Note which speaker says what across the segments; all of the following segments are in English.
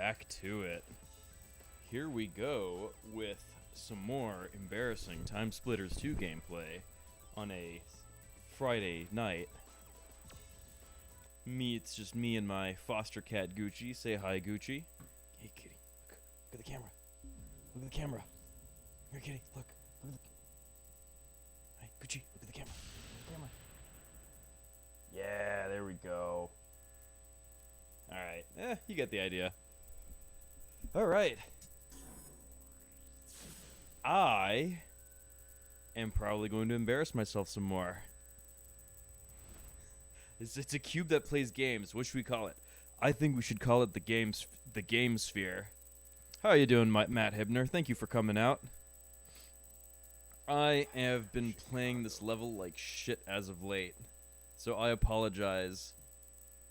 Speaker 1: back to it. Here we go with some more embarrassing Timesplitters 2 gameplay on a Friday night. It's just me and my foster cat Gucci. Say hi, Gucci. Hey, kitty. Look at the camera. Look at the camera. Here, kitty. Look. Look at the... Hey, Gucci. Look at the camera. Look at the camera. Yeah, there we go. Alright. You get the idea. Alright. I am probably going to embarrass myself some more. It's a cube that plays games. What should we call it? I think we should call it the game sphere. How are you doing, Matt Hibner? Thank you for coming out. I have been playing this level like shit as of late, so I apologize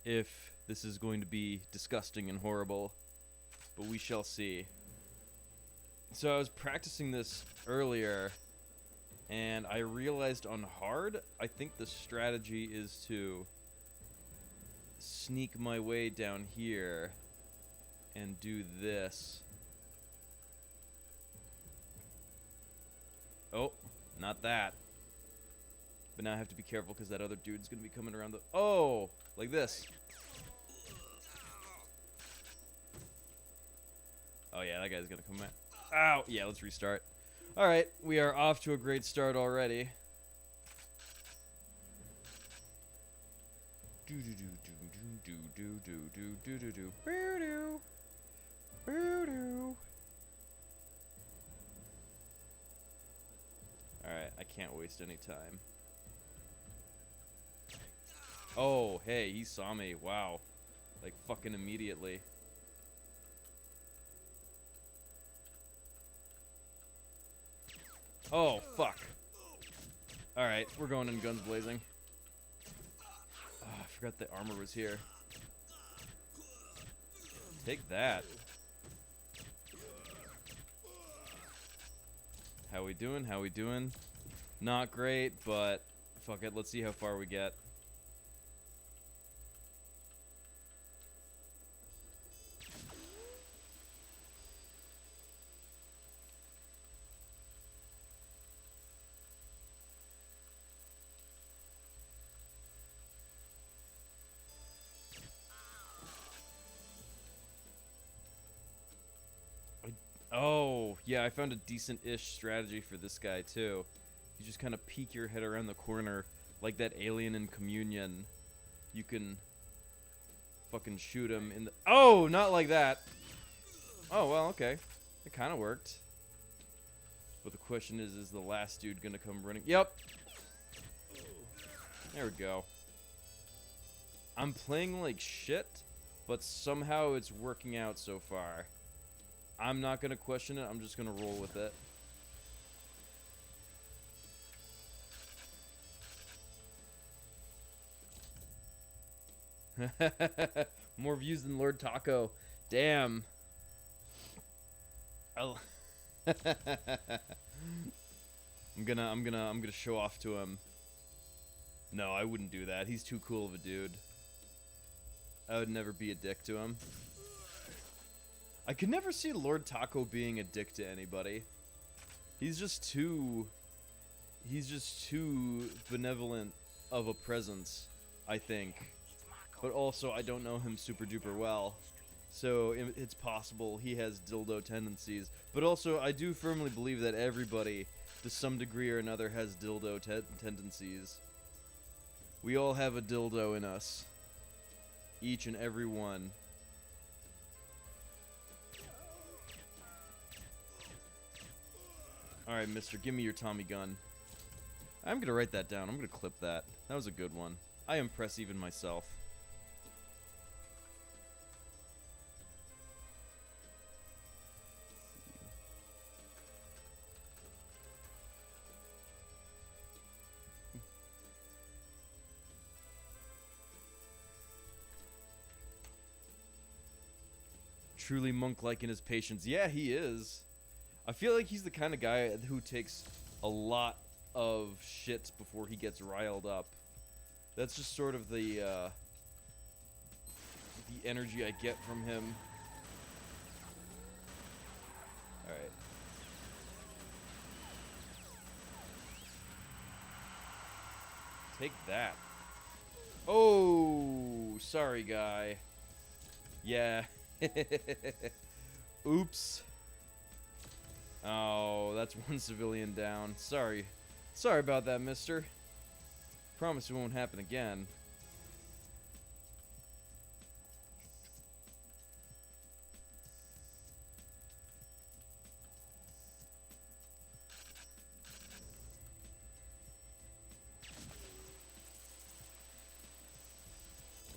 Speaker 1: if this is going to be disgusting and horrible, but we shall see. So I was practicing this earlier, and I realized on hard, I think the strategy is to sneak my way down here and do this. Oh, not that. But now I have to be careful because that other dude's going to be coming around the... Oh, like this. Oh yeah, that guy's going to come back. Ow! Yeah, let's restart. Alright, we are off to a great start already. Alright, I can't waste any time. Oh, hey, he saw me. Wow. Like, fucking immediately. Oh, fuck. Alright, we're going in guns blazing. Oh, I forgot the armor was here. Take that. How we doing? How we doing? Not great, but fuck it. Let's see how far we get. Oh, yeah, I found a decent-ish strategy for this guy, too. You just kind of peek your head around the corner, like that alien in Communion. You can fucking shoot him in the... Oh, not like that! Oh, well, okay. It kind of worked. But the question is the last dude gonna come running? Yep! There we go. I'm playing like shit, but somehow it's working out so far. I'm not going to question it. I'm just going to roll with it. More views than Lord Taco. Damn. I'm gonna show off to him. No, I wouldn't do that. He's too cool of a dude. I would never be a dick to him. I could never see Lord Taco being a dick to anybody. He's just too benevolent of a presence, I think. But also, I don't know him super duper well. So it's possible he has dildo tendencies. But also, I do firmly believe that everybody, to some degree or another, has dildo tendencies. We all have a dildo in us. Each and every one. Alright, mister, give me your Tommy gun. I'm gonna write that down. I'm gonna clip that. That was a good one. I impress even myself. Truly monk-like in his patience. Yeah, he is. I feel like he's the kind of guy who takes a lot of shit before he gets riled up. That's just sort of the energy I get from him. Alright. Take that. Oh, sorry, guy. Yeah. Oops. Oh, that's one civilian down. Sorry. Sorry about that, mister. Promise it won't happen again.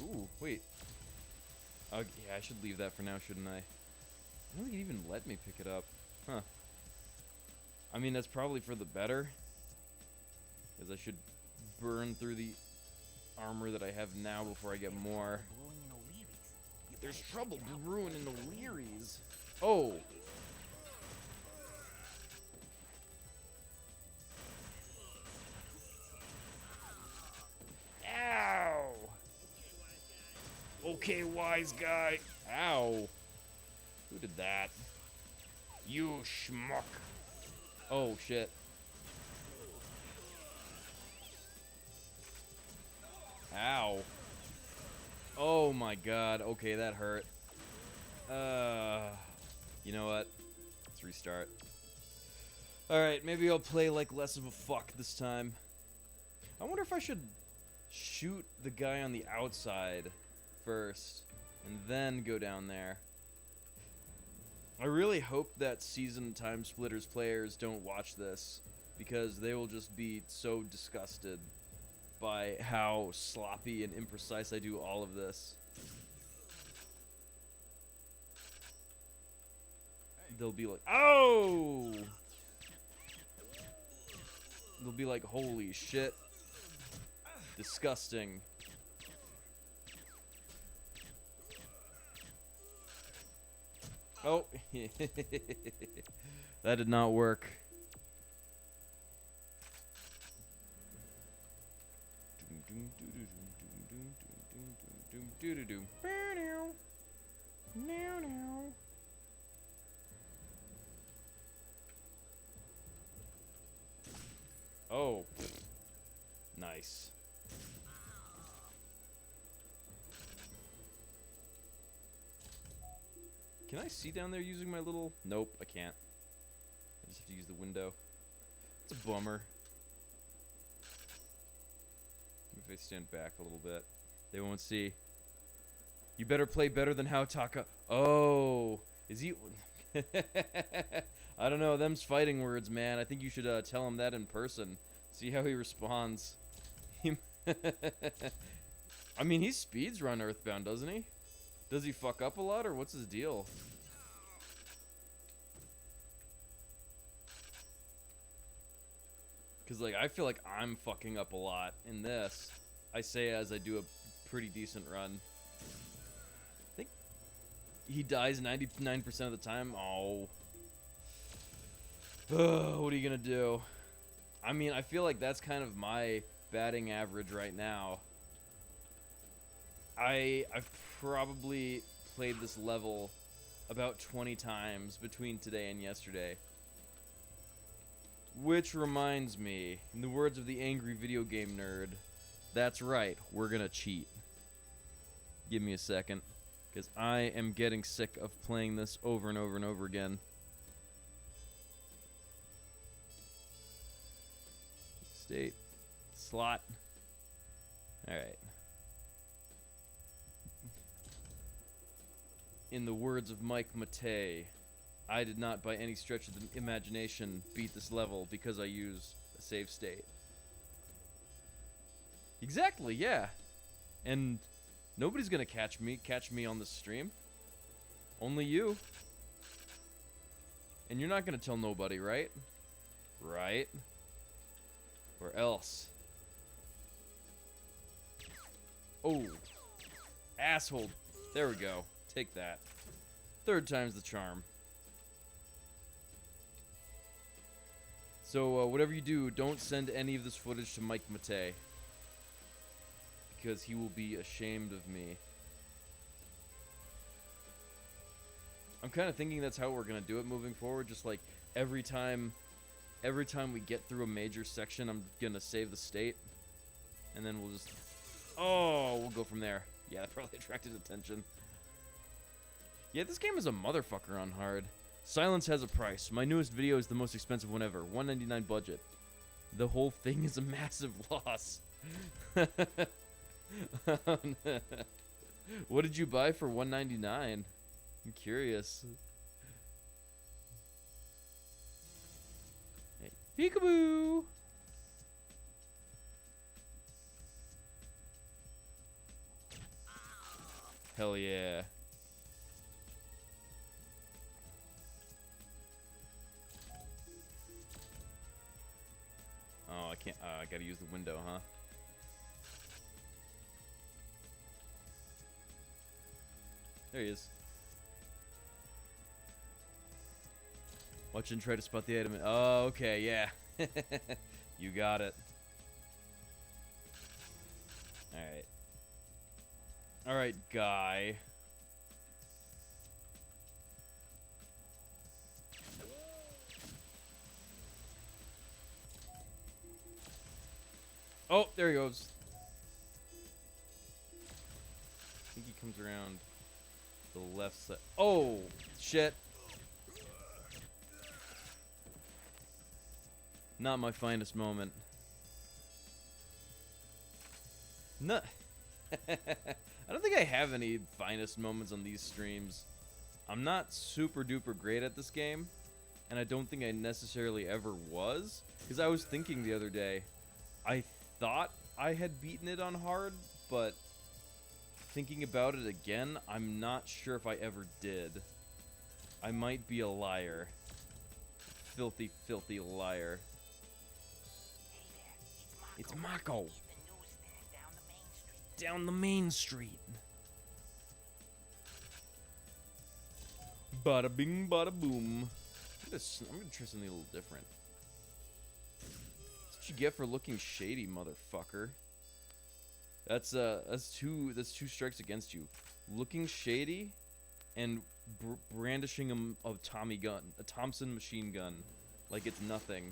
Speaker 1: Ooh, wait. Yeah, I should leave that for now, shouldn't I? I don't think it even let me pick it up. Huh. I mean, that's probably for the better. Because I should burn through the armor that I have now before I get more. There's trouble brewing in the Learys. Oh! Ow! Okay, wise guy. Ow. Who did that? You schmuck. Oh, shit. Ow. Oh my god. Okay, that hurt. You know what? Let's restart. Alright, maybe I'll play like less of a fuck this time. I wonder if I should shoot the guy on the outside first and then go down there. I really hope that seasoned Timesplitters players don't watch this, because they will just be so disgusted by how sloppy and imprecise I do all of this. They'll be like, oh! They'll be like, holy shit. Disgusting. Oh. That did not work. Oh. Nice. Can I see down there using my little... Nope, I can't. I just have to use the window. It's a bummer. If I stand back a little bit, they won't see. You better play better than how Taka... Oh! Is he... I don't know, them's fighting words, man. I think you should tell him that in person. See how he responds. I mean, he speeds run Earthbound, doesn't he? Does he fuck up a lot, or what's his deal? Because, like, I feel like I'm fucking up a lot in this. I say as I do a pretty decent run. I think he dies 99% of the time. Oh. What are you gonna do? I mean, I feel like that's kind of my batting average right now. I've probably played this level about 20 times between today and yesterday. Which reminds me, in the words of the angry video game nerd, that's right, we're gonna cheat. Give me a second, because I am getting sick of playing this over and over and over again. State. Slot. Alright. In the words of Mike Matei, I did not by any stretch of the imagination beat this level because I use a save state. Exactly, yeah. And nobody's gonna catch me on this stream. Only you. And you're not gonna tell nobody, right? Right? Or else. Oh. Asshole. There we go. Take that. Third time's the charm. So, whatever you do, don't send any of this footage to Mike Matei. Because he will be ashamed of me. I'm kind of thinking that's how we're gonna do it moving forward. Just like every time we get through a major section, I'm gonna save the state, and then we'll just, we'll go from there. Yeah, that probably attracted attention. Yeah, this game is a motherfucker on hard. Silence has a price. My newest video is the most expensive one ever. $199 budget. The whole thing is a massive loss. What did you buy for $199? I'm curious. Hey, peekaboo! Hell yeah. Oh, I can't. I gotta use the window, huh? There he is. Watch and try to spot the item. Oh, okay, yeah. You got it. Alright. Alright, guy. Oh, there he goes. I think he comes around the left side. Oh, shit. Not my finest moment. No. I don't think I have any finest moments on these streams. I'm not super duper great at this game, and I don't think I necessarily ever was. Because I was thinking the other day, I thought I had beaten it on hard, but thinking about it again, I'm not sure if I ever did. I might be a liar. Filthy, filthy liar. It's Mako. Down the main street. Bada bing, bada boom. I'm gonna try something a little different. That's what you get for looking shady, motherfucker. That's two strikes against you. Looking shady, and brandishing a Tommy gun, a Thompson machine gun, like it's nothing.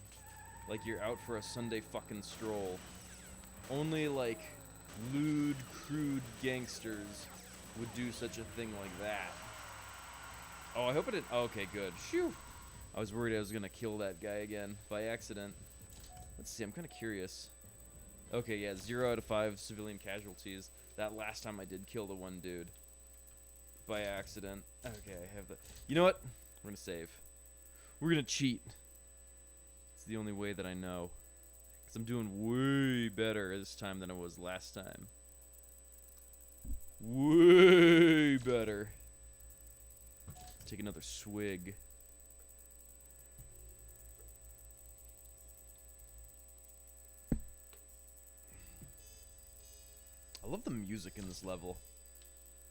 Speaker 1: Like you're out for a Sunday fucking stroll. Only like lewd, crude gangsters would do such a thing like that. Oh, I hope it didn't. Oh, okay, good. Phew. I was worried I was gonna kill that guy again by accident. Let's see, I'm kind of curious. Okay, yeah, 0 out of 5 civilian casualties. That last time I did kill the one dude. By accident. Okay, I have the... You know what? We're gonna save. We're gonna cheat. It's the only way that I know. Because I'm doing way better this time than I was last time. Way better. Take another swig. I love the music in this level.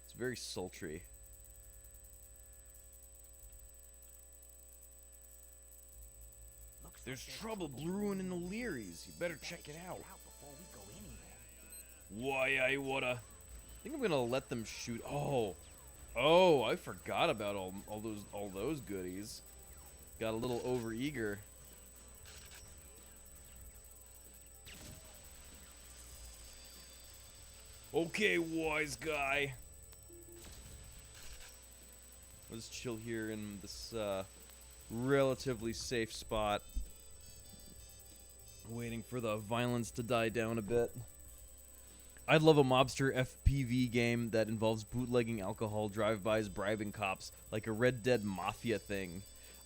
Speaker 1: It's very sultry. There's trouble brewing in the Learys. You better check it out. Why I woulda. I think I'm gonna let them shoot. Oh, I forgot about all those goodies. Got a little overeager. Okay, wise guy. Let's chill here in this relatively safe spot. Waiting for the violence to die down a bit. I'd love a mobster FPV game that involves bootlegging alcohol, drive-bys, bribing cops, like a Red Dead Mafia thing.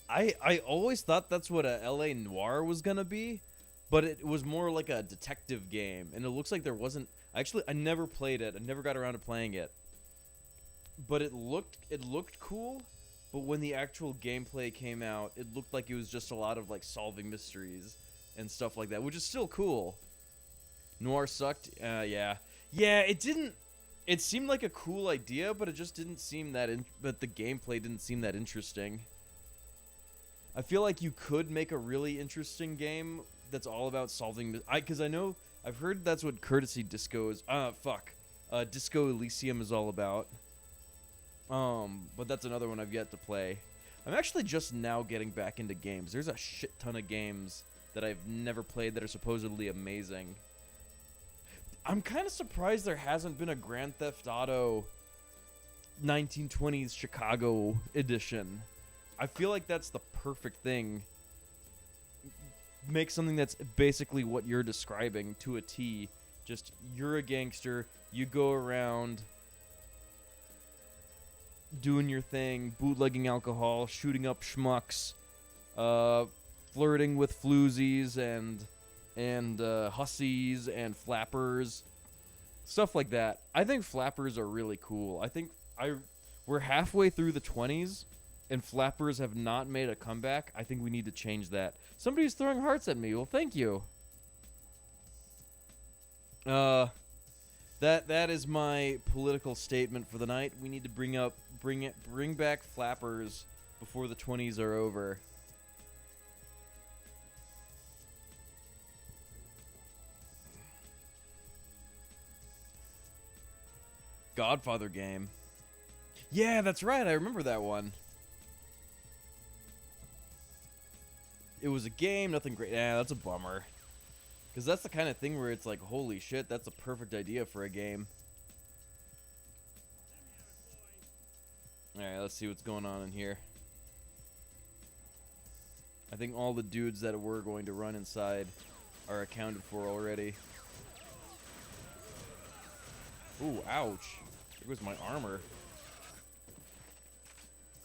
Speaker 1: I always thought that's what a LA Noire was gonna be, but it was more like a detective game, and it looks like there wasn't... Actually, I never played it. I never got around to playing it. But it looked cool, but when the actual gameplay came out, it looked like it was just a lot of, like, solving mysteries and stuff like that, which is still cool. Noir sucked? Yeah. Yeah, it didn't... It seemed like a cool idea, but it just didn't seem that... But the gameplay didn't seem that interesting. I feel like you could make a really interesting game that's all about solving... Because I know... I've heard that's what Courtesy Disco is... Disco Elysium is all about. But that's another one I've yet to play. I'm actually just now getting back into games. There's a shit ton of games that I've never played that are supposedly amazing. I'm kind of surprised there hasn't been a Grand Theft Auto 1920s Chicago edition. I feel like that's the perfect thing. Make something that's basically what you're describing to a T. Just, you're a gangster, you go around doing your thing, bootlegging alcohol, shooting up schmucks, flirting with floozies and hussies and flappers, stuff like that. I think flappers are really cool. I think we're halfway through the 20s, and flappers have not made a comeback. I think we need to change that. Somebody's throwing hearts at me. Well, thank you. That is my political statement for the night. We need to bring back flappers before the 20s are over. Godfather game. Yeah, that's right. I remember that one. It was a game, nothing great. Yeah, that's a bummer. Because that's the kind of thing where it's like, holy shit, that's a perfect idea for a game. Alright, let's see what's going on in here. I think all the dudes that were going to run inside are accounted for already. Ooh, ouch. There goes my armor.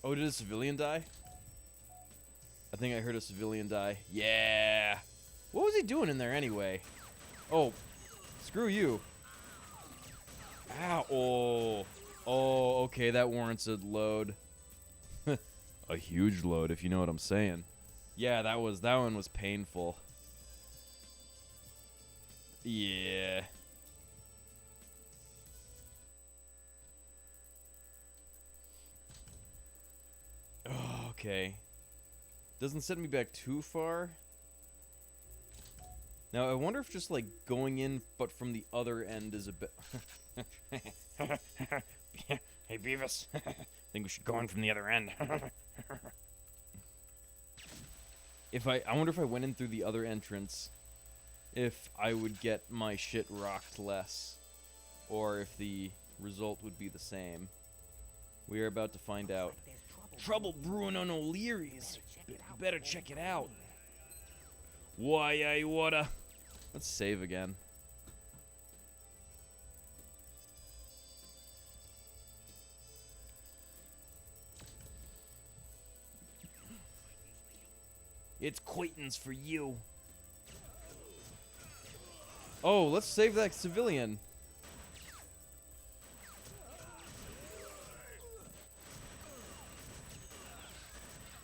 Speaker 1: Oh, did a civilian die? I think I heard a civilian die. Yeah! What was he doing in there anyway? Oh, screw you. Ow. Oh. Oh, okay, that warrants a load. A huge load, if you know what I'm saying. Yeah, that one was painful. Yeah. Oh, okay. Doesn't set me back too far. Now, I wonder if just, like, going in, but from the other end is a bit...
Speaker 2: Hey, Beavis. Think we should go in from the other end.
Speaker 1: I wonder if I went in through the other entrance, if I would get my shit rocked less, or if the result would be the same. We are about to find out. Trouble brewing on O'Leary's. Better check it out. Why I woulda. Let's save again. It's quitins for you. Oh, let's save that civilian.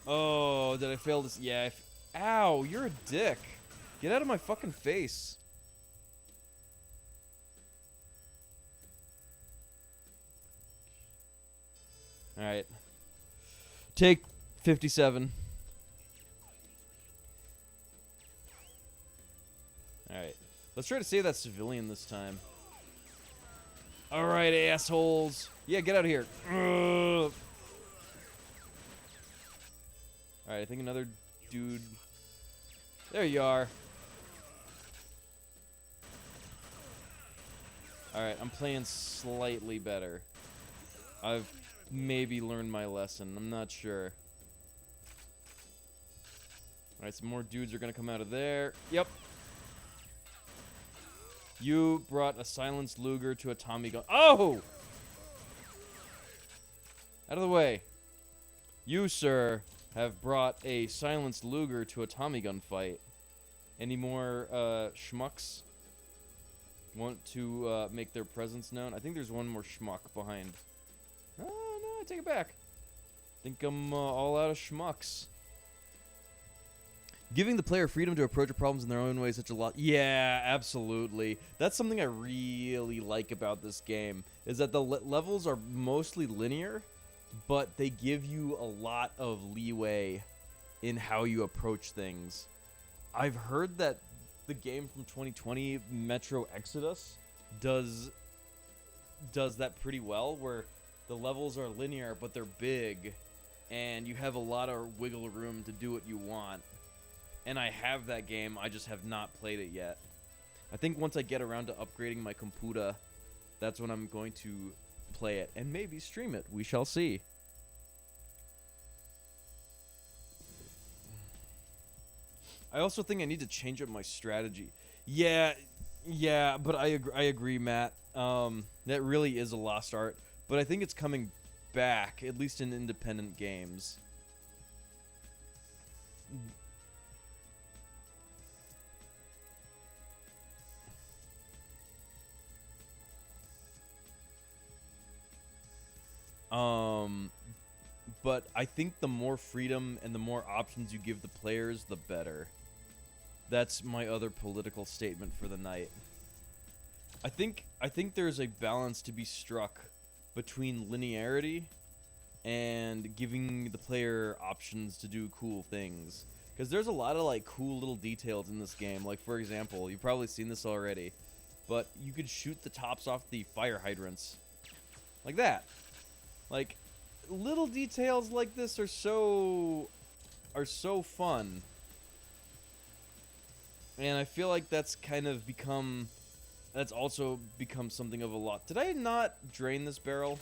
Speaker 1: Oh, did I fail this? Yeah. Ow, you're a dick. Get out of my fucking face. Alright. Take 57. Alright. Let's try to save that civilian this time. Alright, assholes. Yeah, get out of here. Ugh. Alright, I think another dude... There you are. Alright, I'm playing slightly better. I've maybe learned my lesson. I'm not sure. Alright, some more dudes are gonna come out of there. Yep. You brought a silenced Luger to a Tommy gun. Oh! Out of the way. You, sir, have brought a silenced Luger to a Tommy gun fight. Any more schmucks want to make their presence known? I think there's one more schmuck behind. Oh, no, I take it back. I think I'm all out of schmucks. Giving the player freedom to approach problems in their own way is such a lot. Yeah, absolutely. That's something I really like about this game, is that the levels are mostly linear, but they give you a lot of leeway in how you approach things. I've heard that the game from 2020, Metro Exodus, does that pretty well, where the levels are linear, but they're big, and you have a lot of wiggle room to do what you want. And I have that game, I just have not played it yet. I think once I get around to upgrading my computer, that's when I'm going to play it, and maybe stream it. We shall see. I also think I need to change up my strategy. Yeah, but I agree, Matt. That really is a lost art, but I think it's coming back, at least in independent games. But I think the more freedom and the more options you give the players, the better. That's my other political statement for the night. I think there's a balance to be struck between linearity and giving the player options to do cool things. Because there's a lot of like cool little details in this game. Like, for example, you've probably seen this already, but you could shoot the tops off the fire hydrants. Like that. Like, little details like this are so fun. And I feel like that's also become something of a lot. Did I not drain this barrel?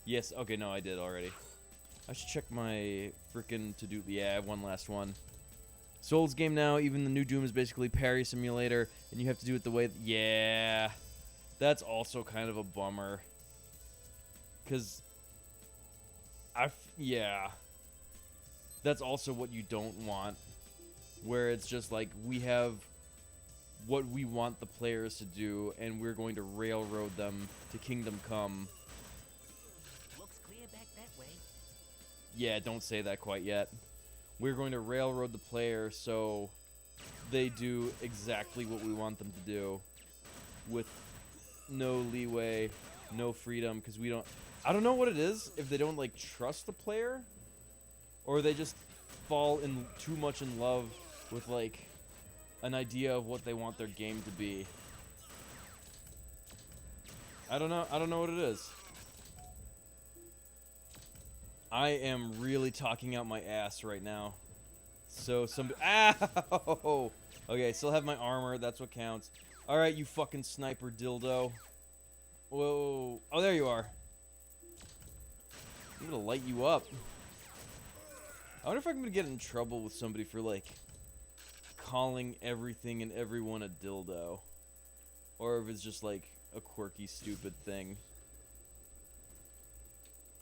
Speaker 1: Yes, okay, no, I did already. I should check my frickin' to-do. Yeah, I have one last one. Souls game now, even the new Doom is basically parry simulator, and you have to do it the way... Yeah, that's also kind of a bummer. Because... Yeah. That's also what you don't want. Where it's just like, we have what we want the players to do, and we're going to railroad them to Kingdom Come.
Speaker 3: Looks clear back that way.
Speaker 1: Yeah, don't say that quite yet. We're going to railroad the player so they do exactly what we want them to do, with no leeway, no freedom, because we don't... I don't know what it is, if they don't, like, trust the player, or they just fall in too much in love with, like, an idea of what they want their game to be. I don't know what it is. I am really talking out my ass right now. So ow! Okay, still have my armor, that's what counts. Alright, you fucking sniper dildo. Whoa. Oh, there you are. I'm gonna light you up. I wonder if I'm gonna get in trouble with somebody for, like, calling everything and everyone a dildo. Or if it's just, like, a quirky, stupid thing.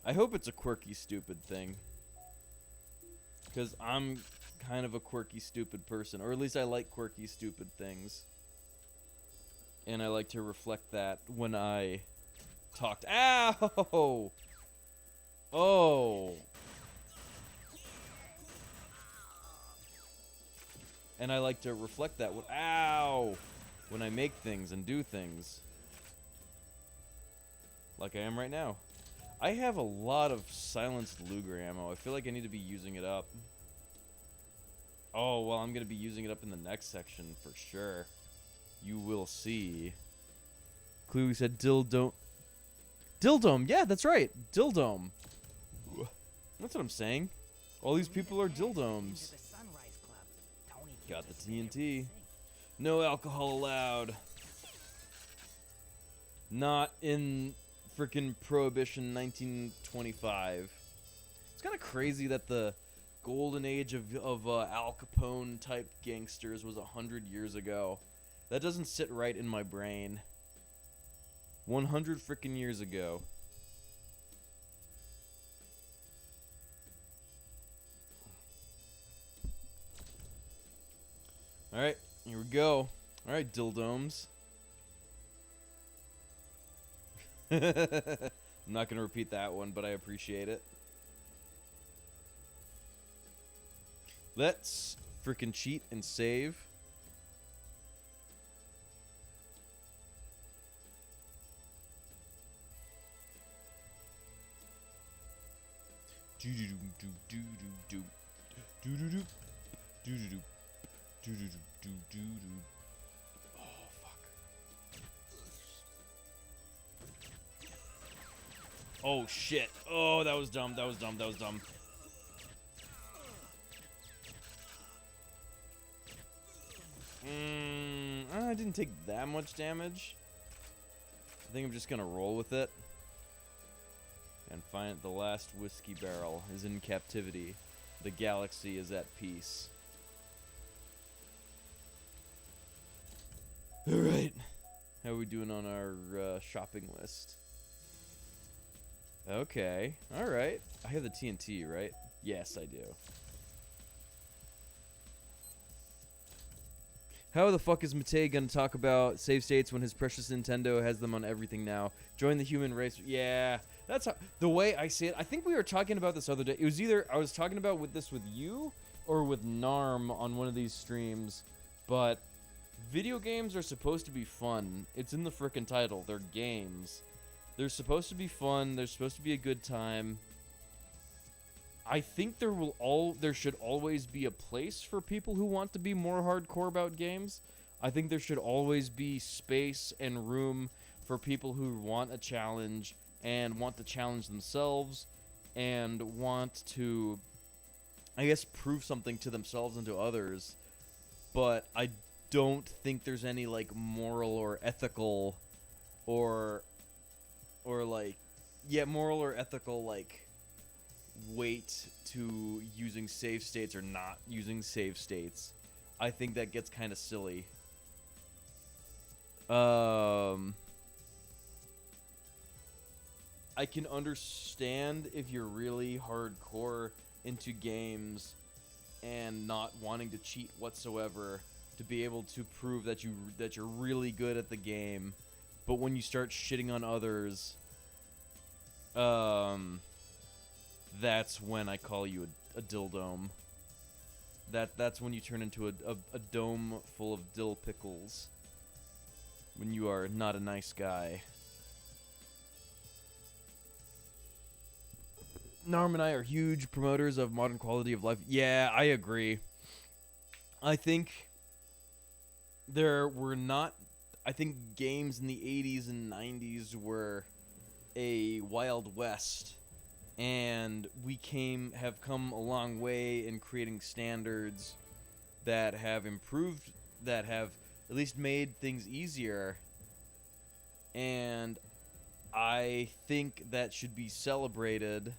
Speaker 1: I hope it's a quirky, stupid thing. Because I'm kind of a quirky, stupid person. Or at least I like quirky, stupid things. And I like to reflect that when I talked. Ow! Oh! And I like to reflect that when, ow! When I make things and do things. Like I am right now. I have a lot of silenced Luger ammo. I feel like I need to be using it up. Oh, well, I'm going to be using it up in the next section for sure. You will see. Clue said Dildome. Dildome, yeah, that's right. Dildome. That's what I'm saying. All these people are dildomes. Got the TNT. No alcohol allowed. Not in frickin' Prohibition 1925. It's kind of crazy that the golden age of Al Capone type gangsters was 100 years ago. That doesn't sit right in my brain. 100 frickin' years ago. Alright, here we go. Alright, dildomes. I'm not going to repeat that one, but I appreciate it. Let's frickin' cheat and save. Do do do do do do do do do do do do. Oh, fuck. Oh, shit. Oh, that was dumb. That was dumb. That was dumb. I didn't take that much damage. I think I'm just gonna roll with it. And find the last whiskey barrel is in captivity. The galaxy is at peace. Alright. How are we doing on our shopping list? Okay. Alright. I have the TNT, right? Yes, I do. How the fuck is Matei gonna talk about save states when his precious Nintendo has them on everything now? Join the human race. Yeah, that's how, the way I see it. I think we were talking about this other day. It was either I was talking about with you or with Narm on one of these streams. But video games are supposed to be fun. It's in the frickin' title. They're games. They're supposed to be fun. They're supposed to be a good time. I think there should always be a place for people who want to be more hardcore about games. I think there should always be space and room for people who want a challenge and want to challenge themselves and want to, I guess, prove something to themselves and to others. But I don't think there's any, like, moral or ethical or like, yeah, moral or ethical, like, weight to using save states or not using save states. I think that gets kind of silly. I can understand if you're really hardcore into games and not wanting to cheat whatsoever to be able to prove that you're really good at the game. But when you start shitting on others, that's when I call you a dildome. That's when you turn into a dome full of dill pickles. When you are not a nice guy. Narm and I are huge promoters of modern quality of life. Yeah, I agree. I think I think games in the 80s and 90s were a Wild West. And we have come a long way in creating standards that have improved, that have at least made things easier. And I think that should be celebrated.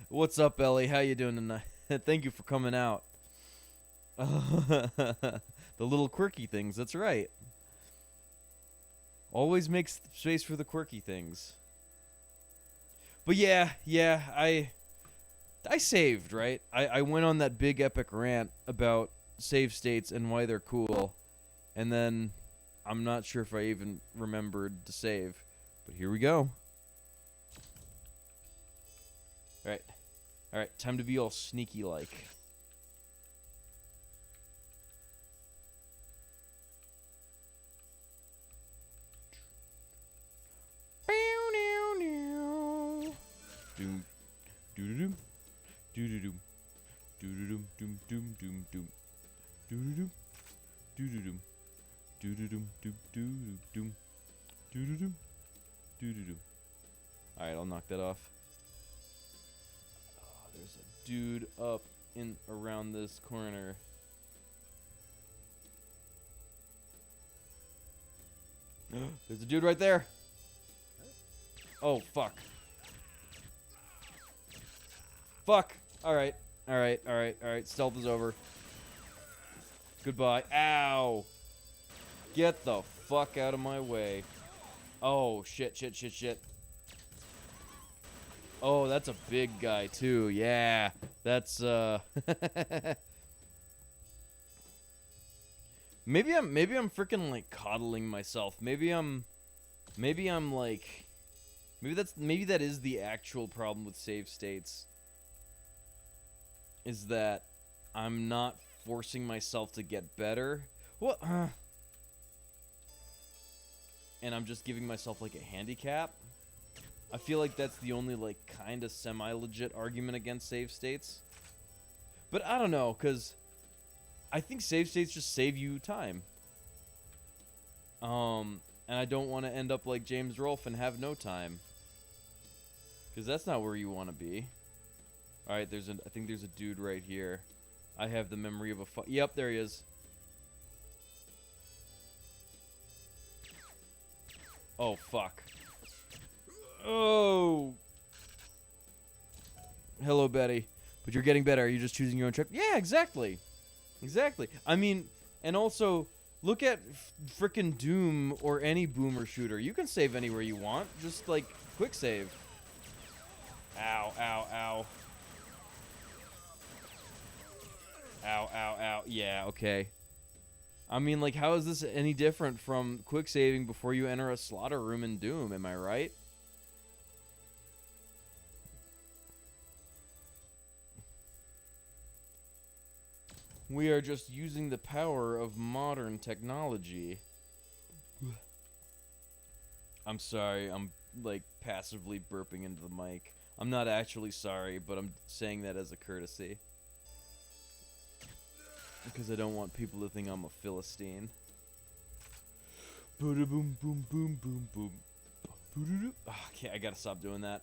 Speaker 1: What's up, Ellie? How you doing tonight? Thank you for coming out. The little quirky things, that's right. Always makes space for the quirky things. But yeah, I saved, right? I went on that big epic rant about save states and why they're cool. And then I'm not sure if I even remembered to save. But here we go. Alright, time to be all sneaky like. Doom, doo-doo-doom, doo-doo-doom, doo-doo-doom, doom, doom, doom, doom, doo-doo-doom, doo-doo-doom, doo-doo-doom, doom, doom, doo-doo-doom, doo-doo-doom. Alright, I'll knock that off. Oh, there's a dude up in around this corner. There's a dude right there. Oh, fuck. Fuck. Alright. Stealth is over. Goodbye. Ow. Get the fuck out of my way. Oh, shit. Oh, that's a big guy, too. Yeah. That's, Maybe I'm freaking, like, coddling myself. Maybe that is the actual problem with save states. Is that I'm not forcing myself to get better. What? And I'm just giving myself, like, a handicap. I feel like that's the only, like, kind of semi-legit argument against save states. But I don't know, because I think save states just save you time. And I don't want to end up like James Rolfe and have no time. Because that's not where you want to be. Alright, I think there's a dude right here. I have the memory of a yep, there he is. Oh, fuck. Oh! Hello, Betty. But you're getting better. Are you just choosing your own trip? Yeah, exactly. Exactly. I mean, and also, look at frickin' Doom or any boomer shooter. You can save anywhere you want. Just, like, quick save. Ow, ow, ow. Ow, ow, ow. Yeah, okay. I mean, like, how is this any different from quick saving before you enter a slaughter room in Doom? Am I right? We are just using the power of modern technology. I'm sorry, I'm, like, passively burping into the mic. I'm not actually sorry, but I'm saying that as a courtesy. Because I don't want people to think I'm a Philistine. Boom, boom, boom, boom, boom, boom. Oh, okay, I gotta stop doing that.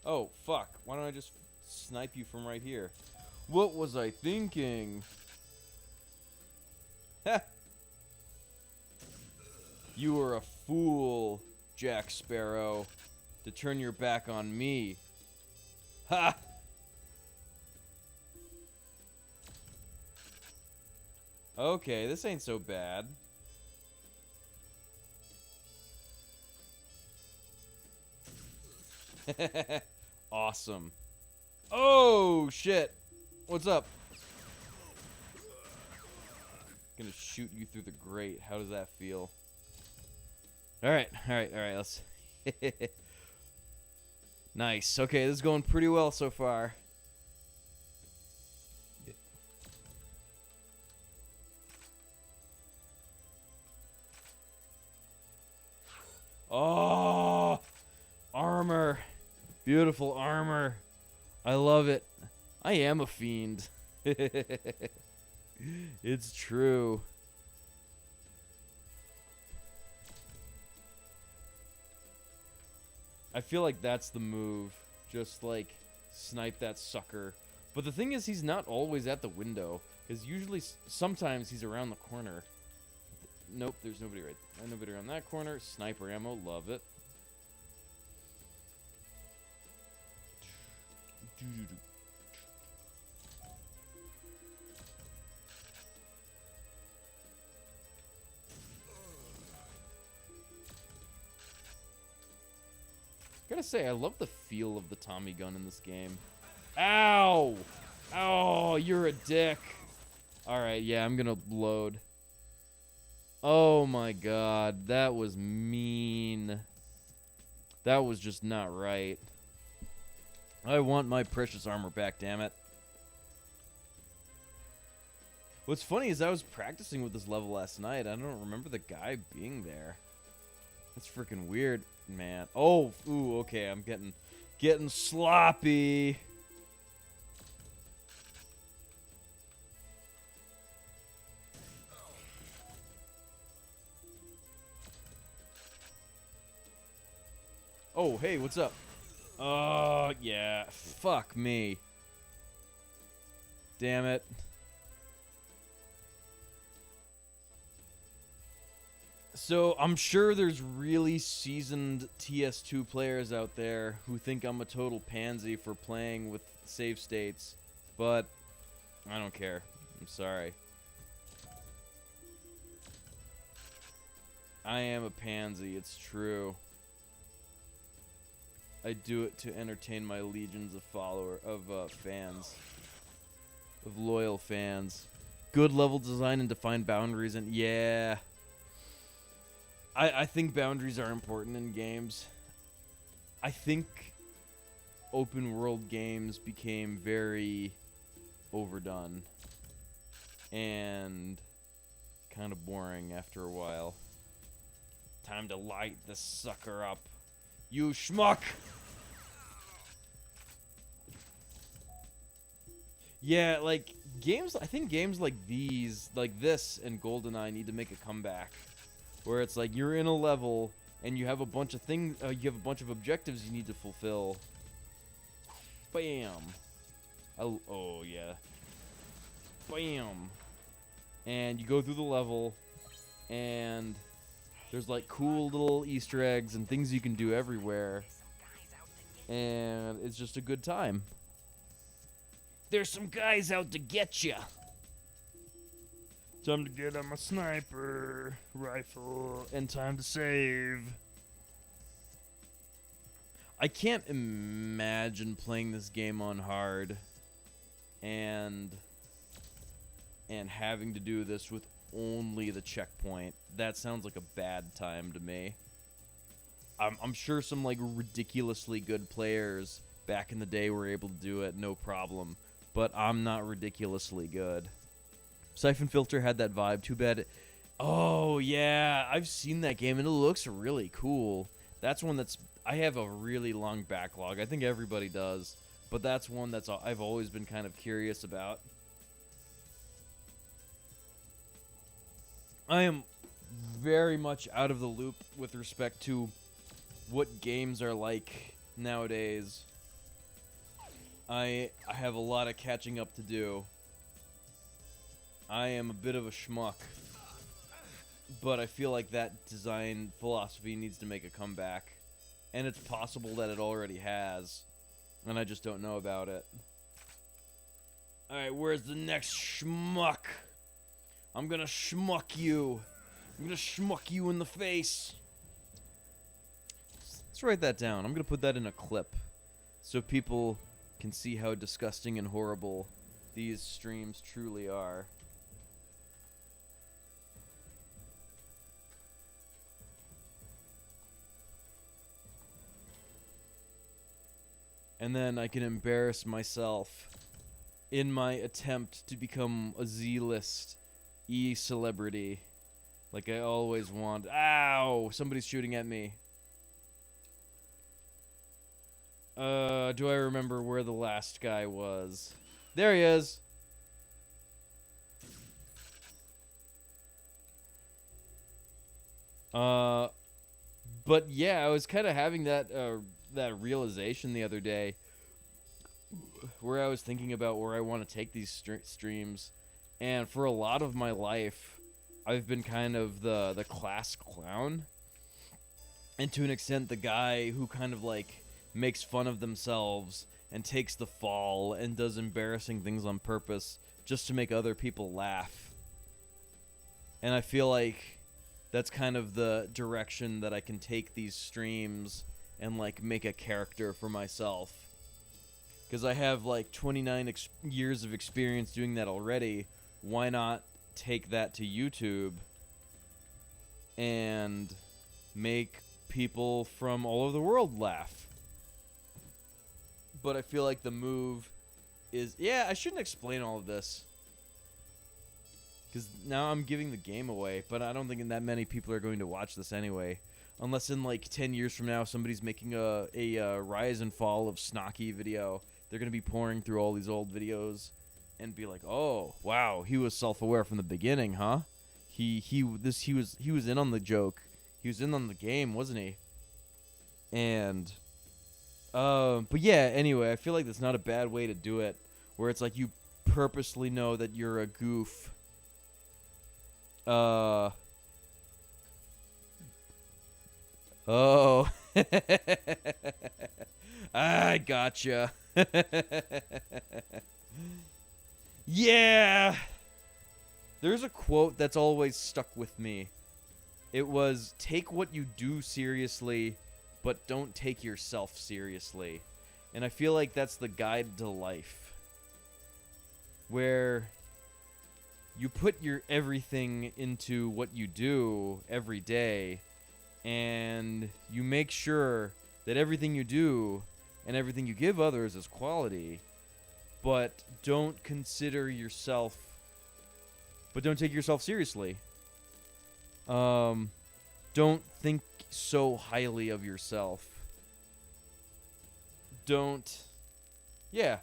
Speaker 1: Oh, fuck. Why don't I just snipe you from right here? What was I thinking? Ha! You were a fool, Jack Sparrow, to turn your back on me. Ha! Okay, this ain't so bad. Awesome. Oh, shit. What's up? Gonna shoot you through the grate. How does that feel? Alright, let's... Nice. Okay, this is going pretty well so far. Oh, armor. Beautiful armor. I love it. I am a fiend. It's true. I feel like that's the move. Just, like, snipe that sucker. But the thing is, he's not always at the window. Because usually, sometimes he's around the corner. Nope, there's nobody right there. Nobody around that corner. Sniper ammo, love it. Gotta say, I love the feel of the Tommy gun in this game. Ow! Oh, you're a dick. Alright, yeah, I'm gonna load. Oh my god, that was mean. That was just not right. I want my precious armor back, damn it. What's funny is I was practicing with this level last night. I don't remember the guy being there. That's freaking weird, man. Oh, ooh, okay, I'm getting sloppy. Oh, hey, what's up? Oh, yeah. Fuck me. Damn it. So, I'm sure there's really seasoned TS2 players out there who think I'm a total pansy for playing with save states, but I don't care. I'm sorry. I am a pansy, it's true. I do it to entertain my legions of fans. Of loyal fans. Good level design and defined boundaries, and yeah. I think boundaries are important in games. I think open world games became very overdone. And kind of boring after a while. Time to light this sucker up. You schmuck! Yeah, like games. I think games like these, like this and GoldenEye, need to make a comeback, where it's like you're in a level and you have a bunch of things. You have a bunch of objectives you need to fulfill. Bam. Oh yeah. Bam. And you go through the level, and there's like cool little Easter eggs and things you can do everywhere, and it's just a good time.
Speaker 2: There's some guys out to get ya. Time to get on my sniper rifle and time to save.
Speaker 1: I can't imagine playing this game on hard and having to do this with only the checkpoint. That sounds like a bad time to me. I'm sure some like ridiculously good players back in the day were able to do it no problem, but I'm not ridiculously good. Siphon Filter had that vibe. Too bad. Oh yeah, I've seen that game and it looks really cool. That's one that's I have a really long backlog. I think everybody does, but that's one that's I've always been kind of curious about. I am very much out of the loop with respect to what games are like nowadays. I have a lot of catching up to do. I am a bit of a schmuck, but I feel like that design philosophy needs to make a comeback, and it's possible that it already has, and I just don't know about it. Alright, where's the next schmuck? I'm gonna schmuck you. I'm gonna schmuck you in the face. Let's write that down. I'm gonna put that in a clip so people can see how disgusting and horrible these streams truly are. And then I can embarrass myself in my attempt to become a Z-list E-celebrity, like I always want. Ow! Somebody's shooting at me. Do I remember where the last guy was? There he is! But yeah, I was kind of having that realization the other day, where I was thinking about where I want to take these streams. And for a lot of my life, I've been kind of the class clown. And to an extent, the guy who kind of like makes fun of themselves and takes the fall and does embarrassing things on purpose just to make other people laugh. And I feel like that's kind of the direction that I can take these streams and like make a character for myself. Because I have like 29 years of experience doing that already. Why not take that to YouTube and make people from all over the world laugh? But I feel like the move is... Yeah, I shouldn't explain all of this, because now I'm giving the game away, but I don't think that many people are going to watch this anyway. Unless in like 10 years from now somebody's making a rise and fall of Snocky video. They're going to be pouring through all these old videos and be like, "Oh, wow, he was self-aware from the beginning, huh? He was in on the joke. He was in on the game, wasn't he?" And but yeah, anyway, I feel like that's not a bad way to do it, where it's like you purposely know that you're a goof. Oh. I gotcha. Yeah. There's a quote that's always stuck with me. It was, "Take what you do seriously, but don't take yourself seriously." And I feel like that's the guide to life, where you put your everything into what you do every day, and you make sure that everything you do and everything you give others is quality, but don't take yourself seriously. Don't think so highly of yourself. Yeah.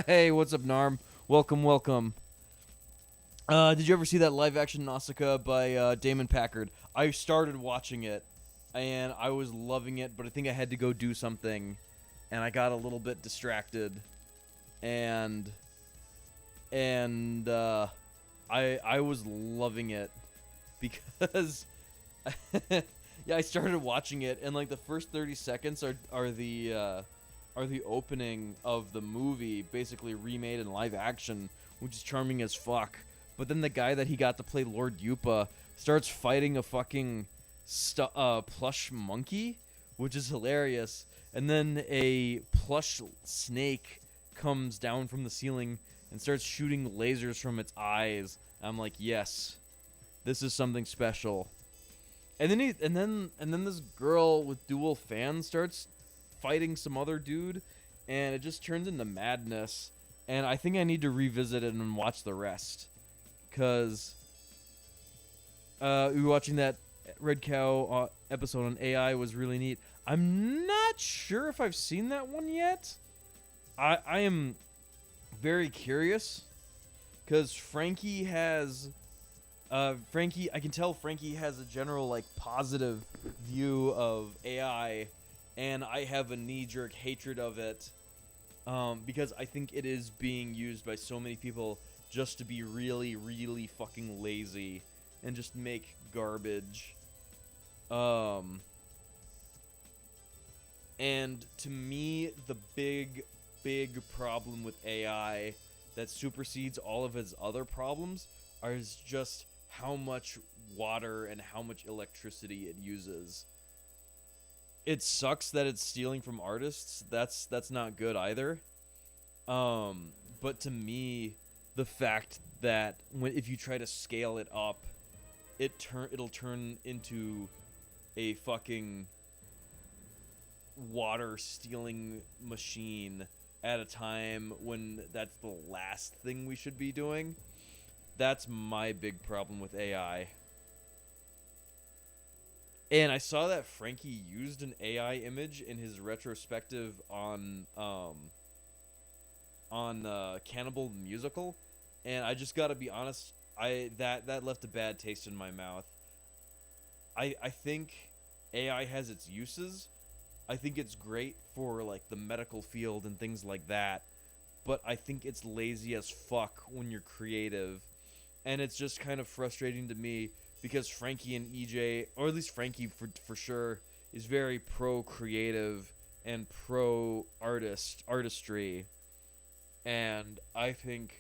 Speaker 1: Hey, what's up, Narm? Welcome, welcome. Did you ever see that live-action Nausicaa by Damon Packard? I started watching it, and I was loving it, but I think I had to go do something, and I got a little bit distracted, and I was loving it because yeah, I started watching it, and like the first 30 seconds are the opening of the movie, basically remade in live action, which is charming as fuck. But then the guy that he got to play Lord Yupa starts fighting a fucking plush monkey, which is hilarious. And then a plush snake comes down from the ceiling and starts shooting lasers from its eyes. I'm like, yes, this is something special. And then this girl with dual fans starts fighting some other dude, and it just turns into madness. And I think I need to revisit it and watch the rest, cause we were watching that Red Cow episode on AI was really neat. I'm not sure if I've seen that one yet. I am very curious, cause Frankie has. I can tell Frankie has a general like positive view of AI, and I have a knee-jerk hatred of it, because I think it is being used by so many people just to be really, really fucking lazy and just make garbage. And to me, the big problem with AI that supersedes all of its other problems is just how much water and how much electricity it uses. It sucks that it's stealing from artists. That's not good either. But to me, the fact that if you try to scale it up, it'll turn into a fucking water stealing machine at a time when that's the last thing we should be doing. That's my big problem with AI. And I saw that Frankie used an AI image in his retrospective on Cannibal the Musical, and I just gotta be honest, that left a bad taste in my mouth. I think AI has its uses. I think it's great for like the medical field and things like that, but I think it's lazy as fuck when you're creative. And it's just kind of frustrating to me because Frankie and EJ, or at least Frankie for sure, is very pro-creative and pro-artistry. And I think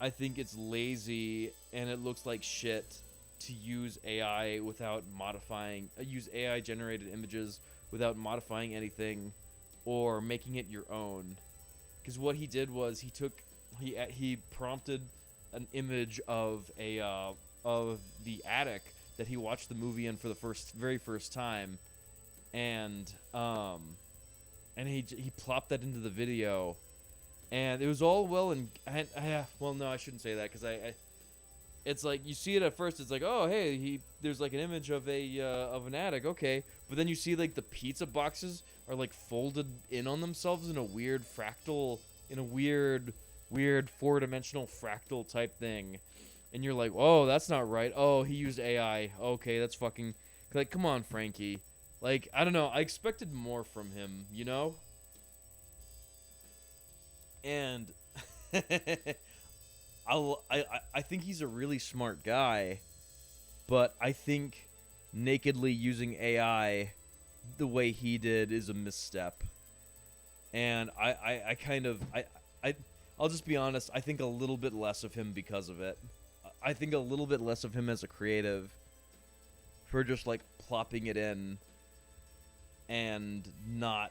Speaker 1: it's lazy and it looks like shit to use AI without modifying, use AI generated images without modifying anything or making it your own. Because what he did was he prompted an image of of the attic that he watched the movie in for the very first time, and he plopped that into the video, and it was all well and well, no, I shouldn't say that, because it's like you see it at first, it's like, oh hey, there's like an image of an attic, okay, but then you see like the pizza boxes are like folded in on themselves in a weird fractal, in a weird four-dimensional fractal type thing, and you're like, oh, that's not right. Oh, he used AI. Okay, that's fucking, like, come on, Frankie. Like, I don't know, I expected more from him, you know? And I think he's a really smart guy, but I think nakedly using AI the way he did is a misstep. And I'll just be honest, I think a little bit less of him because of it. I think a little bit less of him as a creative for just, like, plopping it in and not...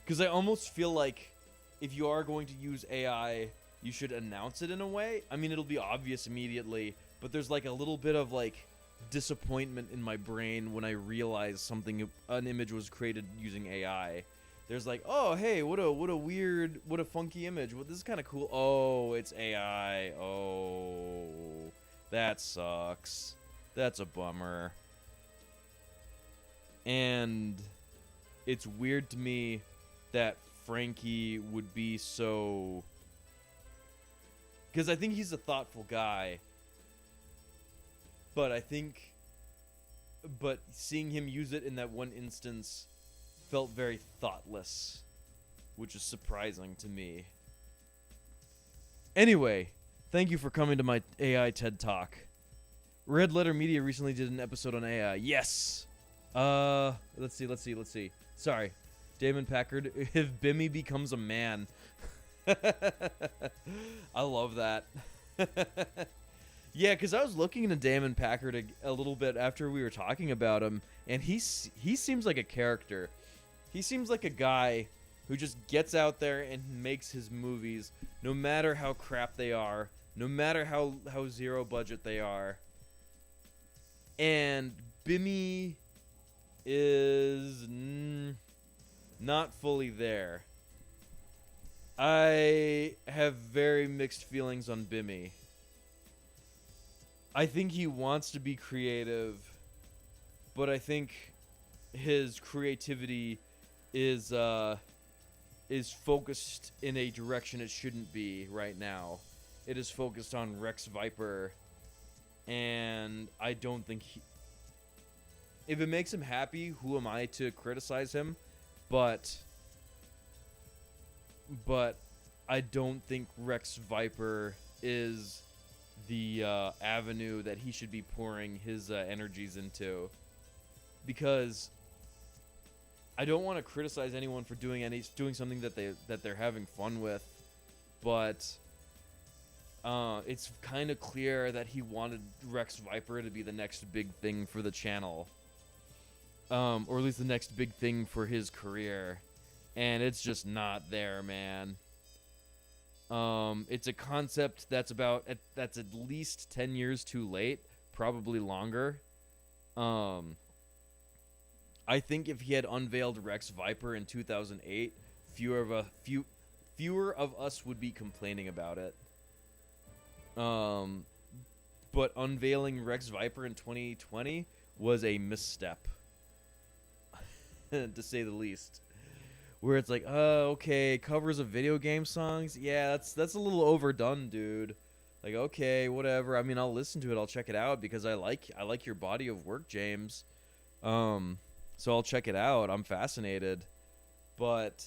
Speaker 1: Because I almost feel like if you are going to use AI, you should announce it in a way. I mean, it'll be obvious immediately, but there's, like, a little bit of, like, disappointment in my brain when I realize an image was created using AI. There's like, oh hey, what a funky image. This is kind of cool. Oh, it's AI. Oh, that sucks. That's a bummer. And it's weird to me that Frankie would be so... Because I think he's a thoughtful guy. But seeing him use it in that one instance felt very thoughtless, which is surprising to me. Anyway, thank you for coming to my AI TED Talk. Red Letter Media recently did an episode on AI. Yes! Let's see. Sorry. Damon Packard, if Bimmy becomes a man. I love that. Yeah, because I was looking into Damon Packard a little bit after we were talking about him, and he seems like a character. He seems like a guy who just gets out there and makes his movies, no matter how crap they are, no matter how zero budget they are. And Bimmy is not fully there. I have very mixed feelings on Bimmy. I think he wants to be creative, but I think his creativity is focused in a direction it shouldn't be right now. It is focused on Rex Viper, and I don't think if it makes him happy, who am I to criticize him? But I don't think Rex Viper is the avenue that he should be pouring his energies into, because I don't want to criticize anyone for doing something that they're having fun with, but it's kind of clear that he wanted Rex Viper to be the next big thing for the channel, or at least the next big thing for his career, and it's just not there, man. It's a concept that's at least 10 years too late, probably longer. I think if he had unveiled Rex Viper in 2008, fewer of us would be complaining about it. But unveiling Rex Viper in 2020 was a misstep, to say the least. Where it's like, okay, covers of video game songs? Yeah, that's a little overdone, dude. Like, okay, whatever. I mean, I'll listen to it. I'll check it out because I like your body of work, James. So I'll check it out. I'm fascinated. But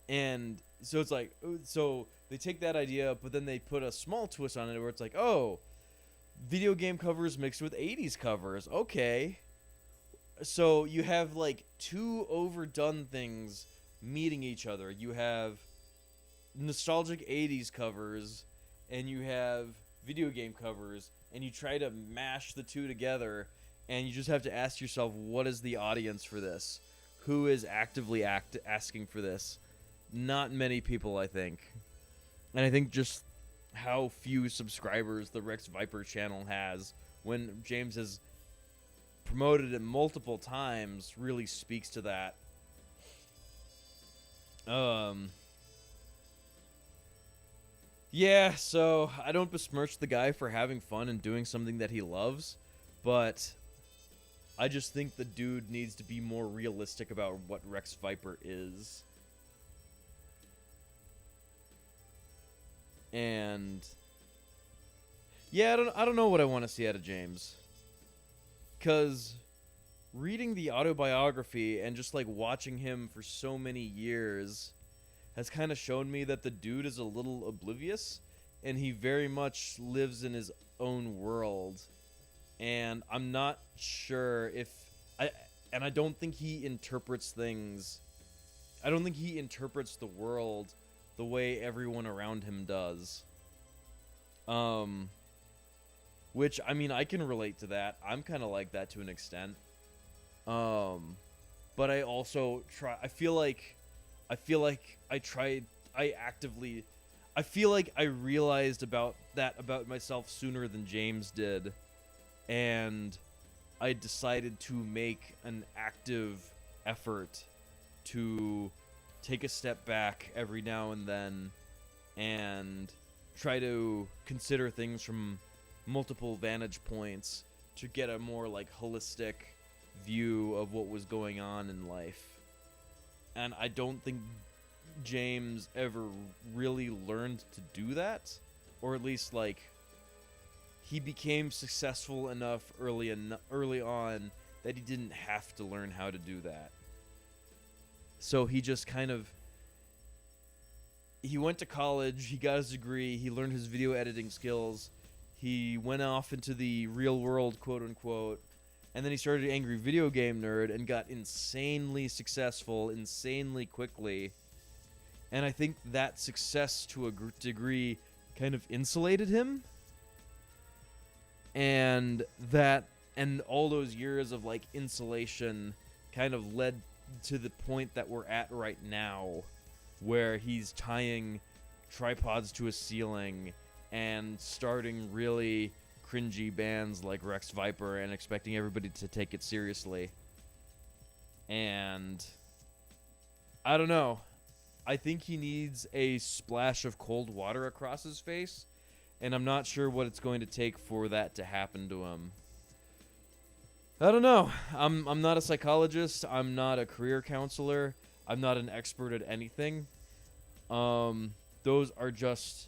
Speaker 1: and so it's like, so they take that idea, but then they put a small twist on it where it's like, oh, video game covers mixed with 80s covers. Okay. So you have like two overdone things meeting each other. You have nostalgic 80s covers and you have video game covers, and you try to mash the two together, and you just have to ask yourself, what is the audience for this? Who is actively asking for this? Not many people, I think. And I think just how few subscribers the Rex Viper channel has, when James has promoted it multiple times, really speaks to that. Yeah, so I don't besmirch the guy for having fun and doing something that he loves, but I just think the dude needs to be more realistic about what Rex Viper is. And yeah, I don't know what I want to see out of James. 'Cause reading the autobiography and just like watching him for so many years has kind of shown me that the dude is a little oblivious, and he very much lives in his own world. And I'm not sure I don't think he interprets things. I don't think he interprets the world the way everyone around him does. Which, I mean, I can relate to that. I'm kind of like that to an extent. But I also I feel like I realized about myself sooner than James did, and I decided to make an active effort to take a step back every now and then and try to consider things from multiple vantage points to get a more like holistic view of what was going on in life. And I don't think James ever really learned to do that, or at least like he became successful enough early on that he didn't have to learn how to do that. So he just kind of he went to college, he got his degree, he learned his video editing skills, he went off into the real world, quote unquote, and then he started Angry Video Game Nerd and got insanely successful insanely quickly. And I think that success to a degree kind of insulated him. And all those years of like insulation kind of led to the point that we're at right now, where he's tying tripods to a ceiling and starting really cringy bands like Rex Viper and expecting everybody to take it seriously. And I don't know. I think he needs a splash of cold water across his face, and I'm not sure what it's going to take for that to happen to him. I don't know. I'm not a psychologist. I'm not a career counselor. I'm not an expert at anything. Those are just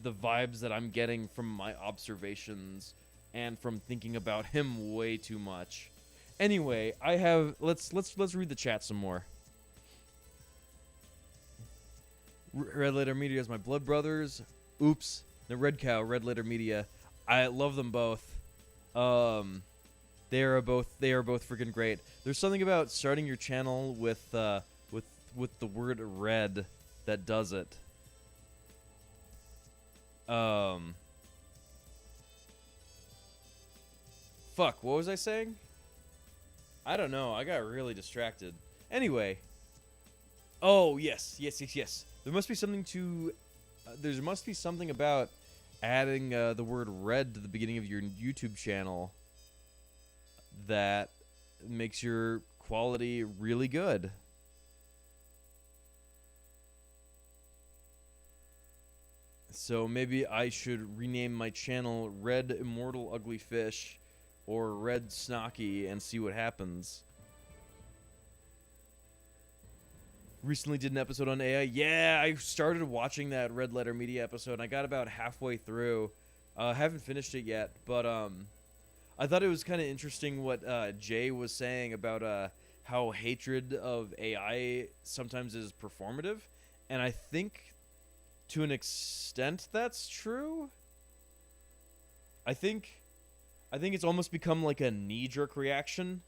Speaker 1: the vibes that I'm getting from my observations and from thinking about him way too much. Anyway, let's read the chat some more. Red Letter Media is my blood brothers. Oops. The Red Cow, Red Letter Media. I love them both. They are both freaking great. There's something about starting your channel with the word red that does it. Fuck, what was I saying? I don't know. I got really distracted. Anyway. Oh, yes. There must be something about adding the word red to the beginning of your YouTube channel that makes your quality really good. So maybe I should rename my channel Red Immortal Ugly Fish or Red Snocky and see what happens. Recently did an episode on AI. Yeah, I started watching that Red Letter Media episode, and I got about halfway through. Haven't finished it yet, but I thought it was kind of interesting what Jay was saying about how hatred of AI sometimes is performative, and I think to an extent that's true. I think it's almost become like a knee-jerk reaction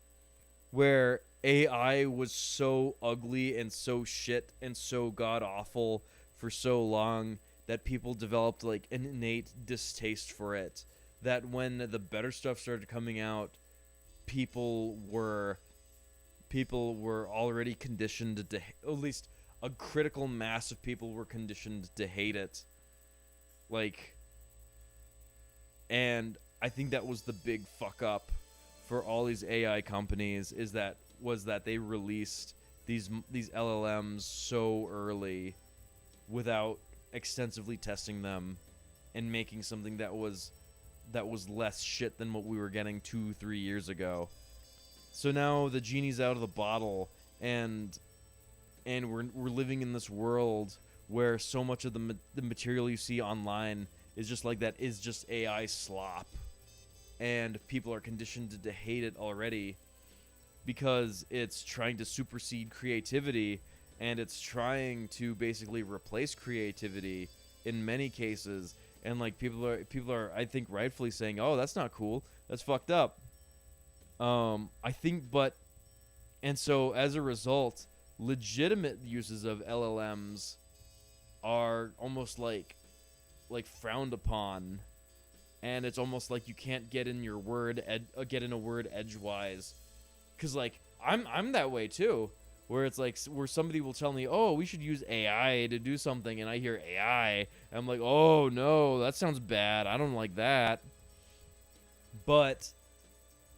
Speaker 1: where AI was so ugly and so shit and so god-awful for so long that people developed like an innate distaste for it. That when the better stuff started coming out, people were already conditioned to, at least a critical mass of people were conditioned to hate it. Like, and I think that was the big fuck up for all these AI companies was that they released these LLMs so early without extensively testing them and making something that was less shit than what we were getting 2-3 years ago. So now the genie's out of the bottle, and we're living in this world where so much of the material you see online is just like that, is just AI slop, and people are conditioned to hate it already because it's trying to supersede creativity, and it's trying to basically replace creativity in many cases. And like people are I think rightfully saying, "Oh, that's not cool. That's fucked up." I think, and so as a result, legitimate uses of LLMs are almost like frowned upon, and it's almost like you can't get in a word edgewise, because like I'm that way too, where it's like where somebody will tell me, "Oh, we should use AI to do something," and I hear AI, and I'm like, "Oh no, that sounds bad. I don't like that." But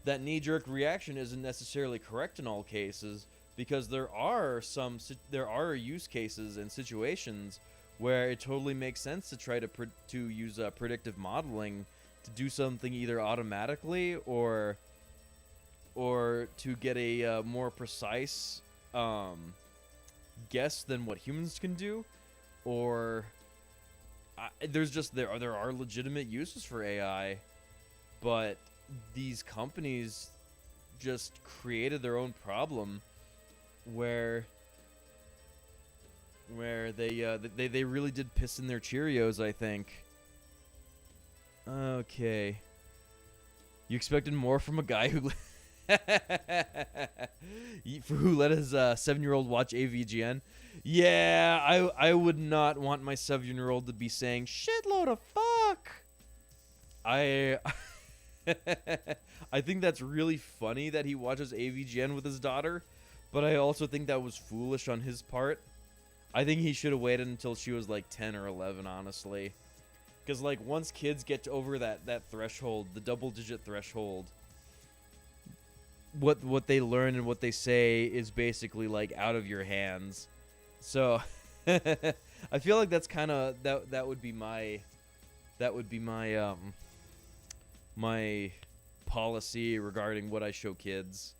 Speaker 1: that knee-jerk reaction isn't necessarily correct in all cases, because there are use cases and situations where it totally makes sense to try to use predictive modeling to do something either automatically or or to get a more precise guess than what humans can do, or there are legitimate uses for AI, but these companies just created their own problem where they really did piss in their Cheerios, I think. Okay. You expected more from a guy who who let his 7-year-old watch AVGN? Yeah, I would not want my 7-year-old to be saying shitload of fuck. I I think that's really funny that he watches AVGN with his daughter, but I also think that was foolish on his part. I think he should have waited until she was like 10 or 11, honestly. Because like once kids get over that threshold, the double-digit threshold, what they learn and what they say is basically like out of your hands. So I feel like that's kind of that would be my my policy regarding what I show kids.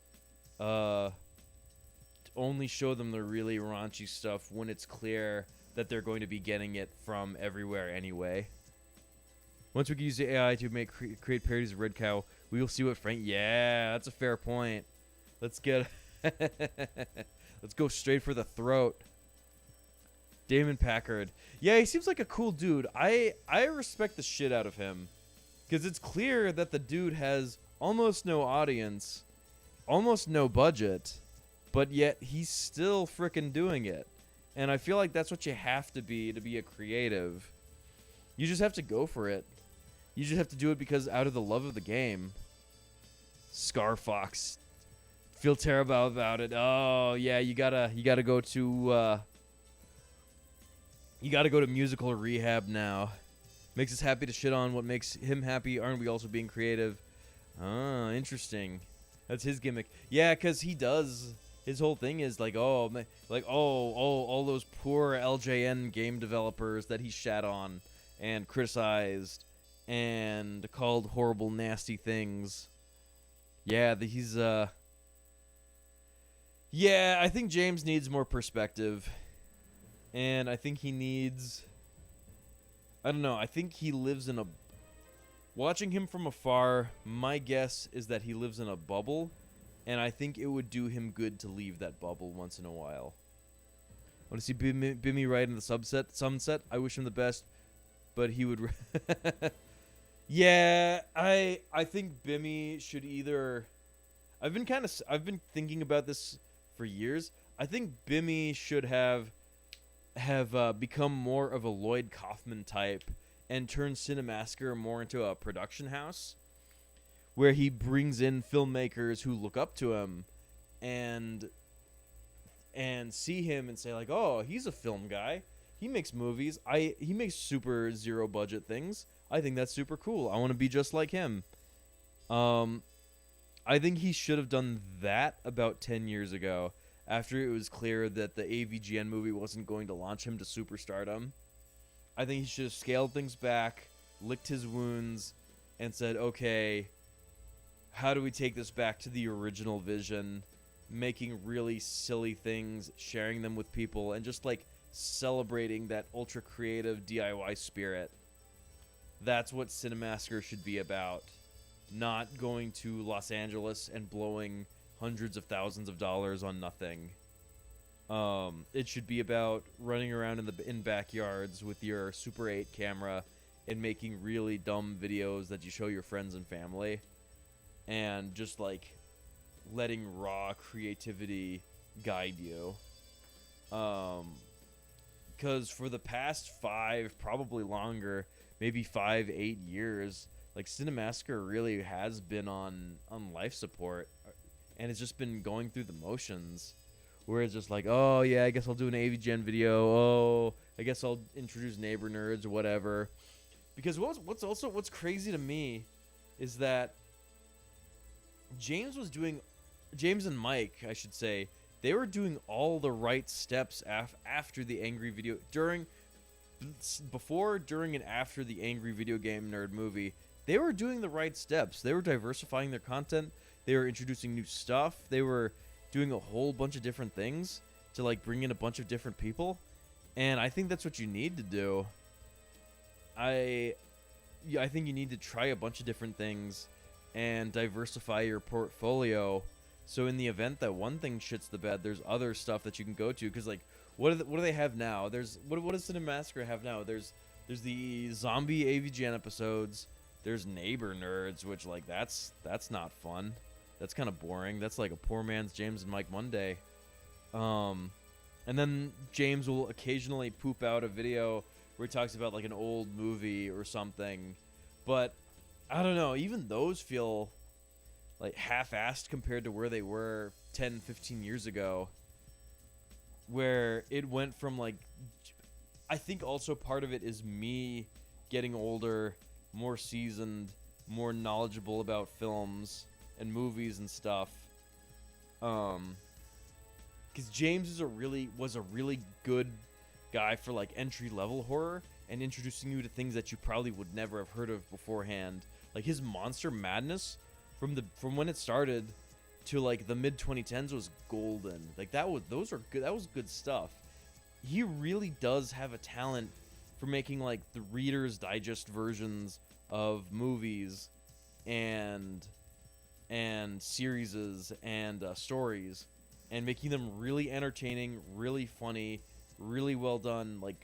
Speaker 1: Only show them the really raunchy stuff when it's clear that they're going to be getting it from everywhere anyway. Once we can use the AI to create parodies of Red Cow, we will see what Frank... Yeah, that's a fair point. Let's get... Let's go straight for the throat. Damon Packard. Yeah, he seems like a cool dude. I respect the shit out of him. Because it's clear that the dude has almost no audience, almost no budget, but yet he's still frickin' doing it. And I feel like that's what you have to be a creative. You just have to go for it. You just have to do it because out of the love of the game. Scarfox. Feel terrible about it. Oh yeah, you gotta go to musical rehab now. Makes us happy to shit on what makes him happy. Aren't we also being creative? Ah, interesting. That's his gimmick. Yeah, because he does. His whole thing is like, all those poor LJN game developers that he shat on and criticized and called horrible, nasty things. Yeah, yeah, I think James needs more perspective. And I think he needs... I don't know, I think he lives in a... Watching him from afar, my guess is that he lives in a bubble, and I think it would do him good to leave that bubble once in a while. I want to see Bimmy ride in the sunset. I wish him the best, but he would... Yeah, I think Bimmy should either... I've been thinking about this for years. I think Bimmy should have become more of a Lloyd Kaufman type and turn Cinemassacre more into a production house where he brings in filmmakers who look up to him and see him and say like, oh, he's a film guy. He makes movies. He makes super zero budget things. I think that's super cool. I want to be just like him. I think he should have done that about 10 years ago after it was clear that the AVGN movie wasn't going to launch him to superstardom. I think he should have scaled things back, licked his wounds, and said, okay, how do we take this back to the original vision, making really silly things, sharing them with people, and just like celebrating that ultra creative DIY spirit. That's what Cinemassacre should be about. Not going to Los Angeles and blowing hundreds of thousands of dollars on nothing. It should be about running around in backyards with your Super 8 camera and making really dumb videos that you show your friends and family, and just like letting raw creativity guide you. Because for the past 5, probably longer, maybe 5-8 years, like Cinemassacre really has been on life support, and it's just been going through the motions, where it's just like, oh yeah, I guess I'll do an AVGen video. Oh, I guess I'll introduce Neighbor Nerds or whatever. Because what's crazy to me is that James and Mike, I should say, they were doing all the right steps after the Angry Video before, during, and after the Angry Video Game Nerd movie. They were doing the right steps. They were diversifying their content. They were introducing new stuff. They were doing a whole bunch of different things to like bring in a bunch of different people. And I think that's what you need to do. I think you need to try a bunch of different things and diversify your portfolio. So in the event that one thing shits the bed, there's other stuff that you can go to. Because like, what do they have now? There's what does Cinemassacre have now? There's the zombie AVGN episodes. There's Neighbor Nerds, which like that's not fun. That's kind of boring. That's like a poor man's James and Mike Monday. And then James will occasionally poop out a video where he talks about like an old movie or something. But I don't know, even those feel like half-assed compared to where they were 10, 15 years ago. Where it went from like, I think also part of it is me getting older, more seasoned, more knowledgeable about films and movies and stuff. Because James was a really good guy for like entry level horror and introducing you to things that you probably would never have heard of beforehand. Like his Monster Madness from when it started to like the mid 2010s was golden. Like that was good stuff. He really does have a talent for making like the Reader's Digest versions of movies and series and stories, and making them really entertaining, really funny, really well done, like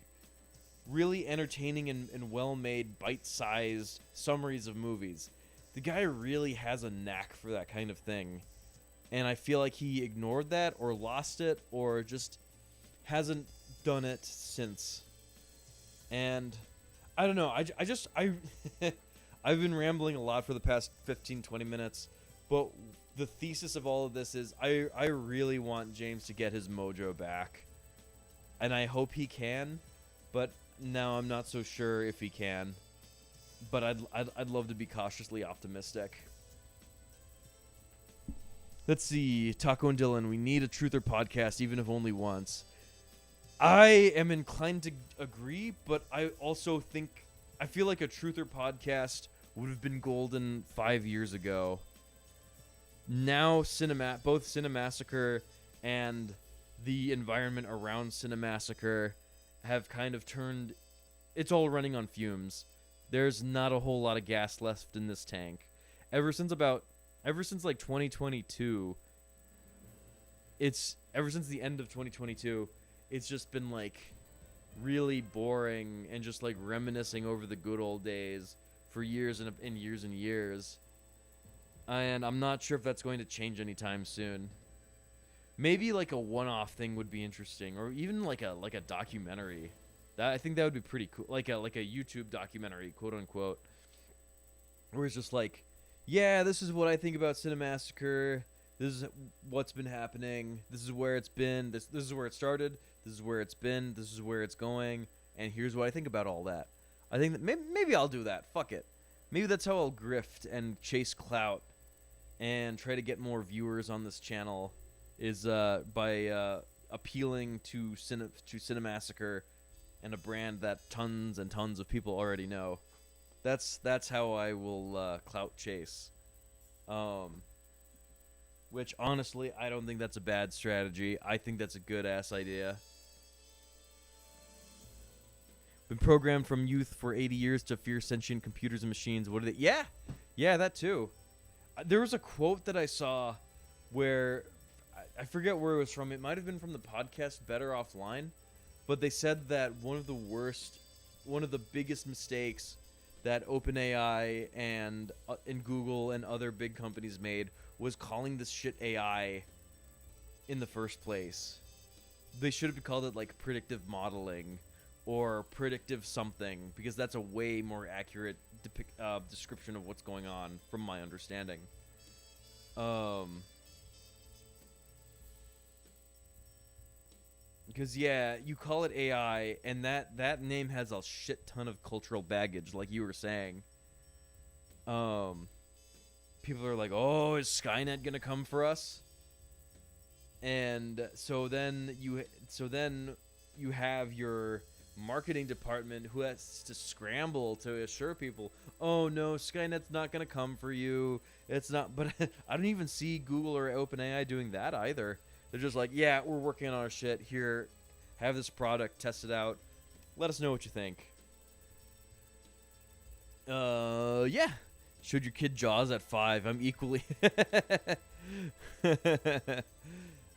Speaker 1: really entertaining and well-made bite-sized summaries of movies. The guy really has a knack for that kind of thing, and I feel like he ignored that or lost it or just hasn't done it since. And I don't know, I've been rambling a lot for the past 15-20 minutes, but the thesis of all of this is I really want James to get his mojo back, and I hope he can, but now I'm not so sure if he can. But I'd love to be cautiously optimistic. Let's see, Taco and Dylan, we need a Truther podcast, even if only once. I am inclined to agree, but I also think I feel like a Truther podcast would have been golden 5 years ago. Now both Cinemassacre and the environment around Cinemassacre have kind of turned, it's all running on fumes. There's not a whole lot of gas left in this tank. Ever since like 2022, ever since the end of 2022, it's just been like really boring and just like reminiscing over the good old days for years and years and years. And I'm not sure if that's going to change anytime soon. Maybe like a one-off thing would be interesting, or even like a documentary. I think that would be pretty cool, like a YouTube documentary, quote unquote, where it's just like, yeah, this is what I think about Cinemassacre. This is what's been happening. This is where it's been. This is where it started. This is where it's been. This is where it's going. And here's what I think about all that. I think that maybe I'll do that. Fuck it. Maybe that's how I'll grift and chase clout and try to get more viewers on this channel, is by appealing to Cinemassacre and a brand that tons and tons of people already know. That's how I will clout chase. Which honestly, I don't think that's a bad strategy. I think that's a good ass idea. Been programmed from youth for 80 years to fear sentient computers and machines. What are they? Yeah, that too. There was a quote that I saw where I forget where it was from. It might have been from the podcast Better Offline, but they said that one of the biggest mistakes that OpenAI and Google and other big companies made was calling this shit AI in the first place. They should have called it like predictive modeling or predictive something, because that's a way more accurate description of what's going on, from my understanding. Because yeah, you call it AI, and that name has a shit ton of cultural baggage, like you were saying. People are like, "Oh, is Skynet gonna come for us?" And so then you have your marketing department who has to scramble to assure people, oh no, Skynet's not going to come for you. It's not. But I don't even see Google or OpenAI doing that either. They're just like, yeah, we're working on our shit here. Have this product, test it out. Let us know what you think. Yeah. Showed your kid Jaws at 5. I'm equally.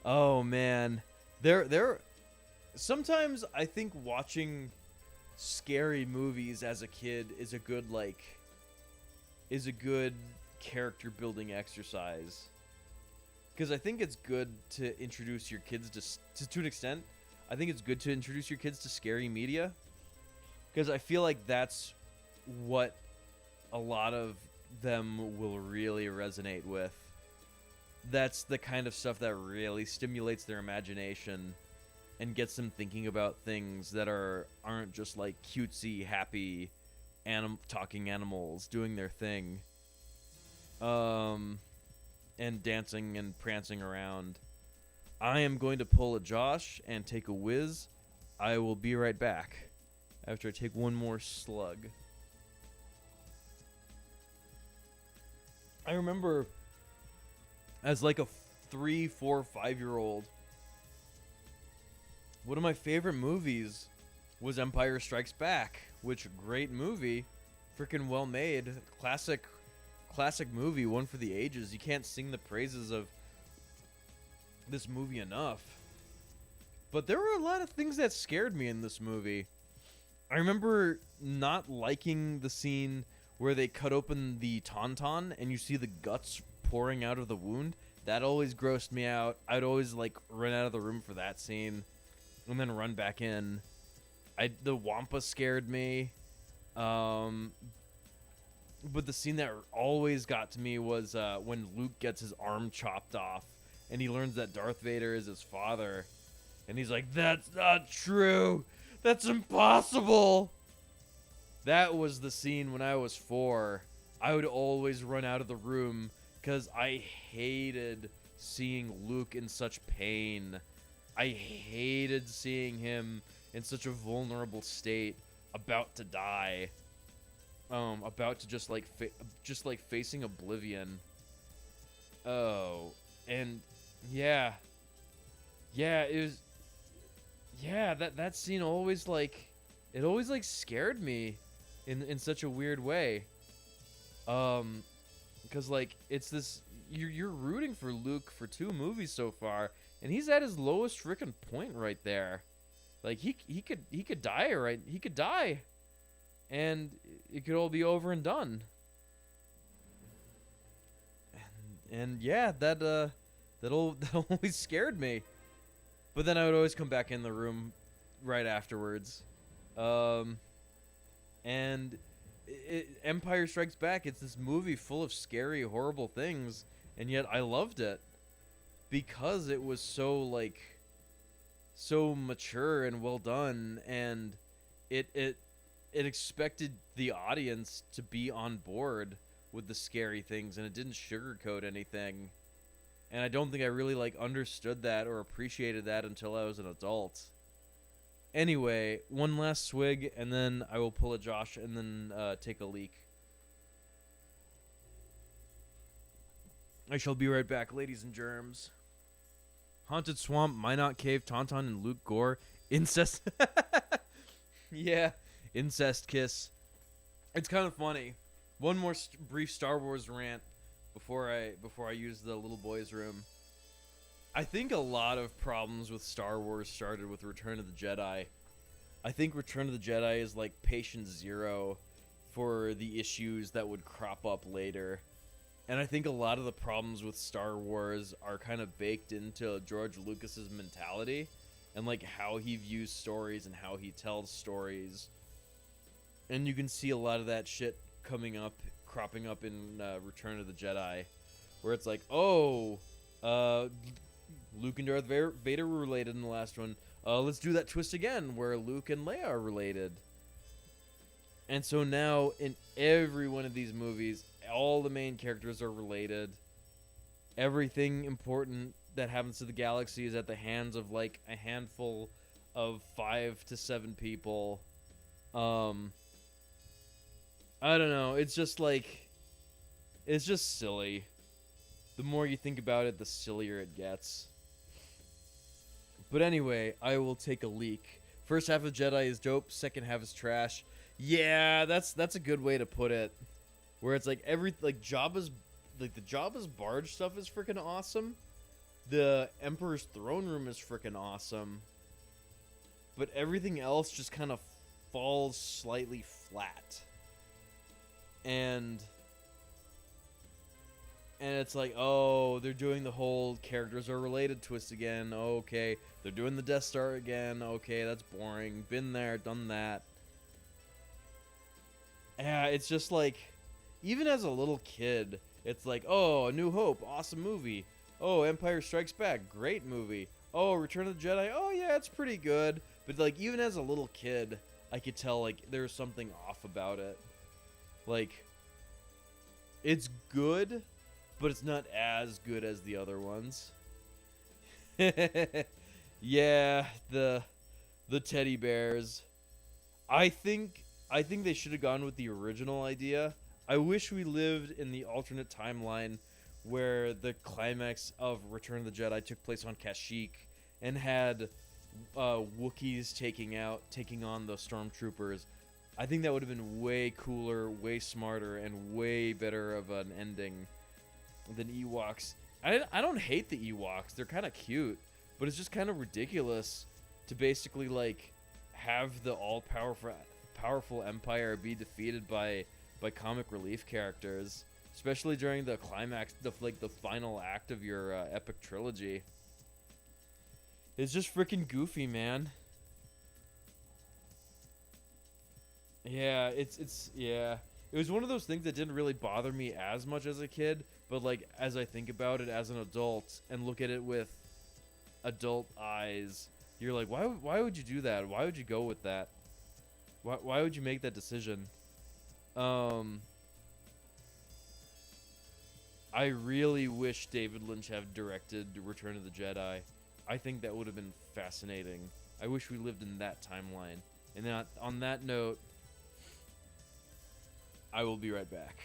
Speaker 1: Oh man, there. Sometimes I think watching scary movies as a kid is a good character building exercise. Because I think it's good to introduce your kids to an extent. I think it's good to introduce your kids to scary media. Because I feel like that's what a lot of them will really resonate with. That's the kind of stuff that really stimulates their imagination and gets them thinking about things that aren't just like cutesy, happy, talking animals doing their thing. And dancing and prancing around. I am going to pull a Josh and take a whiz. I will be right back after I take one more slug. I remember as like a 3, 4, 5-year-old, one of my favorite movies was Empire Strikes Back, which great movie, freaking well made, classic movie, one for the ages. You can't sing the praises of this movie enough. But there were a lot of things that scared me in this movie. I remember not liking the scene where they cut open the tauntaun and you see the guts pouring out of the wound. That always grossed me out. I'd always like run out of the room for that scene and then run back in. The Wampa scared me. But the scene that always got to me was when Luke gets his arm chopped off and he learns that Darth Vader is his father. And he's like, that's not true. That's impossible. That was the scene when I was 4. I would always run out of the room because I hated seeing Luke in such pain. I hated seeing him in such a vulnerable state, about to die. About to just like facing oblivion. Oh, and yeah, it was. Yeah, that scene always always scared me, in such a weird way. Because like it's this, you're rooting for Luke for 2 movies so far, and he's at his lowest freaking point right there. Like he could die, right? He could die. And it could all be over and done. And yeah, that always scared me. But then I would always come back in the room right afterwards. And Empire Strikes Back, it's this movie full of scary, horrible things, and yet I loved it because it was so mature and well done, and it expected the audience to be on board with the scary things, and it didn't sugarcoat anything. And I don't think I really understood that or appreciated that until I was an adult. Anyway, one last swig, and then I will pull a Josh and then take a leak. I shall be right back, ladies and germs. Haunted Swamp, Minot Cave, Tauntaun, and Luke Gore. Incest. Yeah. Incest kiss. It's kind of funny. One more brief Star Wars rant before I use the little boy's room. I think a lot of problems with Star Wars started with Return of the Jedi. I think Return of the Jedi is like patient zero for the issues that would crop up later. And I think a lot of the problems with Star Wars are kind of baked into George Lucas's mentality and how he views stories and how he tells stories. And you can see a lot of that shit cropping up in Return of the Jedi, where it's like, oh, Luke and Darth Vader were related in the last one. Let's do that twist again, where Luke and Leia are related. And so now, in every one of these movies, all the main characters are related. Everything important that happens to the galaxy is at the hands of a handful of 5 to 7 people. I don't know. It's just like, it's just silly. The more you think about it, the sillier it gets. But anyway, I will take a leak. First half of Jedi is dope. Second half is trash. Yeah, that's a good way to put it. Where it's like Jabba's, like the Jabba's barge stuff is freaking awesome. The Emperor's throne room is freaking awesome. But everything else just kind of falls slightly flat. And it's like, oh, they're doing the whole characters are related twist again. Okay, they're doing the Death Star again. Okay, that's boring. Been there, done that. Yeah, it's just like, even as a little kid, it's like, oh, A New Hope, awesome movie. Oh, Empire Strikes Back, great movie. Oh, Return of the Jedi, oh yeah, it's pretty good. But like, even as a little kid, I could tell like there was something off about it. Like, it's good, but it's not as good as the other ones. Yeah, the teddy bears. I think they should have gone with the original idea. I wish we lived in the alternate timeline where the climax of Return of the Jedi took place on Kashyyyk and had Wookiees taking on the stormtroopers. I think that would have been way cooler, way smarter, and way better of an ending than Ewoks. I don't hate the Ewoks. They're kind of cute, but it's just kind of ridiculous to basically like have the powerful Empire be defeated by comic relief characters, especially during the climax, the final act of your epic trilogy. It's just freaking goofy, man. Yeah, it's yeah. It was one of those things that didn't really bother me as much as a kid, but like as I think about it as an adult and look at it with adult eyes, you're like, why would you do that? Why would you go with that? Why would you make that decision? I really wish David Lynch had directed Return of the Jedi. I think that would have been fascinating. I wish we lived in that timeline. And then on that note, I will be right back.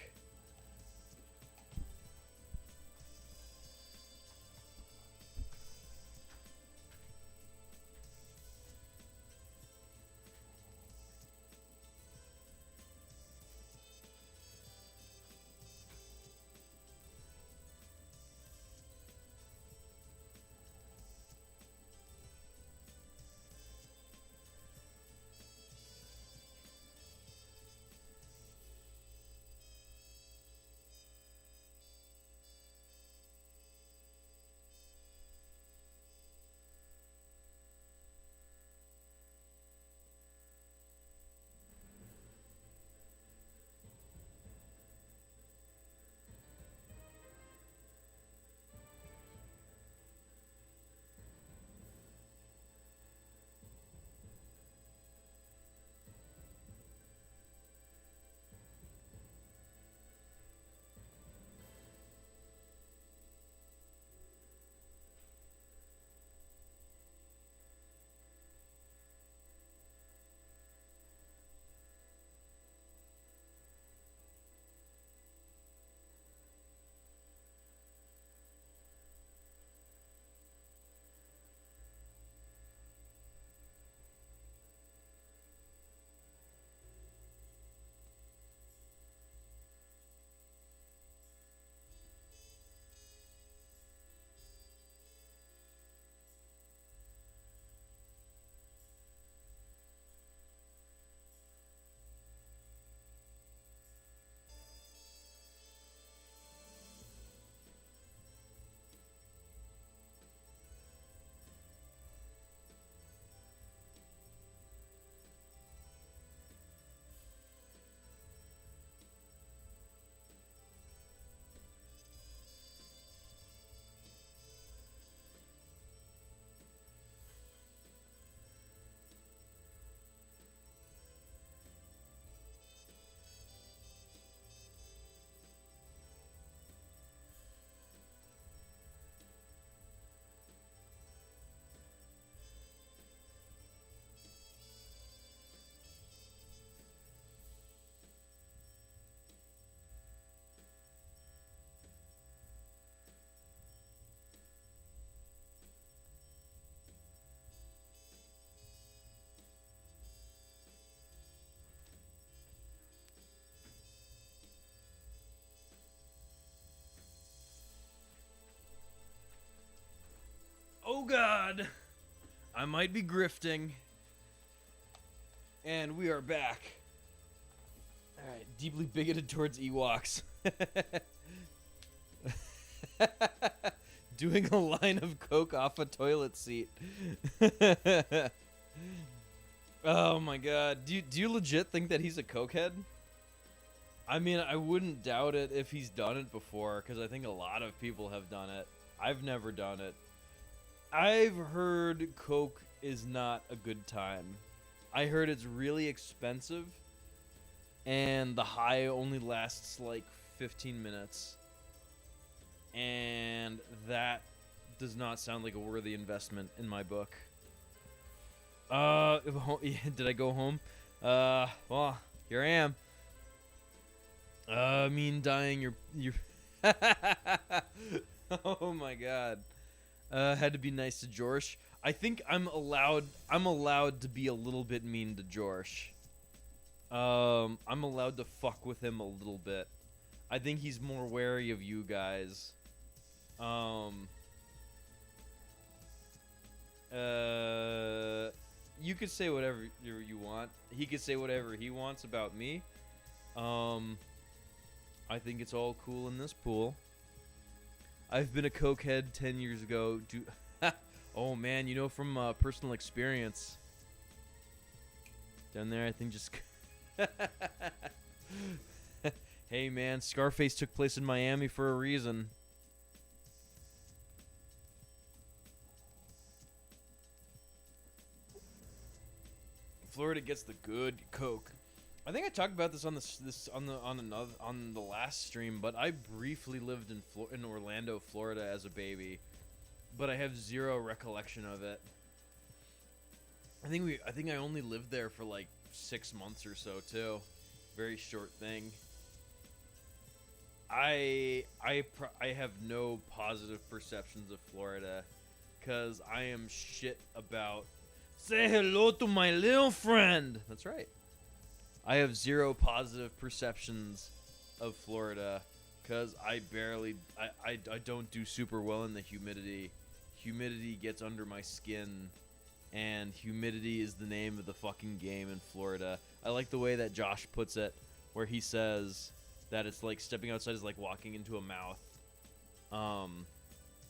Speaker 1: god. I might be grifting. And we are back. Alright, deeply bigoted towards Ewoks. Doing a line of coke off a toilet seat. Oh my god. Do you legit think that he's a cokehead? I mean, I wouldn't doubt it if he's done it before, because I think a lot of people have done it. I've never done it. I've heard coke is not a good time. I heard it's really expensive, and the high only lasts like 15 minutes. And that does not sound like a worthy investment in my book. Did I go home? Well, here I am. I mean, dying, you're oh my god. Had to be nice to Jorsh. I think I'm allowed to be a little bit mean to Jorsh. I'm allowed to fuck with him a little bit. I think he's more wary of you guys. You could say whatever you want. He could say whatever he wants about me. I think it's all cool in this pool. I've been a cokehead 10 years ago. Oh man, you know from personal experience. Down there, I think just... Hey man, Scarface took place in Miami for a reason. Florida gets the good coke. I think I talked about this on the last stream, but I briefly lived in Orlando, Florida as a baby, but I have zero recollection of it. I think I only lived there for like 6 months or so too. Very short thing. I have no positive perceptions of Florida, cause I am shit about. Say hello to my little friend. That's right. I have zero positive perceptions of Florida because I don't do super well in the humidity. Humidity gets under my skin, and humidity is the name of the fucking game in Florida. I like the way that Josh puts it, where he says that it's like stepping outside is like walking into a mouth.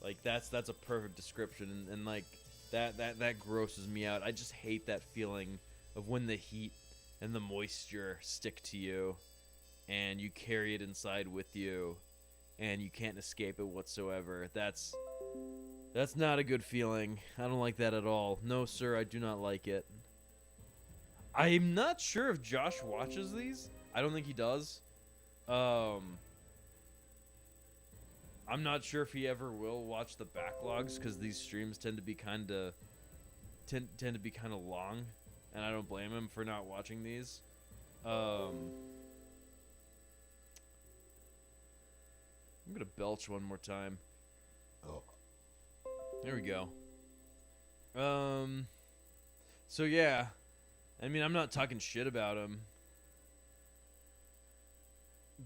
Speaker 1: Like that's a perfect description, and like that grosses me out. I just hate that feeling of when the heat and the moisture stick to you, and you carry it inside with you, and you can't escape it whatsoever. That's not a good feeling. I don't like that at all. No, sir, I do not like it. I'm not sure if Josh watches these. I don't think he does. I'm not sure if he ever will watch the backlogs, because these streams tend to be kind of long. And I don't blame him for not watching these. I'm gonna belch one more time. Oh. There we go. So yeah, I mean, I'm not talking shit about him,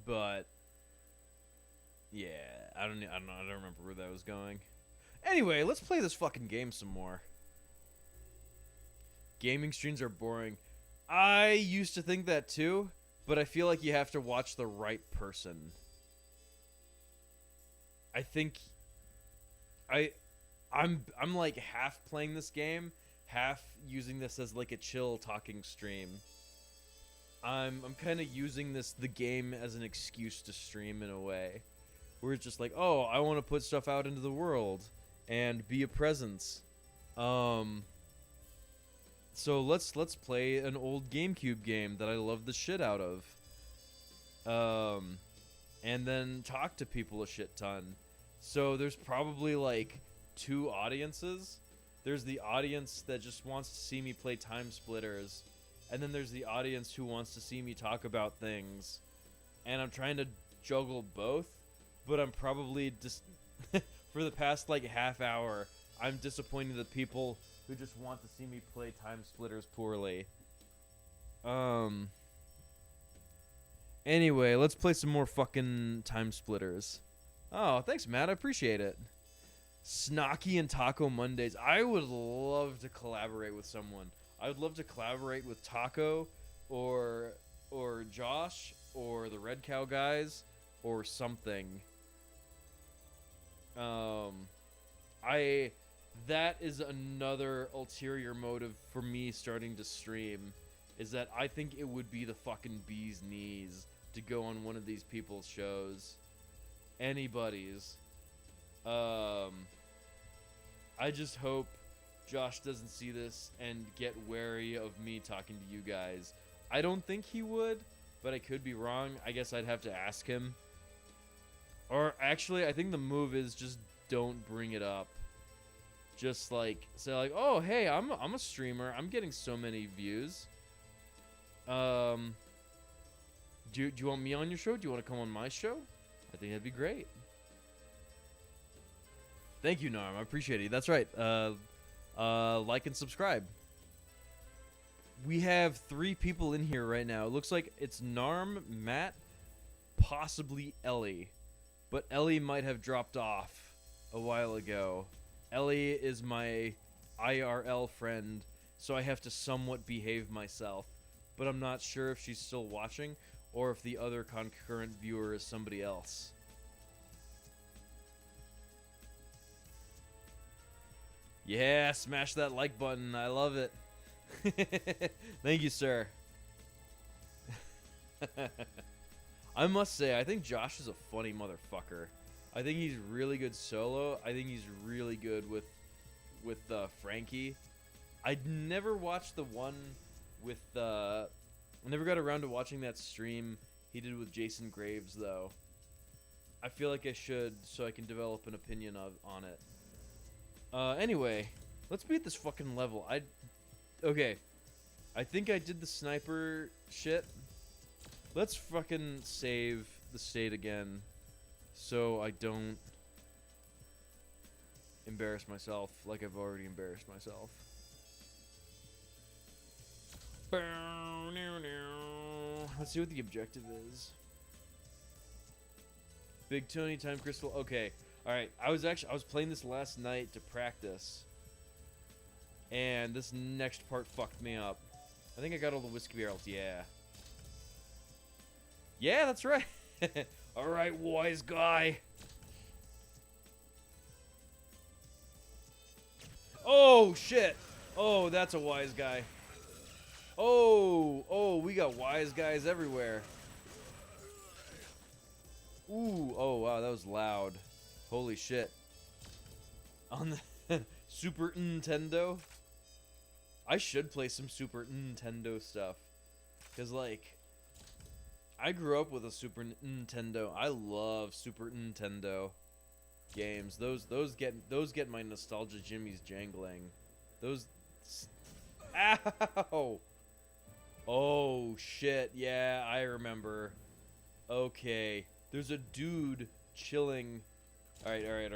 Speaker 1: but yeah, I don't remember where that was going. Anyway, let's play this fucking game some more. Gaming streams are boring. I used to think that too, but I feel like you have to watch the right person. I think I'm like half playing this game, half using this as like a chill talking stream. I'm kind of using the game as an excuse to stream in a way. Where it's just like, oh, I want to put stuff out into the world and be a presence. So let's play an old GameCube game that I love the shit out of. And then talk to people a shit ton. So there's probably like 2 audiences. There's the audience that just wants to see me play Timesplitters, and then there's the audience who wants to see me talk about things. And I'm trying to juggle both, but I'm probably just for the past like half hour, I'm disappointing the people who just want to see me play Timesplitters poorly. Anyway, let's play some more fucking Timesplitters. Oh, thanks, Matt. I appreciate it. Snacky and Taco Mondays. I would love to collaborate with someone. I would love to collaborate with Taco or Josh or the Red Cow guys or something. That is another ulterior motive for me starting to stream, is that I think it would be the fucking bee's knees to go on one of these people's shows. Anybody's. I just hope Josh doesn't see this and get wary of me talking to you guys. I don't think he would, but I could be wrong. I guess I'd have to ask him. Or actually, I think the move is just don't bring it up. Just like say like, "Oh, hey, I'm a streamer. I'm getting so many views. Do you want me on your show? Do you want to come on my show? I think that'd be great." Thank you, Narm. I appreciate it. That's right. Like and subscribe. We have 3 people in here right now. It looks like it's Narm, Matt, possibly Ellie. But Ellie might have dropped off a while ago. Ellie is my IRL friend, so I have to somewhat behave myself. But I'm not sure if she's still watching or if the other concurrent viewer is somebody else. Yeah, smash that like button. I love it. Thank you, sir. I must say, I think Josh is a funny motherfucker. I think he's really good solo. I think he's really good with Frankie. I never watched the one with I never got around to watching that stream he did with Jason Graves though. I feel like I should, so I can develop an opinion on it. Anyway, let's beat this fucking level. Okay. I think I did the sniper shit. Let's fucking save the state again, so I don't embarrass myself like I've already embarrassed myself. Let's see what the objective is. Big Tony, Time Crystal. Okay. Alright. I was playing this last night to practice. And this next part fucked me up. I think I got all the whiskey barrels. Yeah. Yeah, that's right. Alright, wise guy. Oh, shit. Oh, that's a wise guy. Oh, we got wise guys everywhere. Ooh, oh, wow, that was loud. Holy shit. On the Super Nintendo? I should play some Super Nintendo stuff. Because, like, I grew up with a Super Nintendo. I love Super Nintendo games. Those get my nostalgia jimmies jangling. Those... Ow! Oh, shit. Yeah, I remember. Okay. There's a dude chilling. Alright,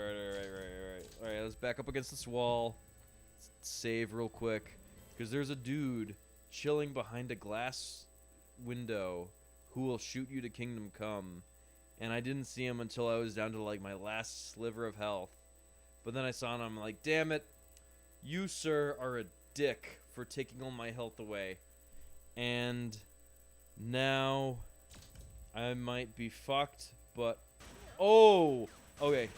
Speaker 1: let's back up against this wall. Save real quick. Because there's a dude chilling behind a glass window who will shoot you to Kingdom Come. And I didn't see him until I was down to, like, my last sliver of health. But then I saw him and I'm like, damn it. You, sir, are a dick for taking all my health away. And now I might be fucked, but... Oh! Okay.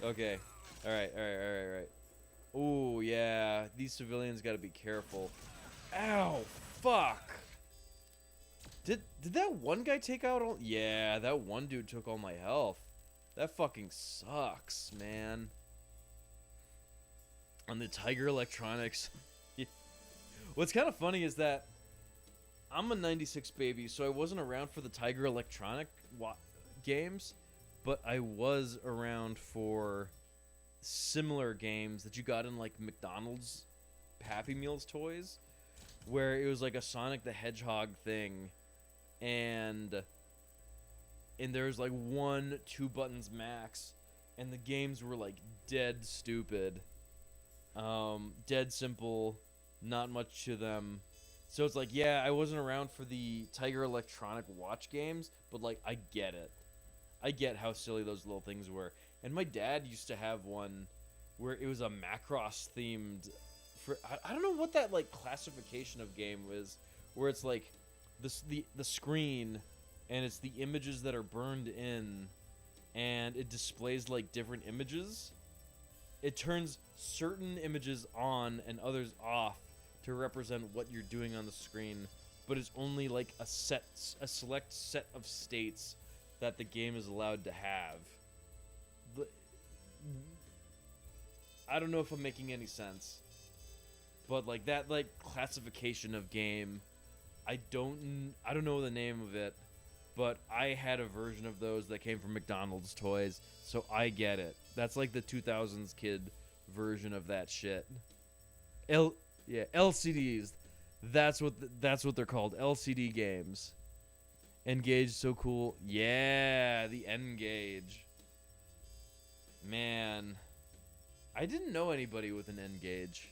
Speaker 1: Okay. Alright. Oh, yeah. These civilians gotta be careful. Ow! Fuck! Did that one guy take out all... Yeah, that one dude took all my health. That fucking sucks, man. On the Tiger Electronics. What's kind of funny is that I'm a 96 baby, so I wasn't around for the Tiger Electronic games, but I was around for similar games that you got in, like, McDonald's Happy Meals toys, where it was like a Sonic the Hedgehog thing, and there was like 1-2 buttons max, and the games were like dead stupid, dead simple, not much to them. So it's like, yeah, I wasn't around for the Tiger Electronic watch games, but, like, I get it. I get how silly those little things were. And my dad used to have one where it was a Macross themed. I don't know what that like classification of game was, where it's like the screen, and it's the images that are burned in, and it displays like different images. It turns certain images on and others off to represent what you're doing on the screen, but it's only like a select set of states that the game is allowed to have. I don't know if I'm making any sense, but like that like classification of game, I don't know the name of it, but I had a version of those that came from McDonald's toys, so I get it. That's like the 2000s kid version of that shit. LCDs. That's what they're called. LCD games. N-Gage, so cool. Yeah, the N-Gage. Man, I didn't know anybody with an N-Gage.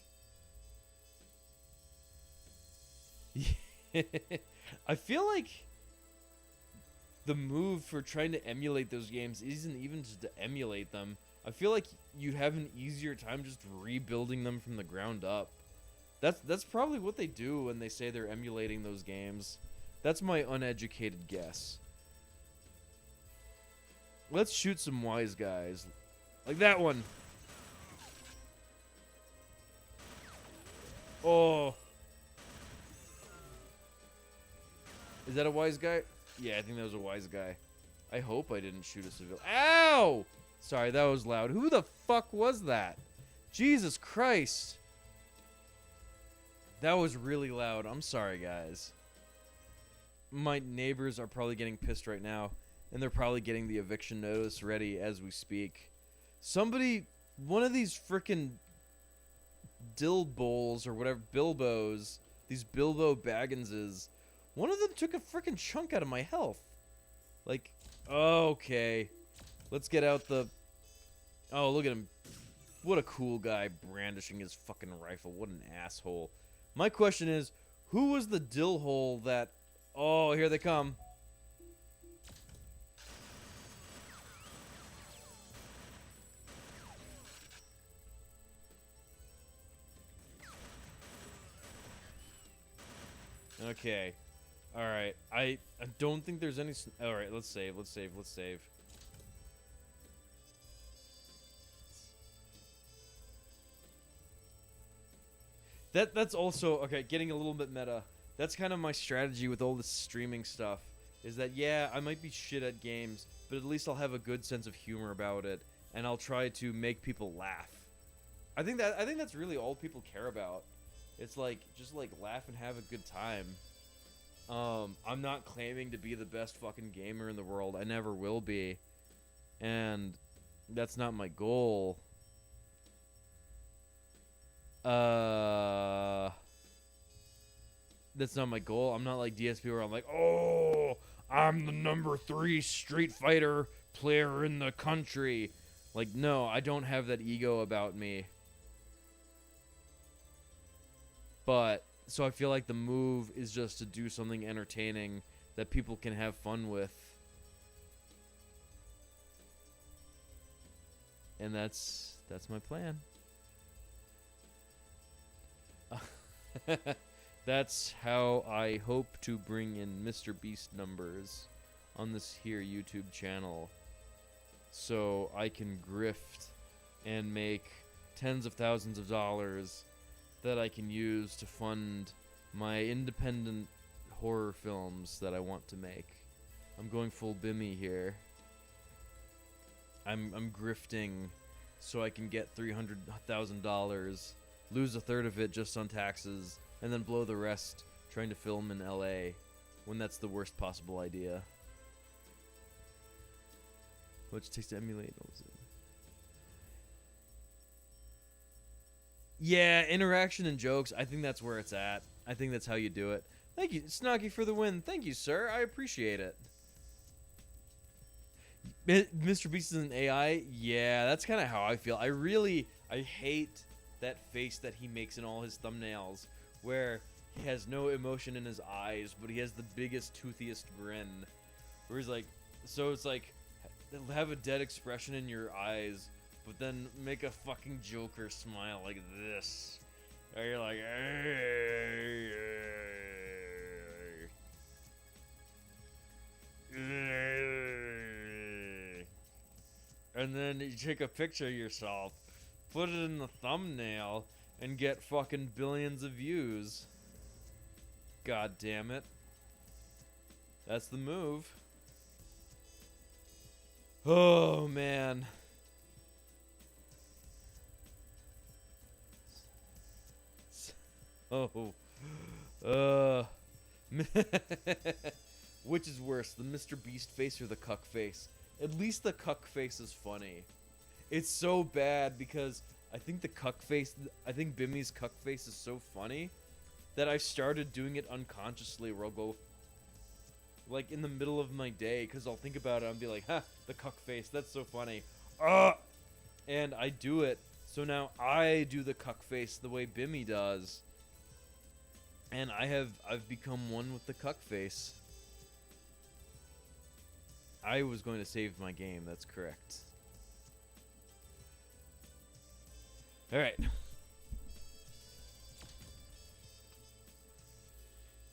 Speaker 1: I feel like the move for trying to emulate those games isn't even just to emulate them. I feel like you'd have an easier time just rebuilding them from the ground up. That's probably what they do when they say they're emulating those games. That's my uneducated guess. Let's shoot some wise guys. Like that one. Oh. Is that a wise guy? Yeah, I think that was a wise guy. I hope I didn't shoot a civilian. Ow! Sorry, that was loud. Who the fuck was that? Jesus Christ. That was really loud. I'm sorry, guys. My neighbors are probably getting pissed right now, and they're probably getting the eviction notice ready as we speak. Somebody, one of these frickin' dill bowls or whatever, Bilbos, these Bilbo Bagginses, one of them took a frickin' chunk out of my health. Like, okay. Let's get out the... Oh, look at him. What a cool guy brandishing his fucking rifle. What an asshole. My question is, who was the dill hole that... Oh, here they come. Okay. Alright. I don't think there's any... Alright, let's save. That's also... Okay, getting a little bit meta. That's kind of my strategy with all this streaming stuff. Is that, yeah, I might be shit at games, but at least I'll have a good sense of humor about it, and I'll try to make people laugh. I think that's really all people care about. It's like, just like laugh and have a good time. I'm not claiming to be the best fucking gamer in the world. I never will be. And that's not my goal. That's not my goal. I'm not like DSP where I'm like, oh, I'm the number 3 Street Fighter player in the country. Like, no, I don't have that ego about me. But, so I feel like the move is just to do something entertaining that people can have fun with. And that's my plan. That's how I hope to bring in Mr. Beast numbers on this here YouTube channel, so I can grift and make tens of thousands of dollars that I can use to fund my independent horror films that I want to make. I'm going full Bimmy here. I'm grifting so I can get $300,000, lose a third of it just on taxes, and then blow the rest trying to film in LA when that's the worst possible idea. Which takes to emulate. Yeah, interaction and jokes. I think that's where it's at. I think that's how you do it. Thank you, Snoggy, for the win. Thank you, sir. I appreciate it. Mr. Beast is an AI? Yeah, that's kind of how I feel. I hate that face that he makes in all his thumbnails, where he has no emotion in his eyes, but he has the biggest, toothiest grin. Where he's like, so it's like, have a dead expression in your eyes, but then make a fucking Joker smile like this. Or you're like, and then you take a picture of yourself, put it in the thumbnail, and get fucking billions of views. God damn it. That's the move. Oh, man. Oh. Which is worse, the Mr. Beast face or the cuck face? At least the cuck face is funny. It's so bad because I think Bimmy's cuck face is so funny that I started doing it unconsciously where I'll go, like, in the middle of my day, because I'll think about it and be like, ha, the cuck face, that's so funny. And I do it, so now I do the cuck face the way Bimmy does. And I've become one with the cuck face. I was going to save my game, that's correct. Alright.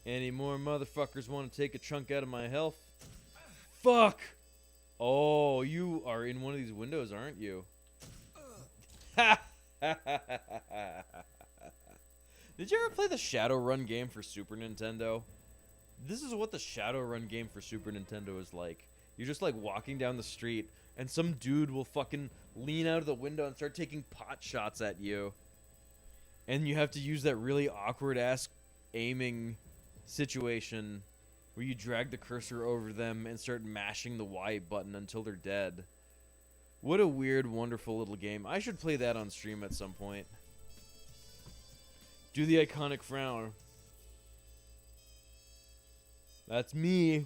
Speaker 1: Any more motherfuckers want to take a chunk out of my health? Fuck! Oh, you are in one of these windows, aren't you? Did you ever play the Shadowrun game for Super Nintendo? This is what the Shadowrun game for Super Nintendo is like. You're just like walking down the street and some dude will fucking lean out of the window and start taking pot shots at you. And you have to use that really awkward ass aiming situation where you drag the cursor over them and start mashing the Y button until they're dead. What a weird, wonderful little game. I should play that on stream at some point. Do the iconic frown. That's me.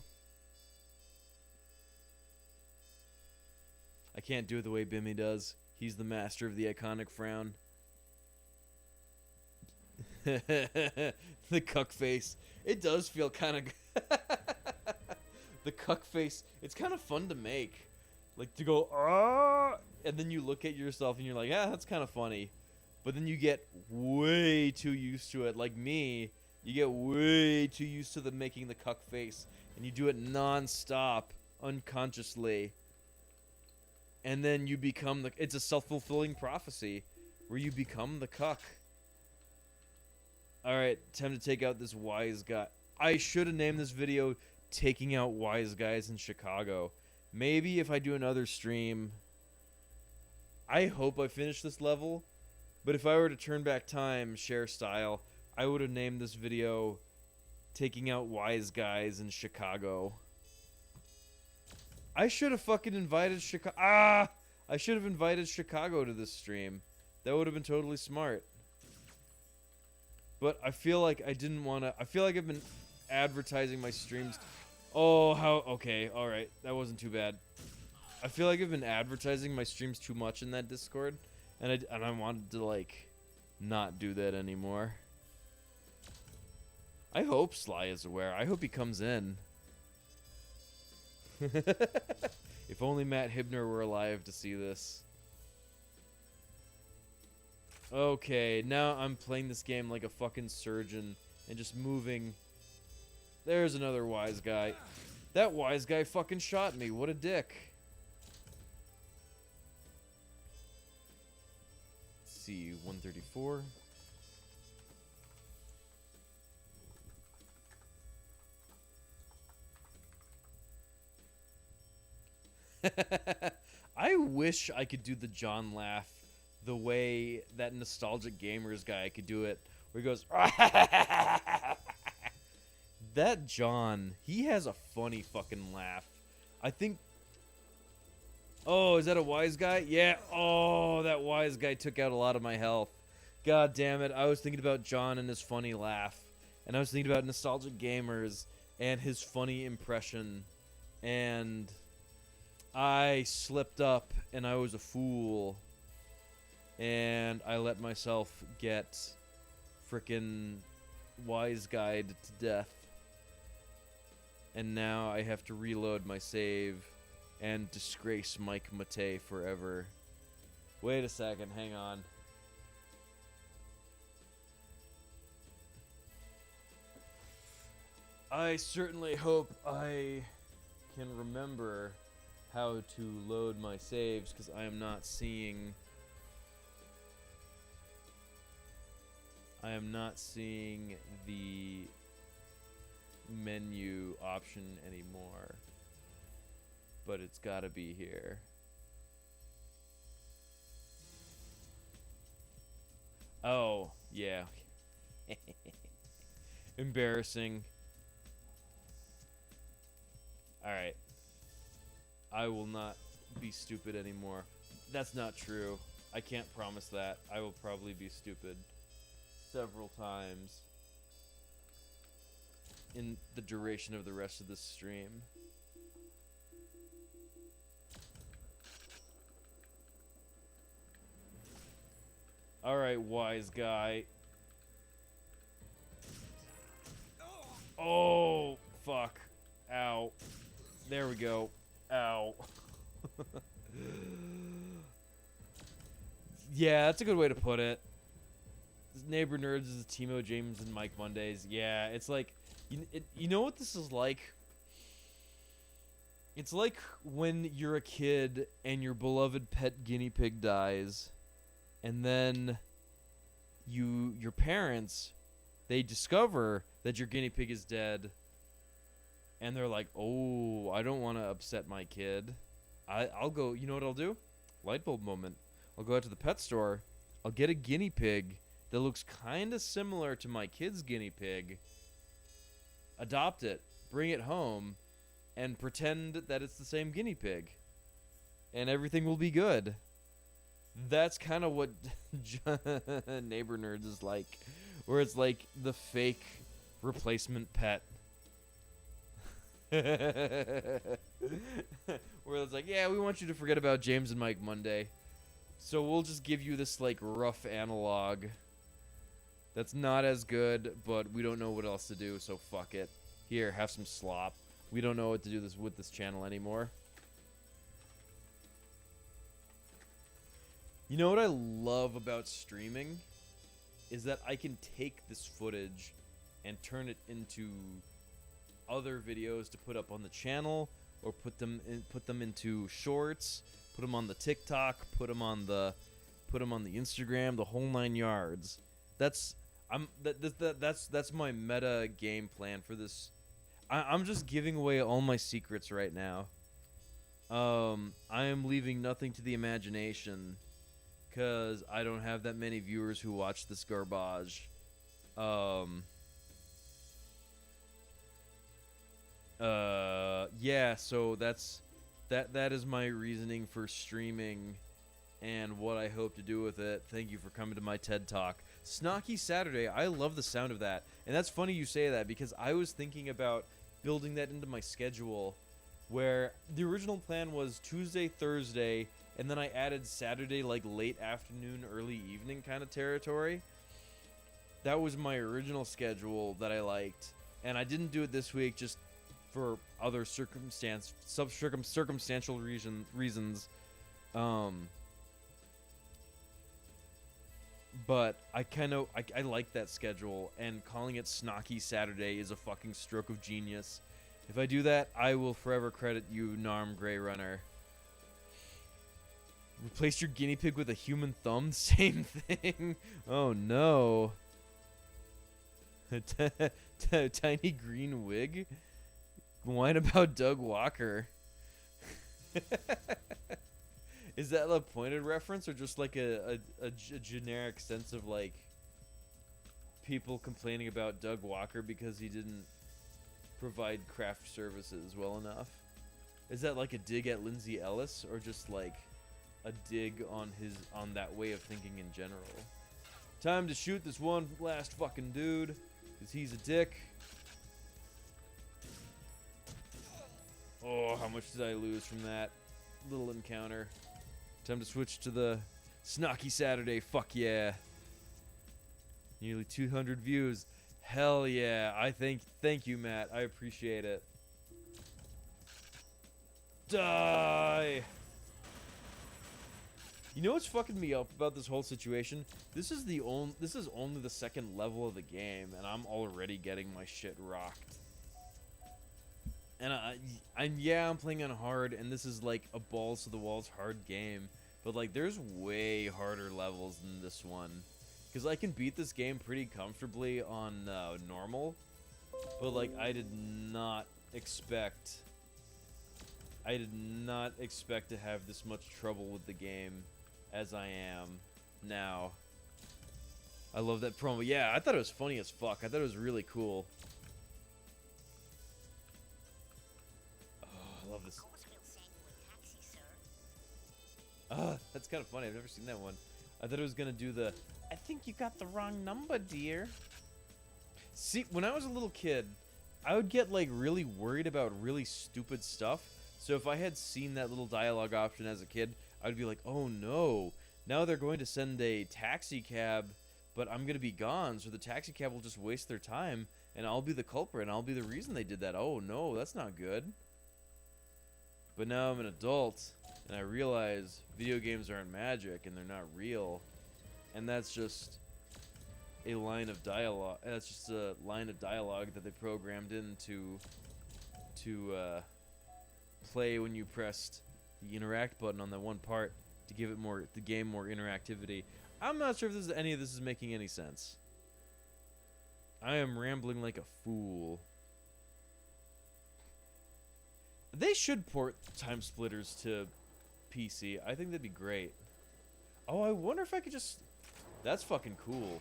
Speaker 1: I can't do it the way Bimmy does. He's the master of the iconic frown. The cuck face. It does feel kind of... The cuck face. It's kind of fun to make. Like to go, ah, and then you look at yourself and you're like, ah, that's kind of funny. But then you get way too used to it. Like me, you get way too used to making the cuck face. And you do it non-stop, unconsciously. And then you become the... It's a self-fulfilling prophecy where you become the cuck. Alright, time to take out this wise guy. I should have named this video Taking Out Wise Guys in Chicago. Maybe if I do another stream... I hope I finish this level. But if I were to turn back time, share style, I would have named this video Taking Out Wise Guys in Chicago. I should have fucking invited Chicago. I should have invited Chicago to this stream. That would have been totally smart. But I feel like I didn't want to. I feel like I've been advertising my streams. Oh, how. Okay, alright. That wasn't too bad. I feel like I've been advertising my streams too much in that Discord. And I wanted to, like, not do that anymore. I hope Sly is aware. I hope he comes in. If only Matt Hibner were alive to see this. Okay, now I'm playing this game like a fucking surgeon and just moving. There's another wise guy. That wise guy fucking shot me. What a dick. Let's see, 134. I wish I could do the John laugh the way that Nostalgic Gamers guy could do it, where he goes, that John, he has a funny fucking laugh. I think, oh, is that a wise guy? Yeah, oh, that wise guy took out a lot of my health. God damn it, I was thinking about John and his funny laugh, and I was thinking about Nostalgic Gamers and his funny impression, and I slipped up and I was a fool. And I let myself get frickin' wise guyed to death. And now I have to reload my save and disgrace Mike Matei forever. Wait a second, hang on. I certainly hope I can remember how to load my saves, because I am not seeing... the menu option anymore. But it's gotta be here. Oh, yeah. Embarrassing. Alright. I will not be stupid anymore. That's not true. I can't promise that. I will probably be stupid several times in the duration of the rest of this stream. Alright, wise guy. Oh, fuck. Ow. There we go. Ow. Yeah, that's a good way to put it. Neighbor Nerds is Timo, James, and Mike Mondays. Yeah, it's like... You know what this is like? It's like when you're a kid and your beloved pet guinea pig dies, and then your parents, they discover that your guinea pig is dead, and they're like, oh, I don't want to upset my kid. I'll go, you know what I'll do? Light bulb moment. I'll go out to the pet store, I'll get a guinea pig that looks kind of similar to my kid's guinea pig, adopt it, bring it home, and pretend that it's the same guinea pig. And everything will be good. That's kind of what Neighbor Nerds is like. Where it's like the fake replacement pet. Where it's like, yeah, we want you to forget about James and Mike Monday. So we'll just give you this like rough analog. That's not as good, but we don't know what else to do, so fuck it. Here, have some slop. We don't know what to do with this channel anymore. You know what I love about streaming? Is that I can take this footage and turn it into other videos to put up on the channel, or put them into shorts, put them on the TikTok, put them on the Instagram, the whole 9 yards. That's my meta game plan for this. I'm just giving away all my secrets right now. I am leaving nothing to the imagination, because I don't have that many viewers who watch this garbage. Yeah, so that is my reasoning for streaming and what I hope to do with it. Thank you for coming to my TED Talk. Snarky Saturday, I love the sound of that. And that's funny you say that, because I was thinking about building that into my schedule, where the original plan was Tuesday, Thursday, and then I added Saturday, like late afternoon, early evening kind of territory. That was my original schedule that I liked, and I didn't do it this week just for other circumstantial reasons. But I like that schedule, and calling it Snarky Saturday is a fucking stroke of genius. If I do that, I will forever credit you, Narm Grey Runner. Replace your guinea pig with a human thumb? Same thing. Oh no. Tiny green wig? Whine about Doug Walker. Is that a pointed reference, or just like a generic sense of like people complaining about Doug Walker because he didn't provide craft services well enough? Is that like a dig at Lindsay Ellis, or just like a dig on that way of thinking in general? Time to shoot this one last fucking dude, because he's a dick. Oh, how much did I lose from that little encounter? Time to switch to the Snarky Saturday. Fuck yeah. Nearly 200 views. Hell yeah. Thank you, Matt. I appreciate it. Die. You know what's fucking me up about this whole situation? This is only the second level of the game, and I'm already getting my shit rocked. And I'm playing on hard, and this is like a balls to the walls hard game. But like, there's way harder levels than this one, because I can beat this game pretty comfortably on normal. But like, I did not expect to have this much trouble with the game as I am now. I love that promo. Yeah, I thought it was funny as fuck. I thought it was really cool. Oh, I love this. That's kind of funny. I've never seen that one. I thought it was gonna do the, I think you got the wrong number, dear. See, when I was a little kid, I would get like really worried about really stupid stuff. So if I had seen that little dialogue option as a kid, I'd be like, oh no, now they're going to send a taxi cab, but I'm going to be gone, so the taxi cab will just waste their time, and I'll be the culprit, and I'll be the reason they did that. Oh no, that's not good. But now I'm an adult, and I realize video games aren't magic, and they're not real, and that's just a line of dialogue. That's just a line of dialogue that they programmed in to play when you pressed the interact button on that one part to give it the game more interactivity. I'm not sure if any of this is making any sense. I am rambling like a fool. They should port Timesplitters to PC. I think that'd be great. Oh, I wonder if I could just... That's fucking cool.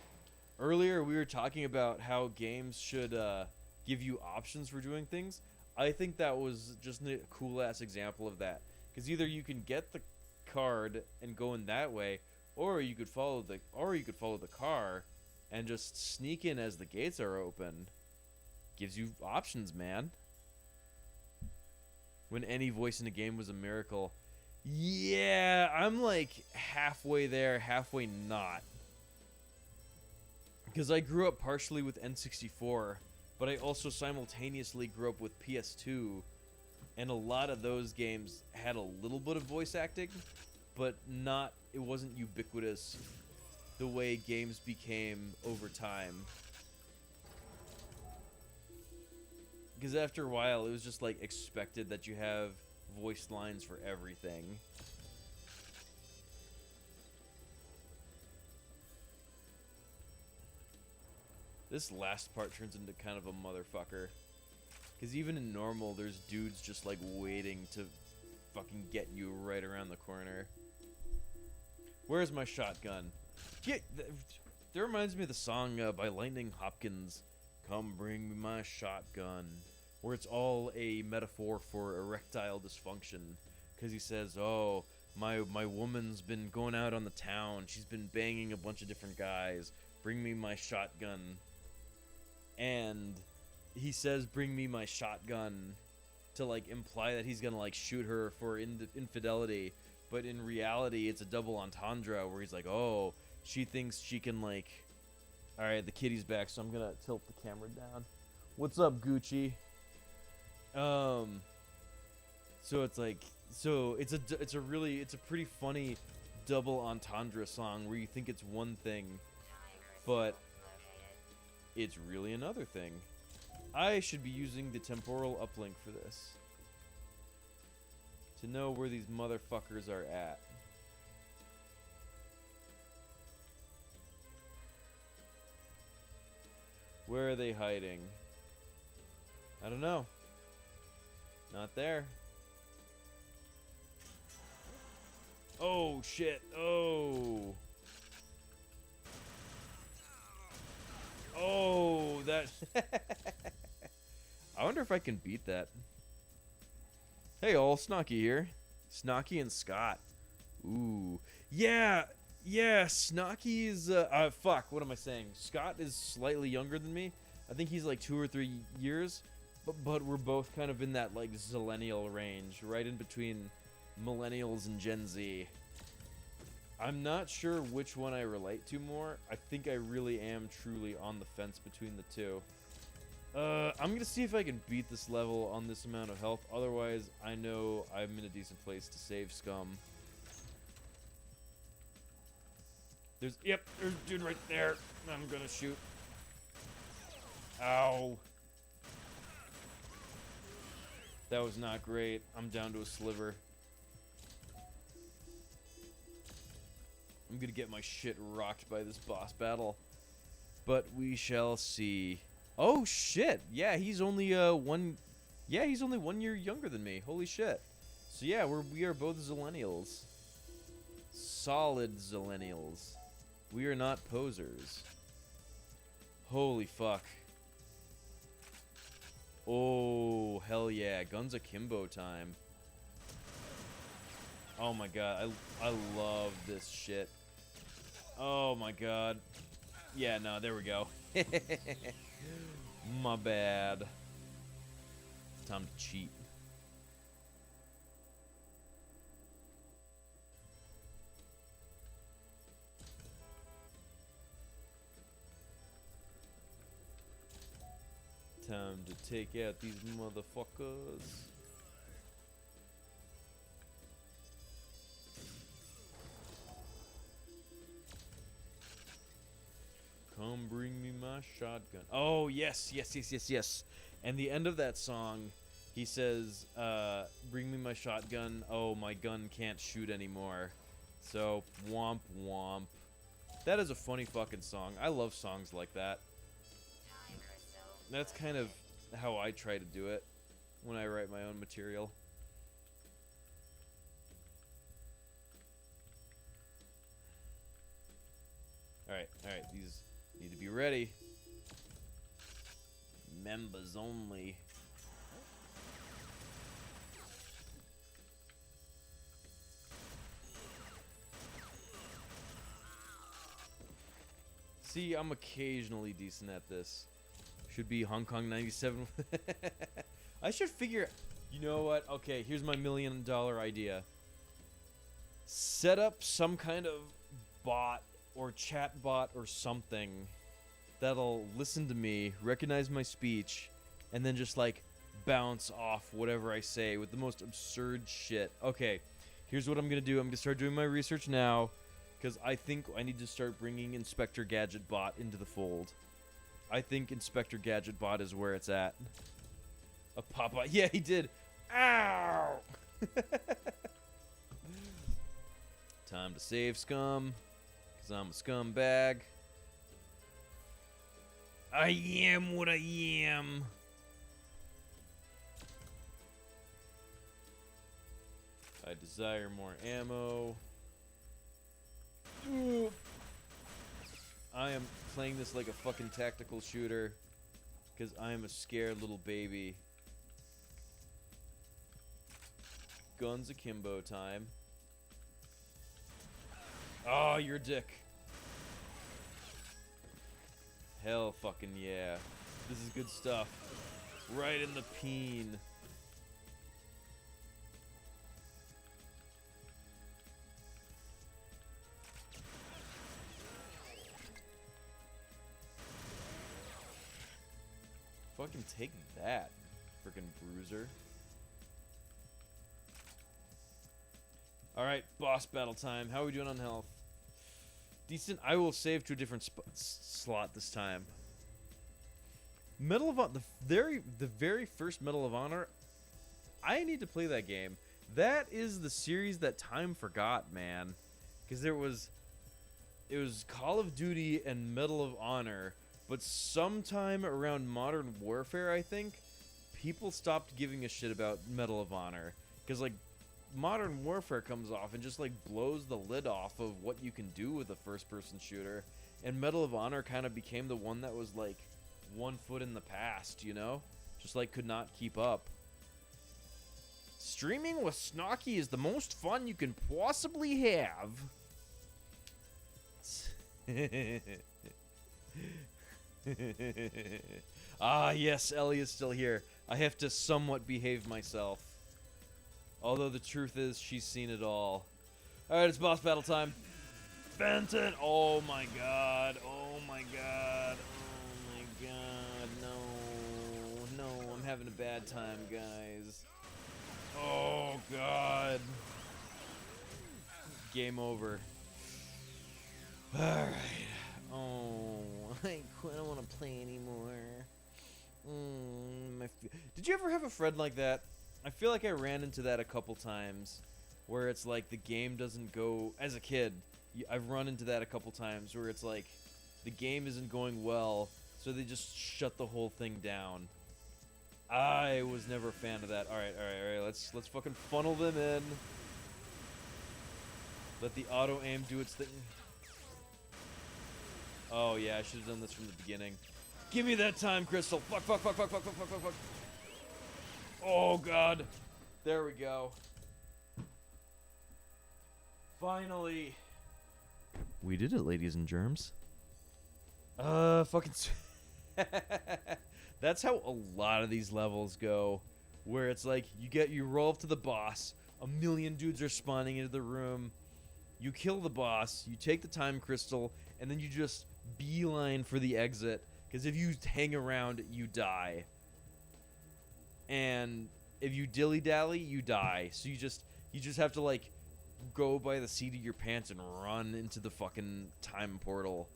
Speaker 1: Earlier, we were talking about how games should give you options for doing things. I think that was just a cool-ass example of that. Because either you can get the card and go in that way, or you could follow the car and just sneak in as the gates are open. Gives you options, man. When any voice in a game was a miracle. Yeah, I'm like halfway there, halfway not. Because I grew up partially with N64, but I also simultaneously grew up with PS2, and a lot of those games had a little bit of voice acting, but it wasn't ubiquitous the way games became over time. Because after a while, it was just like expected that you have voice lines for everything. This last part turns into kind of a motherfucker. Because even in normal, there's dudes just like waiting to fucking get you right around the corner. Where's my shotgun? That reminds me of the song by Lightning Hopkins, Come Bring Me My Shotgun, where it's all a metaphor for erectile dysfunction. Because he says, oh, my woman's been going out on the town. She's been banging a bunch of different guys. Bring me my shotgun. And he says, bring me my shotgun, to like imply that he's gonna like shoot her for infidelity. But in reality, it's a double entendre where he's like, oh, she thinks she can like... Alright, the kitty's back, so I'm gonna tilt the camera down. What's up, Gucci? So it's like... So it's a pretty funny double entendre song where you think it's one thing, but it's really another thing. I should be using the temporal uplink for this, to know where these motherfuckers are at. Where are they hiding? I don't know. Not there. Oh, shit. Oh. Oh, that... I wonder if I can beat that. Hey all, Snocky here. Snocky and Scott. Ooh. Yeah, Snocky is... fuck, what am I saying? Scott is slightly younger than me. I think he's like 2 or 3 years. But we're both kind of in that, like, zillennial range. Right in between millennials and Gen Z. I'm not sure which one I relate to more. I think I really am truly on the fence between the two. I'm gonna see if I can beat this level on this amount of health. Otherwise, I know I'm in a decent place to save scum. There's a dude right there. I'm gonna shoot. Ow. That was not great. I'm down to a sliver. I'm gonna get my shit rocked by this boss battle. But we shall see. Oh shit! Yeah, he's only he's only 1 year younger than me. Holy shit! So yeah, we are both zillennials. Solid zillennials. We are not posers. Holy fuck! Oh hell yeah! Guns akimbo time. Oh my god, I love this shit. Oh my god. Yeah, no, there we go. My bad. Time to cheat. Time to take out these motherfuckers. Come bring me my shotgun. Oh, yes. And the end of that song, he says, bring me my shotgun. Oh, my gun can't shoot anymore. So, womp womp. That is a funny fucking song. I love songs like that. That's kind of how I try to do it when I write my own material. Alright, these need to be ready. Members only. See, I'm occasionally decent at this. Should be Hong Kong 97. I should figure... You know what? Okay, here's my $1 million idea. Set up some kind of bot or chat bot or something that'll listen to me, recognize my speech, and then just like bounce off whatever I say with the most absurd shit. Okay, here's what I'm gonna do. I'm gonna start doing my research now, because I think I need to start bringing Inspector Gadget Bot into the fold. I think Inspector Gadget Bot is where it's at. A Popeye. Yeah, he did. Ow! Time to save scum, because I'm a scumbag. I am what I am. I desire more ammo. Ooh. I am playing this like a fucking tactical shooter, because I am a scared little baby. Guns akimbo time. Oh, you're a dick. Hell fucking yeah. This is good stuff. Right in the peen. Fucking take that, frickin' bruiser. Alright, boss battle time. How are we doing on health? Decent. I will save to a different slot this time. Medal of Honor, the very first Medal of Honor. I need to play that game. That is the series that time forgot, man. Because it was Call of Duty and Medal of Honor, but sometime around Modern Warfare, I think, people stopped giving a shit about Medal of Honor. Because like Modern Warfare comes off and just like blows the lid off of what you can do with a first-person shooter, and Medal of Honor kind of became the one that was like 1 foot in the past, you know? Just like could not keep up. Streaming with Snocky is the most fun you can possibly have. Ah, yes, Ellie is still here. I have to somewhat behave myself. Although the truth is, she's seen it all. Alright, it's boss battle time. Fenton! Oh my god. Oh my god. Oh my god. No. No, I'm having a bad time, guys. Oh god. Game over. Alright. Oh, I don't want to play anymore. Did you ever have a friend like that? I feel like I ran into that a couple times, where it's like the game doesn't go. As a kid, I've run into that a couple times where it's like the game isn't going well, so they just shut the whole thing down. I was never a fan of that. All right. Let's fucking funnel them in. Let the auto aim do its thing. Oh yeah, I should have done this from the beginning. Give me that time crystal. Fuck. Oh god. There we go. Finally. We did it, ladies and germs. Fucking. That's how a lot of these levels go, where it's like you roll up to the boss, a million dudes are spawning into the room, you kill the boss, you take the time crystal, and then you just beeline for the exit, because if you hang around, you die. And if you dilly-dally, you die. So you just have to like go by the seat of your pants and run into the fucking time portal.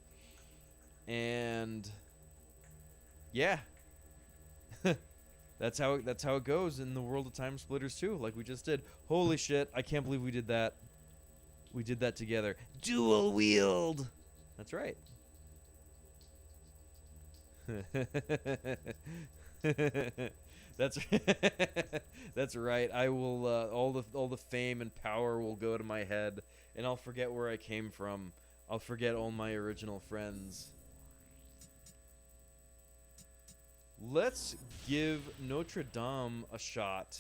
Speaker 1: And yeah. That's how it goes in the world of Timesplitters 2, like we just did. Holy shit, I can't believe we did that. We did that together. Dual wield. That's right. That's that's right. I will all the fame and power will go to my head, and I'll forget where I came from. I'll forget all my original friends. Let's give Notre Dame a shot.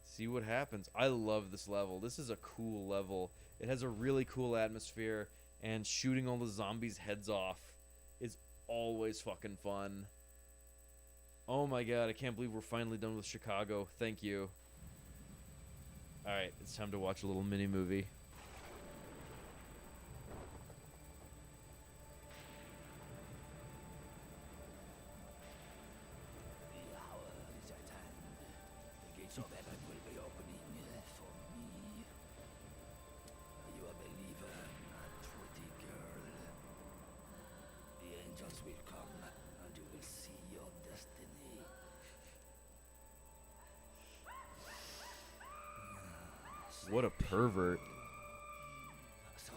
Speaker 1: See what happens. I love this level. This is a cool level. It has a really cool atmosphere, and shooting all the zombies' heads off is always fucking fun. Oh my god, I can't believe we're finally done with Chicago. Thank you. Alright, it's time to watch a little mini movie.
Speaker 3: The hour is at hand. The gates of heaven will be opening for me. Are you a believer, my pretty girl? The angels will come, and you will see your destiny.
Speaker 1: What a pervert.
Speaker 3: So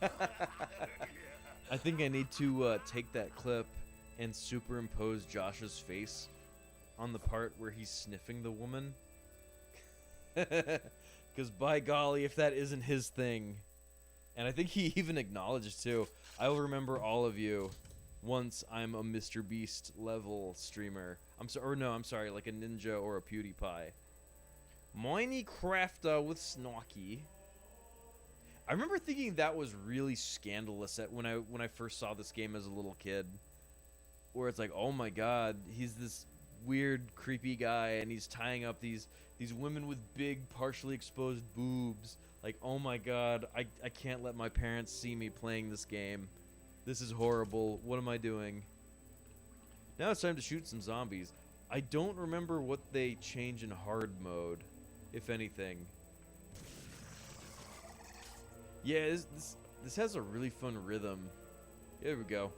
Speaker 3: innocent.
Speaker 1: I think I need to take that clip and superimpose Josh's face on the part where he's sniffing the woman. Because by golly, if that isn't his thing. And I think he even acknowledged too. I will remember all of you once I'm a Mr. Beast level streamer. I'm sorry, like a ninja or a PewDiePie. Minecrafter with Snorky. I remember thinking that was really scandalous when I first saw this game as a little kid. Where it's like, oh my god, he's this weird, creepy guy, and he's tying up these women with big, partially exposed boobs. Like, oh my god, I can't let my parents see me playing this game. This is horrible. What am I doing? Now it's time to shoot some zombies. I don't remember what they change in hard mode, if anything. Yeah, this has a really fun rhythm. Here we go.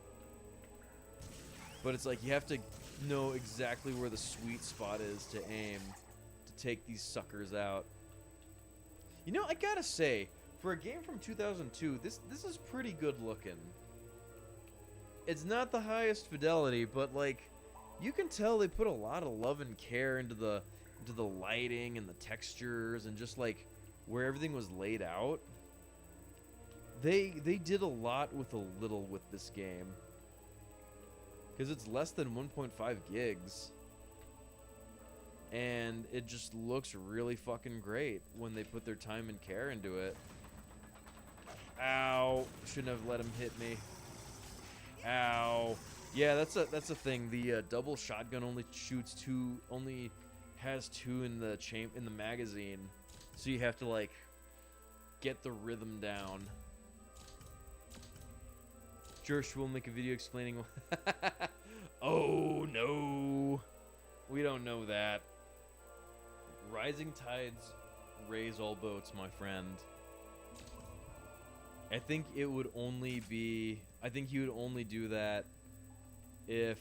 Speaker 1: But it's like you have to know exactly where the sweet spot is to aim to take these suckers out. You know, I gotta say, for a game from 2002, this is pretty good looking. It's not the highest fidelity, but like you can tell they put a lot of love and care into the lighting and the textures and just like where everything was laid out. They did a lot with a little with this game. Because it's less than 1.5 gigs. And it just looks really fucking great when they put their time and care into it. Ow. Shouldn't have let him hit me. Ow. Yeah, that's a thing. The double shotgun only has two in the magazine. So you have to like get the rhythm down. Josh will make a video explaining. Oh no, we don't know that. Rising tides raise all boats, my friend. I think it would only be. I think he would only do that if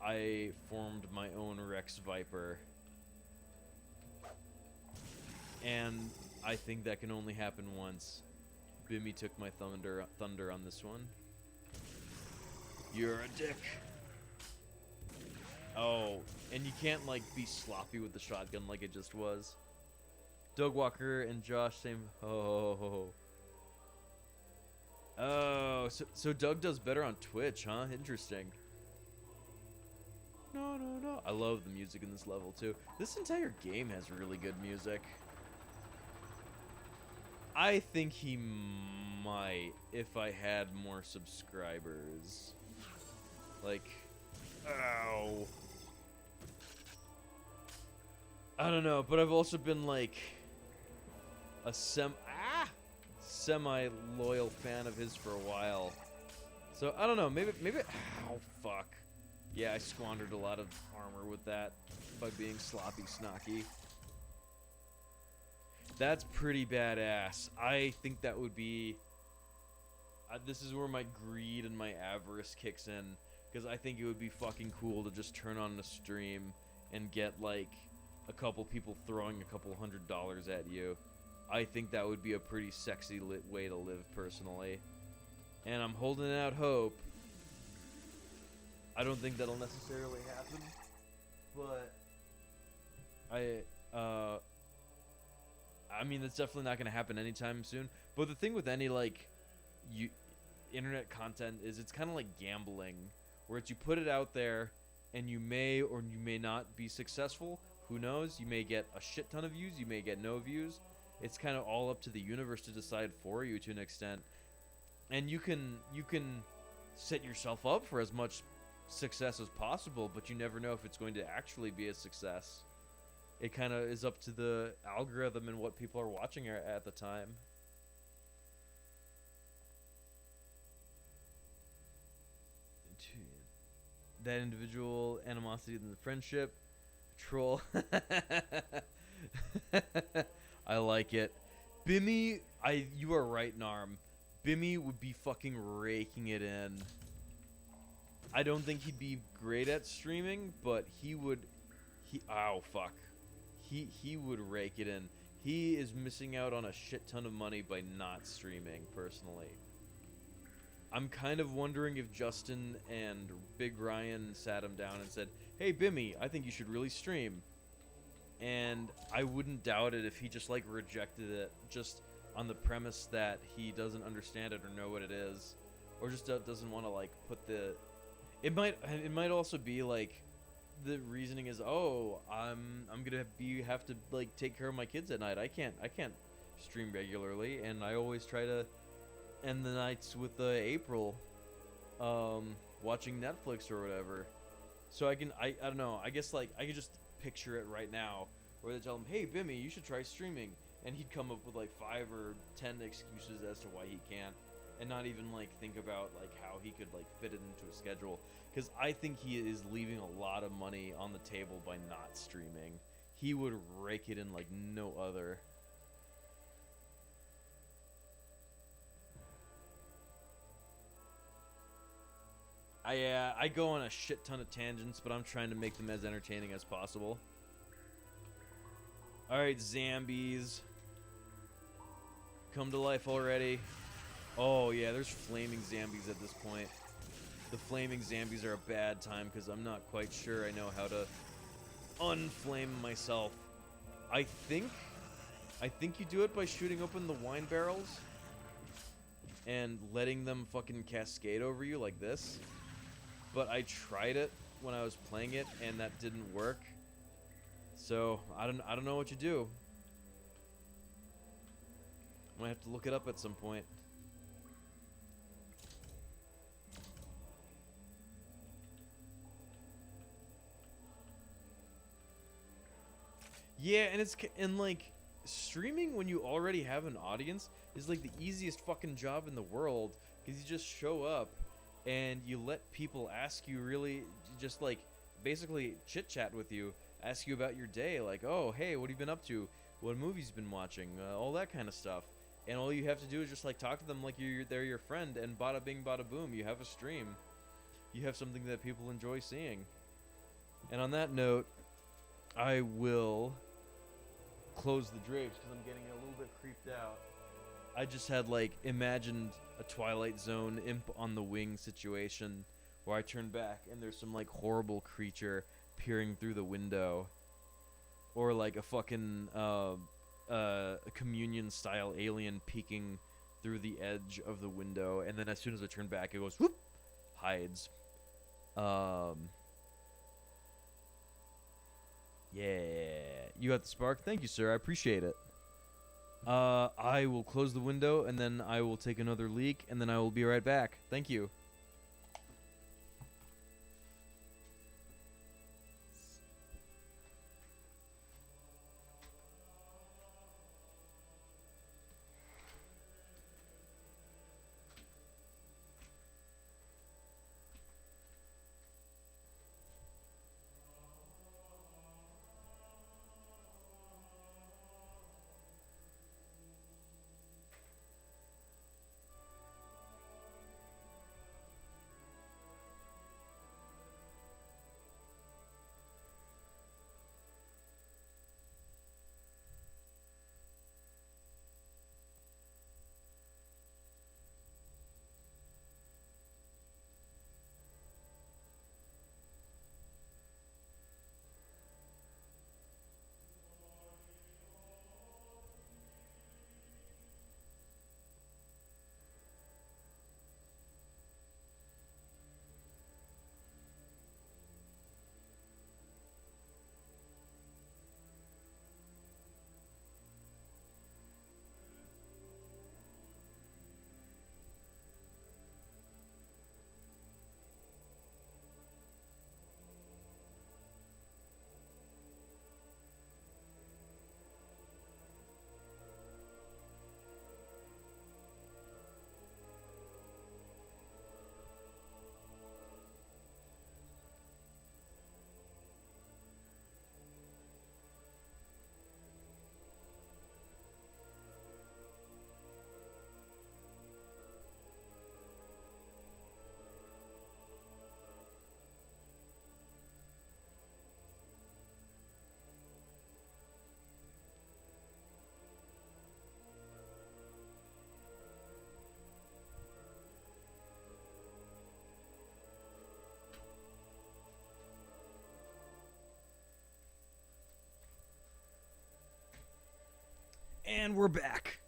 Speaker 1: I formed my own Rex Viper. And I think that can only happen once. Bimmy took my thunder on this one. You're a dick. Oh, and you can't, like, be sloppy with the shotgun like it just was. Doug Walker and Josh, same. Oh. Oh, so Doug does better on Twitch, huh? Interesting. No. I love the music in this level, too. This entire game has really good music. I think he might if I had more subscribers. Like, ow. I don't know, but I've also been like a semi-loyal fan of his for a while. So I don't know, maybe ow, fuck. Yeah, I squandered a lot of armor with that by being sloppy snocky. That's pretty badass. I think that would be... this is where my greed and my avarice kicks in. Because I think it would be fucking cool to just turn on the stream and get, like, a couple people throwing a couple $100 at you. I think that would be a pretty sexy way to live, personally. And I'm holding out hope. I don't think that'll necessarily happen. But... I mean, that's definitely not going to happen anytime soon. But the thing with any, like, internet content is it's kind of like gambling. Where it's you put it out there, and you may or you may not be successful. Who knows? You may get a shit ton of views. You may get no views. It's kind of all up to the universe to decide for you to an extent. And you can set yourself up for as much success as possible, but you never know if it's going to actually be a success. It kind of is up to the algorithm and what people are watching at the time. That individual animosity in the friendship. Troll. I like it. Bimmy, you are right, Narm. Bimmy would be fucking raking it in. I don't think he'd be great at streaming, but he would... Ow, fuck. He would rake it in. He is missing out on a shit ton of money by not streaming, personally. I'm kind of wondering if Justin and Big Ryan sat him down and said, "Hey, Bimmy, I think you should really stream." And I wouldn't doubt it if he just, like, rejected it just on the premise that he doesn't understand it or know what it is. Or just doesn't want to, like, put the... It might also be, like... The reasoning is, oh, I'm gonna have to, like, take care of my kids at night. I can't stream regularly, and I always try to end the nights with April, watching Netflix or whatever. So I don't know. I guess, like, I could just picture it right now, where they tell him, "Hey, Bimmy, you should try streaming," and he'd come up with like 5 or 10 excuses as to why he can't, and not even, like, think about, like, how he could, like, fit it into a schedule. Because I think he is leaving a lot of money on the table by not streaming. He would rake it in like no other. I go on a shit ton of tangents, but I'm trying to make them as entertaining as possible. Alright, zombies. Come to life already. Oh yeah, there's flaming zombies at this point. The flaming zombies are a bad time because I'm not quite sure I know how to unflame myself. I think you do it by shooting open the wine barrels and letting them fucking cascade over you like this. But I tried it when I was playing it and that didn't work. So I don't know what you do. I might have to look it up at some point. Yeah, and like streaming when you already have an audience is like the easiest fucking job in the world, because you just show up and you let people ask you, really just like basically chit chat with you, ask you about your day, like, "Oh, hey, what have you been up to? What movies you been watching?" All that kind of stuff. And all you have to do is just like talk to them like they're your friend, and bada bing bada boom, you have a stream. You have something that people enjoy seeing. And on that note, I will close the drapes because I'm getting a little bit creeped out. I just had like imagined a Twilight Zone imp on the wing situation where I turn back and there's some like horrible creature peering through the window, or like a fucking a communion style alien peeking through the edge of the window, and then as soon as I turn back it goes whoop, hides. Yeah, you got the spark. Thank you, sir. I appreciate it. I will close the window, and then I will take another leak, and then I will be right back. Thank you. And we're back.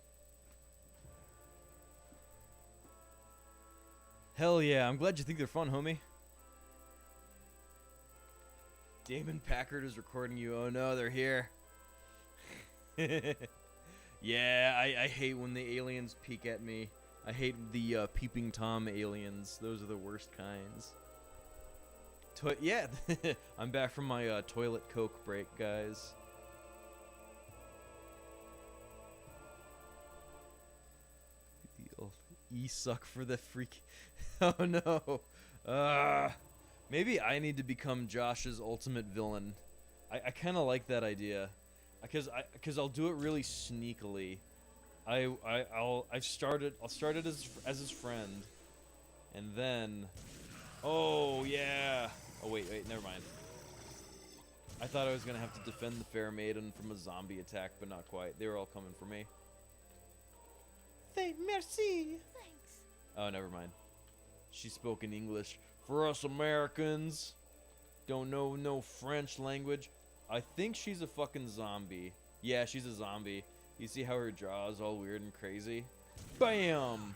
Speaker 1: Hell yeah, I'm glad you think they're fun, homie. Damon Packard is recording you. Oh no, they're here. Yeah, I hate when the aliens peek at me. I hate the peeping Tom aliens. Those are the worst kinds. Yeah, I'm back from my toilet coke break, guys. E-suck for the freak. Oh no. Maybe I need to become Josh's ultimate villain. I kind of like that idea, because I'll do it really sneakily. I'll start it as his friend, and then, oh yeah. Oh wait, never mind. I thought I was gonna have to defend the fair maiden from a zombie attack, but not quite. They were all coming for me. Merci.
Speaker 4: Thanks.
Speaker 1: Oh, never mind. She spoke in English. For us Americans, don't know no French language. I think she's a fucking zombie. Yeah, she's a zombie. You see how her jaw is all weird and crazy? Bam!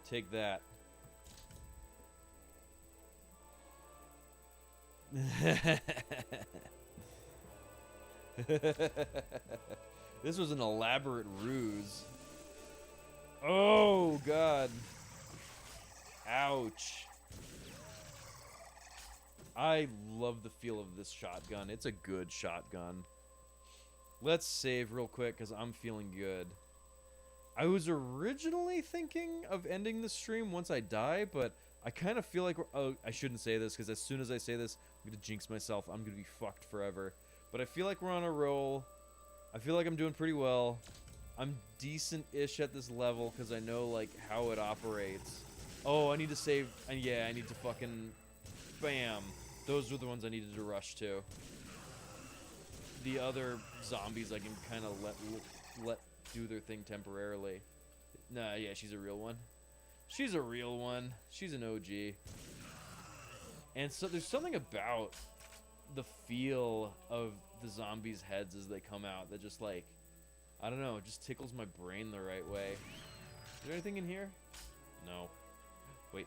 Speaker 1: Take that. This was an elaborate ruse. Oh, God. Ouch. I love the feel of this shotgun. It's a good shotgun. Let's save real quick because I'm feeling good. I was originally thinking of ending the stream once I die, but I kind of feel like oh, I shouldn't say this because as soon as I say this, I'm going to jinx myself. I'm going to be fucked forever. But I feel like we're on a roll. I feel like I'm doing pretty well. I'm decent-ish at this level because I know, like, how it operates. Oh, I need to save... yeah, I need to fucking... Bam. Those were the ones I needed to rush to. The other zombies I can kind of let do their thing temporarily. Nah, yeah, she's a real one. She's a real one. She's an OG. And so there's something about the feel of the zombies' heads as they come out that just, like... I don't know, it just tickles my brain the right way. Is there anything in here? No. Wait.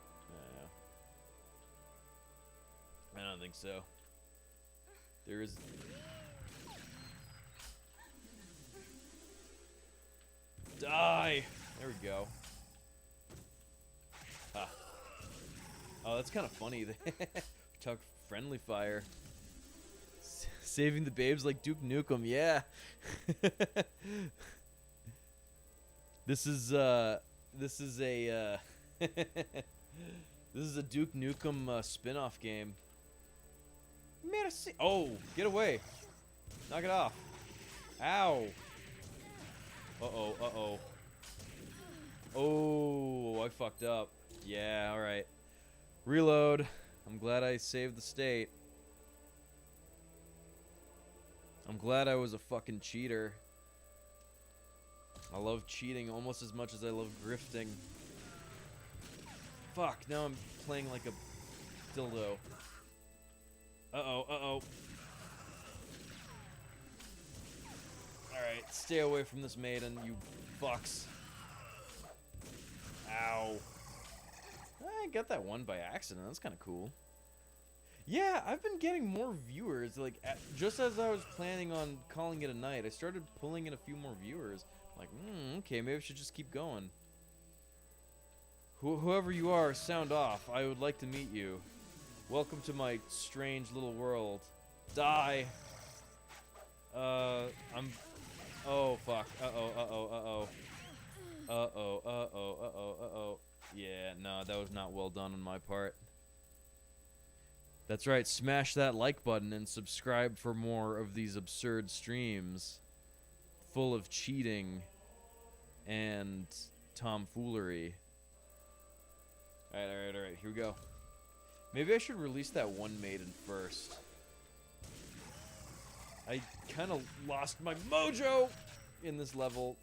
Speaker 1: I don't think so. There is... Die! There we go. Ah. Oh, that's kind of funny. Talk friendly fire. Saving the babes like Duke Nukem, yeah. This is a this is a Duke Nukem spin-off game. Merci. Oh, get away. Knock it off. Ow. Uh-oh, uh-oh. Oh, I fucked up. Yeah, alright. Reload. I'm glad I saved the state. I'm glad I was a fucking cheater. I love cheating almost as much as I love grifting. Fuck, now I'm playing like a dildo. Uh-oh, uh-oh. Alright, stay away from this maiden, you fucks. Ow. I got that one by accident, that's kind of cool. Yeah, I've been getting more viewers, like, just as I was planning on calling it a night, I started pulling in a few more viewers. Like, okay, maybe I should just keep going. Whoever you are, sound off. I would like to meet you. Welcome to my strange little world. Die! Oh, fuck. Uh-oh, uh-oh, uh-oh. Uh-oh, uh-oh, uh-oh, uh-oh. Yeah, no, that was not well done on my part. That's right, smash that like button and subscribe for more of these absurd streams full of cheating and tomfoolery. Alright, here we go. Maybe I should release that one maiden first. I kind of lost my mojo in this level.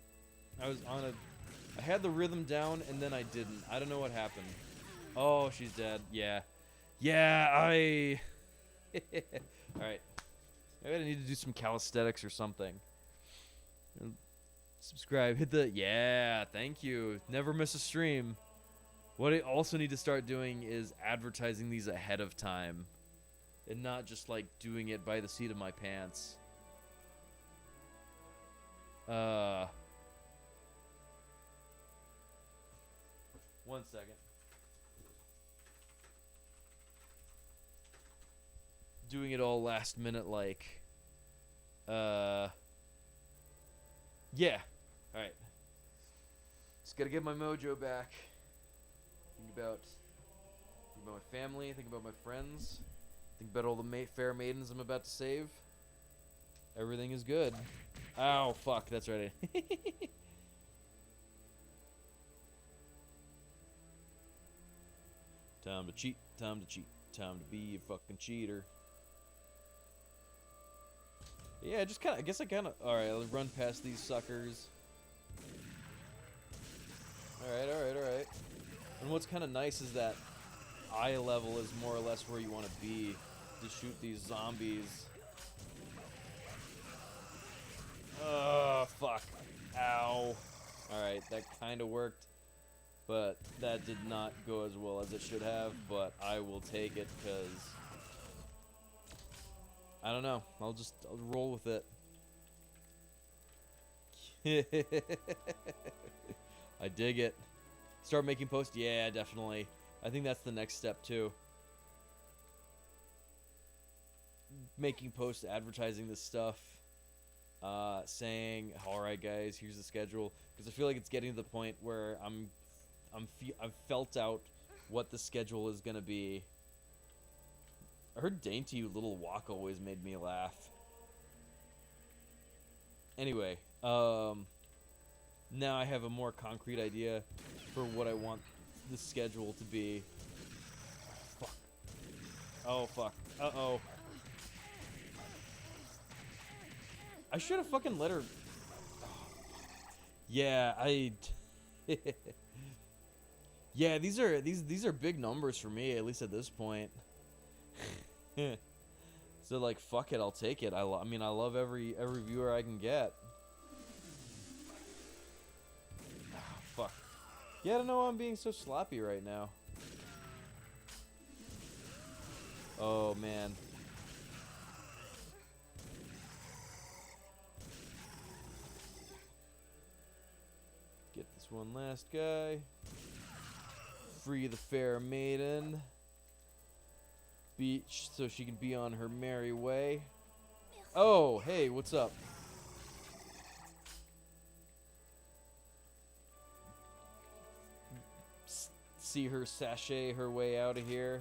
Speaker 1: I had the rhythm down and then I didn't. I don't know what happened. Oh, she's dead. Yeah. Yeah, Alright. Maybe I need to do some calisthenics or something. Subscribe. Hit the... Yeah, thank you. Never miss a stream. What I also need to start doing is advertising these ahead of time. And not just, like, doing it by the seat of my pants. 1 second. Doing it all last minute, like, yeah. Alright. Just gotta get my mojo back. Think about my family, think about my friends, think about all the fair maidens I'm about to save. Everything is good. Ow, fuck, that's right. Time to cheat, time to cheat, time to be a fucking cheater. Yeah, I guess I kind of... Alright, I'll run past these suckers. Alright. And what's kind of nice is that eye level is more or less where you want to be to shoot these zombies. Fuck. Ow. Alright, that kind of worked. But that did not go as well as it should have, but I will take it because... I don't know. I'll roll with it. I dig it. Start making posts? Yeah, definitely. I think that's the next step, too. Making posts, advertising this stuff. Saying, alright guys, here's the schedule. Because I feel like it's getting to the point where I've felt out what the schedule is going to be. I heard Dainty Little Walk always made me laugh. Anyway, now I have a more concrete idea for what I want the schedule to be. Fuck. Oh, fuck. Uh-oh. I should have fucking let her... Yeah, yeah, these are big numbers for me, at least at this point. So like, fuck it, I'll take it. I mean, I love every viewer I can get. Fuck. Yeah, I don't know why I'm being so sloppy right now. Oh man. Get this one last guy. Free the fair maiden. Beach so she can be on her merry way. Oh, hey, what's up? See her sashay her way out of here.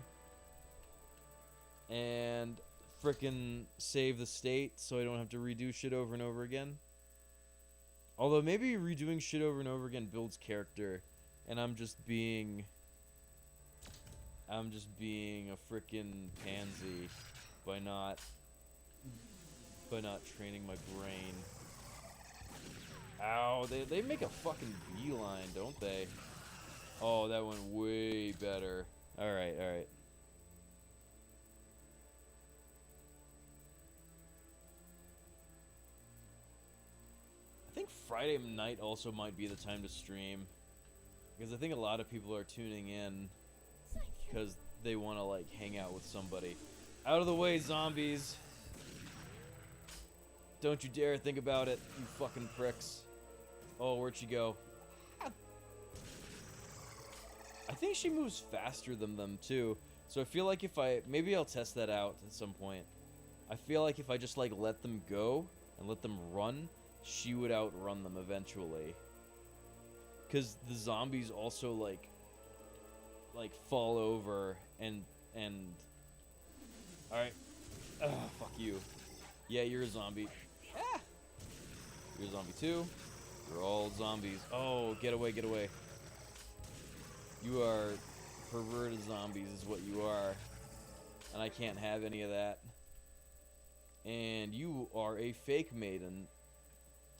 Speaker 1: And frickin' save the state so I don't have to redo shit over and over again. Although maybe redoing shit over and over again builds character, and I'm just being a frickin' pansy by not training my brain. Ow, they make a fucking beeline, don't they? Oh, that went way better. Alright, alright. I think Friday night also might be the time to stream. Because I think a lot of people are tuning in because they want to, like, hang out with somebody. Out of the way, zombies! Don't you dare think about it, you fucking pricks. Oh, where'd she go? I think she moves faster than them, too. So I feel like if maybe I'll test that out at some point. I feel like if I just, like, let them go and let them run, she would outrun them eventually. Because the zombies also, like fall over and alright. Ugh, fuck you. Yeah, you're a zombie. Ah! You're a zombie too. You're all zombies. Oh, get away, get away. You are perverted zombies is what you are. And I can't have any of that. And you are a fake maiden.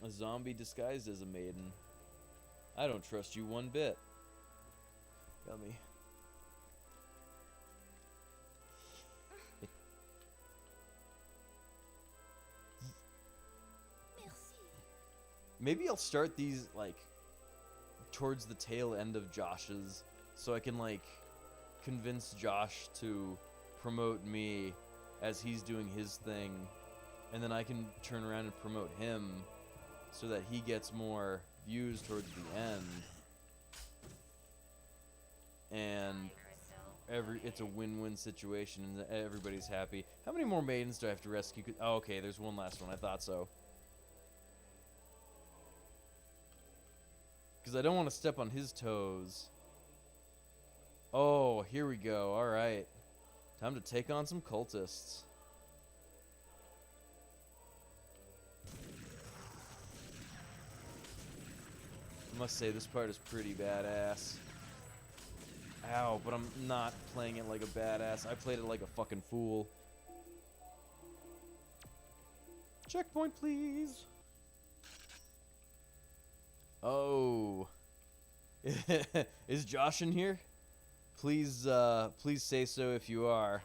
Speaker 1: A zombie disguised as a maiden. I don't trust you one bit. Dummy. Maybe I'll start these, like, towards the tail end of Josh's, so I can, like, convince Josh to promote me as he's doing his thing, and then I can turn around and promote him so that he gets more views towards the end. And it's a win-win situation, and everybody's happy. How many more maidens do I have to rescue? Oh, okay, there's one last one. I thought so. Because I don't want to step on his toes. Oh, here we go. Alright. Time to take on some cultists. I must say, this part is pretty badass. Ow, but I'm not playing it like a badass. I played it like a fucking fool. Checkpoint, please. Oh. Is Josh in here? Please, please say so if you are.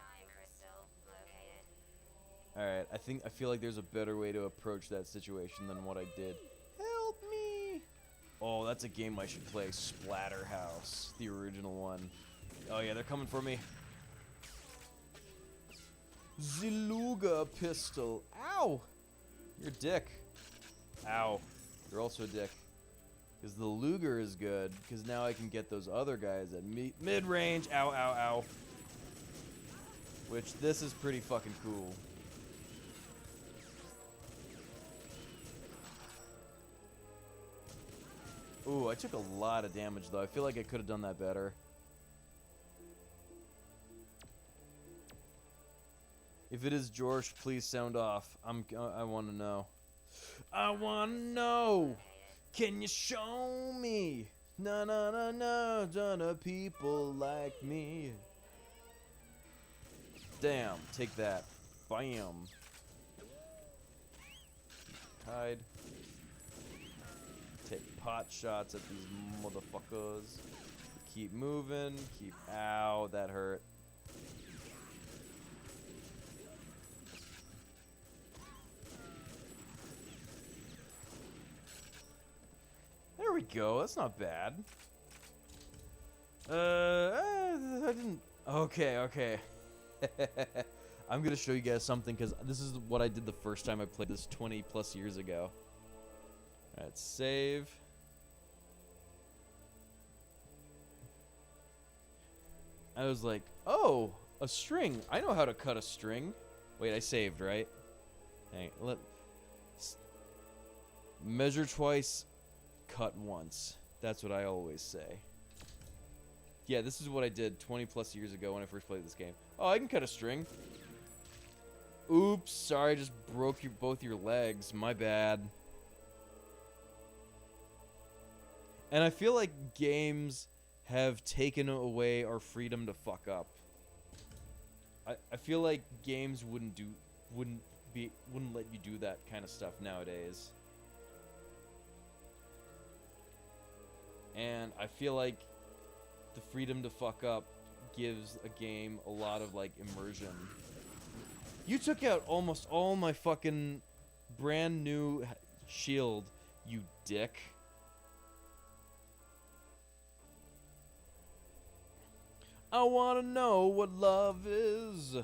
Speaker 1: Alright, I feel like there's a better way to approach that situation than what I did. Help me! Oh, that's a game I should play. Splatterhouse, the original one. Oh yeah, they're coming for me. Ziluga pistol. Ow! You're a dick. Ow. You're also a dick. Because the Luger is good, because now I can get those other guys at mid-range. Ow, ow, ow. Which, this is pretty fucking cool. Ooh, I took a lot of damage, though. I feel like I could have done that better. If it is George, please sound off. I want to know. I want to know! Can you show me? Na na na na, na people like me. Damn, take that. Bam. Hide. Take pot shots at these motherfuckers. Keep moving. Keep. Ow, that hurt. There we go. That's not bad. I didn't. Okay. I'm gonna show you guys something because this is what I did the first time I played this 20 plus years ago. Alright, save. I was like, oh, a string. I know how to cut a string. Wait, I saved, right? Hang on, measure twice, cut once. That's what I always say. Yeah, this is what I did 20 plus years ago when I first played this game. Oh, I can cut a string. Oops, sorry, I just broke both your legs. My bad. And I feel like games have taken away our freedom to fuck up. I feel like games wouldn't let you do that kind of stuff nowadays. And I feel like the freedom to fuck up gives a game a lot of like immersion. You took out almost all my fucking brand new shield, you dick. I wanna know what love is.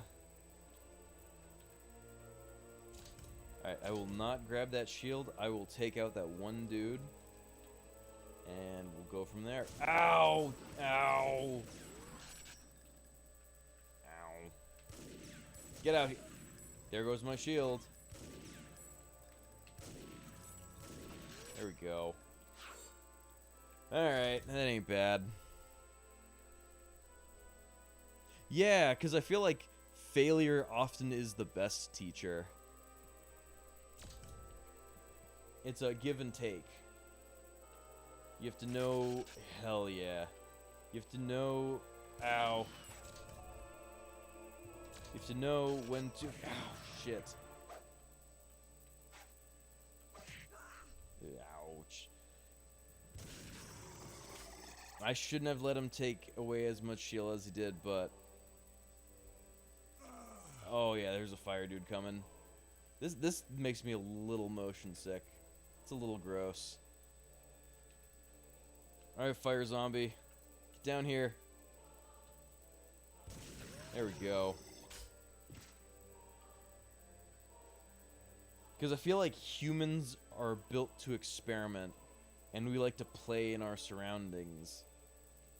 Speaker 1: Alright, I will not grab that shield. I will take out that one dude. And we'll go from there. Ow! Ow! Ow. Get out here. There goes my shield. There we go. Alright, that ain't bad. Yeah, because I feel like failure often is the best teacher. It's a give and take. You have to know... Hell yeah. You have to know... Ow. You have to know when to... Ow, shit. Ouch. I shouldn't have let him take away as much shield as he did, but... Oh yeah, there's a fire dude coming. This makes me a little motion sick. It's a little gross. Alright, fire zombie. Get down here. There we go. Because I feel like humans are built to experiment, and we like to play in our surroundings.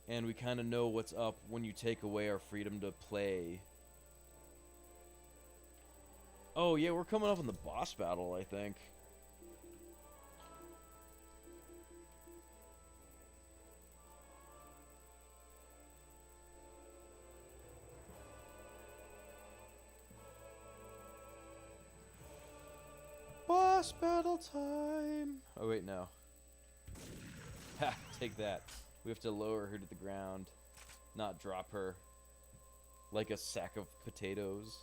Speaker 1: And we kind of know what's up when you take away our freedom to play. Oh yeah, we're coming up on the boss battle, I think. Boss battle time! Oh wait, no. Ha! Take that. We have to lower her to the ground, not drop her like a sack of potatoes.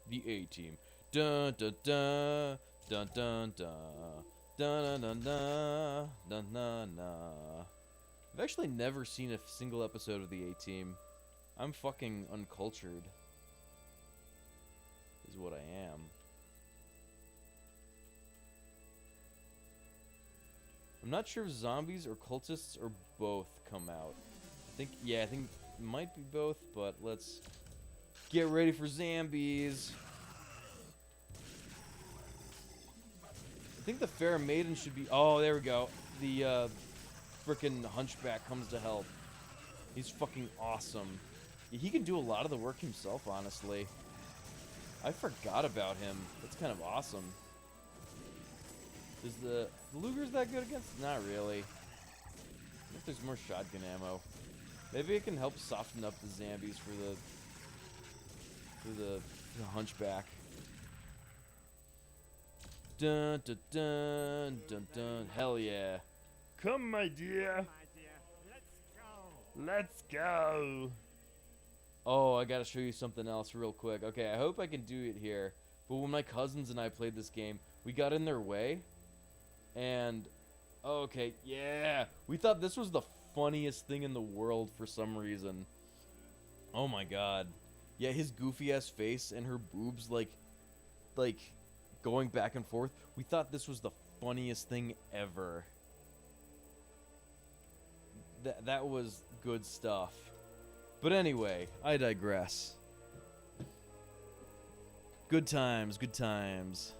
Speaker 1: The A-Team. Dun dun dun dun dun dun dun dun dun dun dun dun. I've actually never seen a single episode of the A-Team. I'm fucking uncultured. Is what I am. I'm not sure if zombies or cultists or both come out. I think it might be both, but let's get ready for zombies. I think the fair maiden should be... Oh, there we go. The frickin' hunchback comes to help. He's fucking awesome. He can do a lot of the work himself, honestly. I forgot about him. That's kind of awesome. Is the Luger's that good against? Not really. What if there's more shotgun ammo? Maybe it can help soften up the zombies for the hunchback. Dun dun dun dun dun. Hell yeah.
Speaker 2: Come, my dear. Let's go.
Speaker 1: Oh, I gotta show you something else real quick. Okay, I hope I can do it here. But when my cousins and I played this game, we got in their way. And, okay, yeah. We thought this was the funniest thing in the world for some reason. Oh my god. Yeah, his goofy ass face and her boobs, like going back and forth. We thought this was the funniest thing ever. That was good stuff. But anyway, I digress. Good times, good times.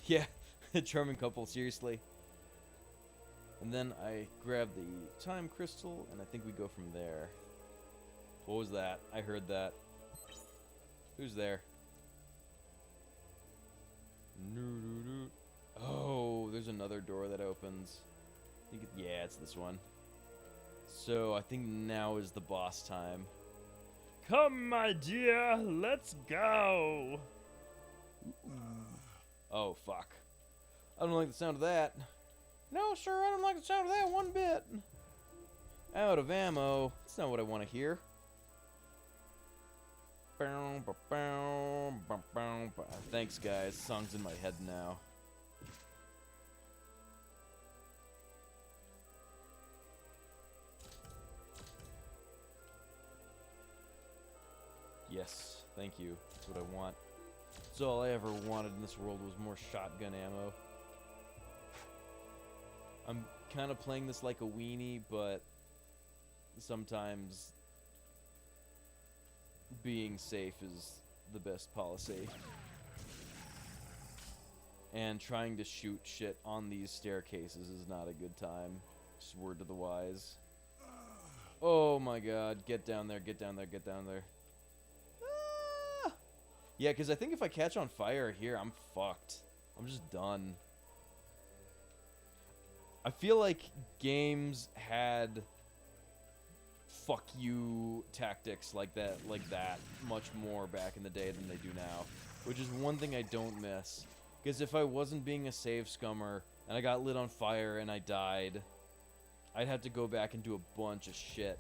Speaker 1: Yeah, a charming couple, seriously. And then I grab the time crystal, and I think we go from there. What was that? I heard that. Who's there? Oh, there's another door that opens. Yeah, it's this one. So I think now is the boss time.
Speaker 2: Come, my dear. Let's go.
Speaker 1: Oh, fuck. I don't like the sound of that. No, sir, I don't like the sound of that one bit. Out of ammo. That's not what I want to hear. Thanks, guys. Song's in my head now. Yes, thank you. That's what I want. That's all I ever wanted in this world was more shotgun ammo. I'm kind of playing this like a weenie, but sometimes being safe is the best policy. And trying to shoot shit on these staircases is not a good time. Just word to the wise. Oh my god, get down there, get down there, get down there. Ah! Yeah, because I think if I catch on fire here, I'm fucked. I'm just done. I feel like games had fuck you tactics like that much more back in the day than they do now, which is one thing I don't miss. Because if I wasn't being a save scummer and I got lit on fire and I died, I'd have to go back and do a bunch of shit,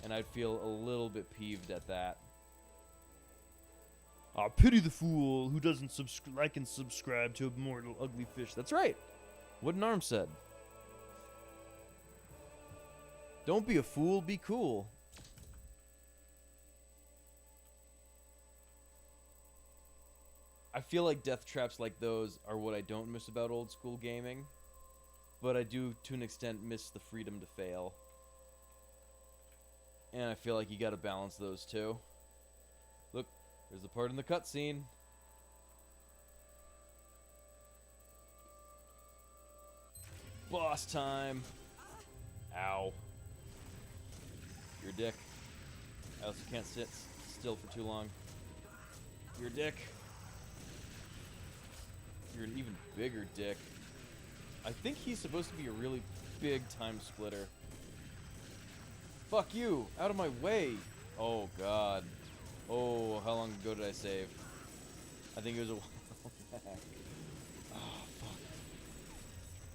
Speaker 1: and I'd feel a little bit peeved at that.
Speaker 2: I pity the fool who doesn't like and subscribe to Immortal Ugly Fish.
Speaker 1: That's right. What an arm said. Don't be a fool, be cool. I feel like death traps like those are what I don't miss about old school gaming, but I do, to an extent, miss the freedom to fail. And I feel like you gotta balance those two. Look, there's the part in the cutscene. Boss time. Ow. Your dick. I also can't sit still for too long. Your dick. You're an even bigger dick. I think he's supposed to be a really big time splitter. Fuck you! Out of my way! Oh god. Oh, how long ago did I save? I think it was a while back. Oh, fuck.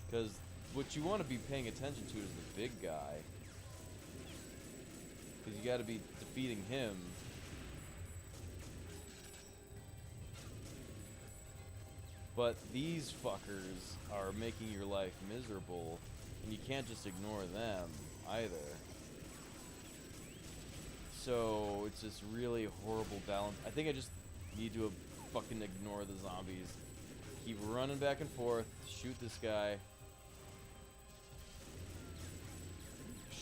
Speaker 1: Because what you want to be paying attention to is the big guy. Because you gotta be defeating him. But these fuckers are making your life miserable, and you can't just ignore them either. So it's this really horrible balance. I think I just need to fucking ignore the zombies. Keep running back and forth, shoot this guy.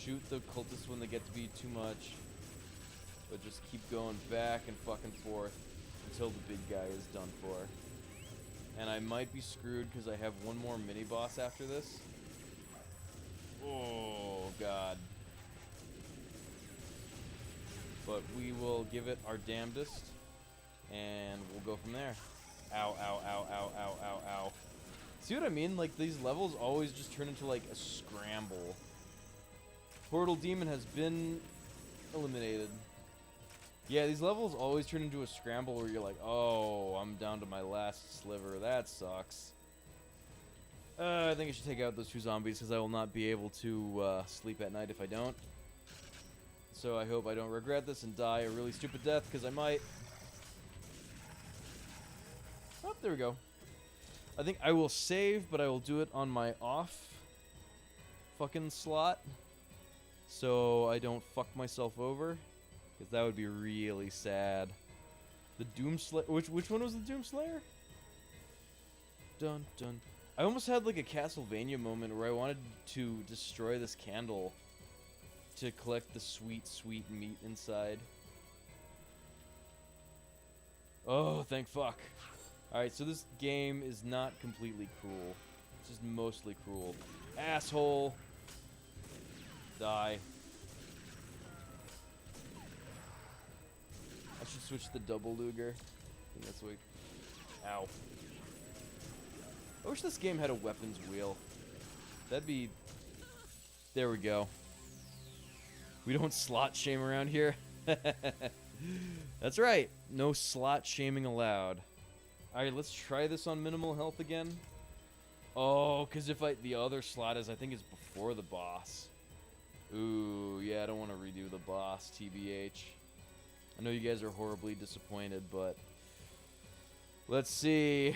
Speaker 1: Shoot the cultists when they get to be too much. But just keep going back and fucking forth until the big guy is done for. And I might be screwed because I have one more mini-boss after this. Oh, God. But we will give it our damnedest, and we'll go from there. Ow, ow, ow, ow, ow, ow, ow. See what I mean? Like, these levels always just turn into, like, a scramble. Portal Demon has been eliminated. Yeah, these levels always turn into a scramble where you're like, oh, I'm down to my last sliver. That sucks. I think I should take out those 2 zombies because I will not be able to sleep at night if I don't. So I hope I don't regret this and die a really stupid death because I might. Oh, there we go. I think I will save, but I will do it on my off fucking slot. So I don't fuck myself over. Because that would be really sad. The Doomslayer. Which one was the Doomslayer? Dun dun. I almost had like a Castlevania moment where I wanted to destroy this candle to collect the sweet, sweet meat inside. Oh, thank fuck. Alright, so this game is not completely cruel. It's just mostly cruel. Asshole! Die. I should switch to the double Luger. I think that's what. Ow. I wish this game had a weapons wheel. That'd be. There we go. We don't slot shame around here. That's right. No slot shaming allowed. Alright, let's try this on minimal health again. Oh, because if the other slot I think is before the boss. Ooh, yeah, I don't want to redo the boss, TBH. I know you guys are horribly disappointed, but let's see.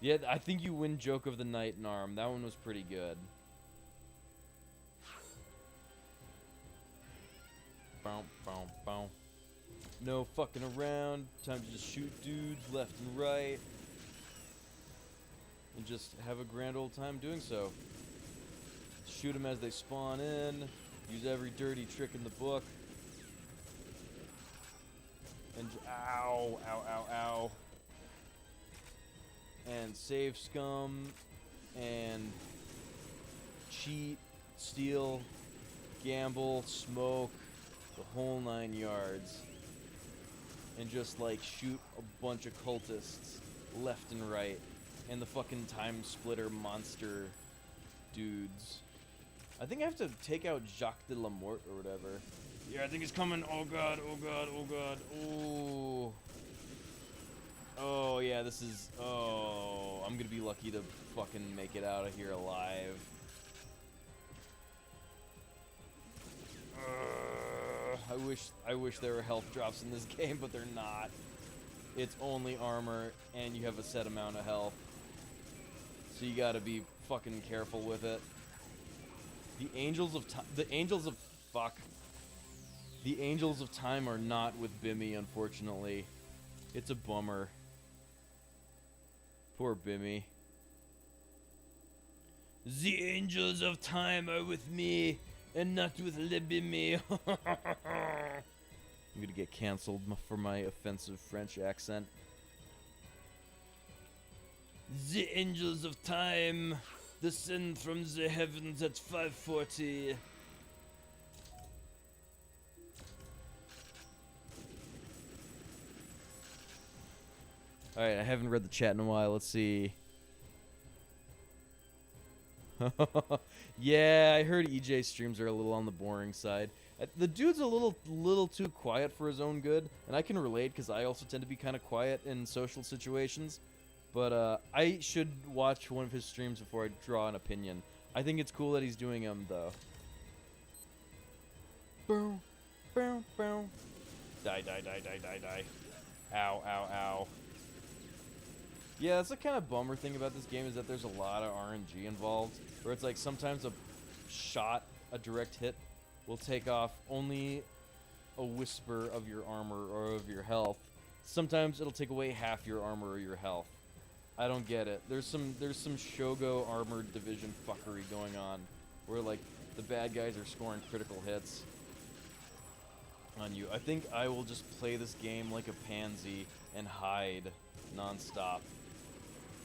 Speaker 1: Yeah, I think you win Joke of the Night and Arm. That one was pretty good. Bow, bow, bow. No fucking around. Time to just shoot dudes left and right. And just have a grand old time doing so. Shoot them as they spawn in. Use every dirty trick in the book. And ow, ow, ow, ow. And save scum. And cheat, steal, gamble, smoke, the whole 9 yards. And just like shoot a bunch of cultists left and right. And the fucking Timesplitter monster dudes. I think I have to take out Jacques de la Mort or whatever.
Speaker 2: Yeah, I think it's coming. Oh god, oh god, oh god.
Speaker 1: Ooh. Oh, yeah, this is... Oh, I'm gonna be lucky to fucking make it out of here alive. I wish there were health drops in this game, but they're not. It's only armor, and you have a set amount of health. So you gotta be fucking careful with it. The Angels of Time... Fuck. The Angels of Time are not with Bimmy, unfortunately. It's a bummer. Poor Bimmy.
Speaker 2: The Angels of Time are with me, and not with Le Bimmy.
Speaker 1: I'm gonna get canceled for my offensive French accent.
Speaker 2: The Angels of Time descend from the heavens at 5:40.
Speaker 1: Alright, I haven't read the chat in a while. Let's see. Yeah, I heard EJ streams are a little on the boring side. The dude's a little too quiet for his own good, and I can relate because I also tend to be kind of quiet in social situations. But I should watch one of his streams before I draw an opinion. I think it's cool that he's doing them, though. Boom, boom, boom. Die, die, die, die, die, die. Ow, ow, ow. Yeah, that's the kind of bummer thing about this game is that there's a lot of RNG involved. Where it's like sometimes a shot, a direct hit, will take off only a whisper of your armor or of your health. Sometimes it'll take away half your armor or your health. I don't get it. There's some Shogo Armored Division fuckery going on, where like the bad guys are scoring critical hits on you. I think I will just play this game like a pansy and hide nonstop.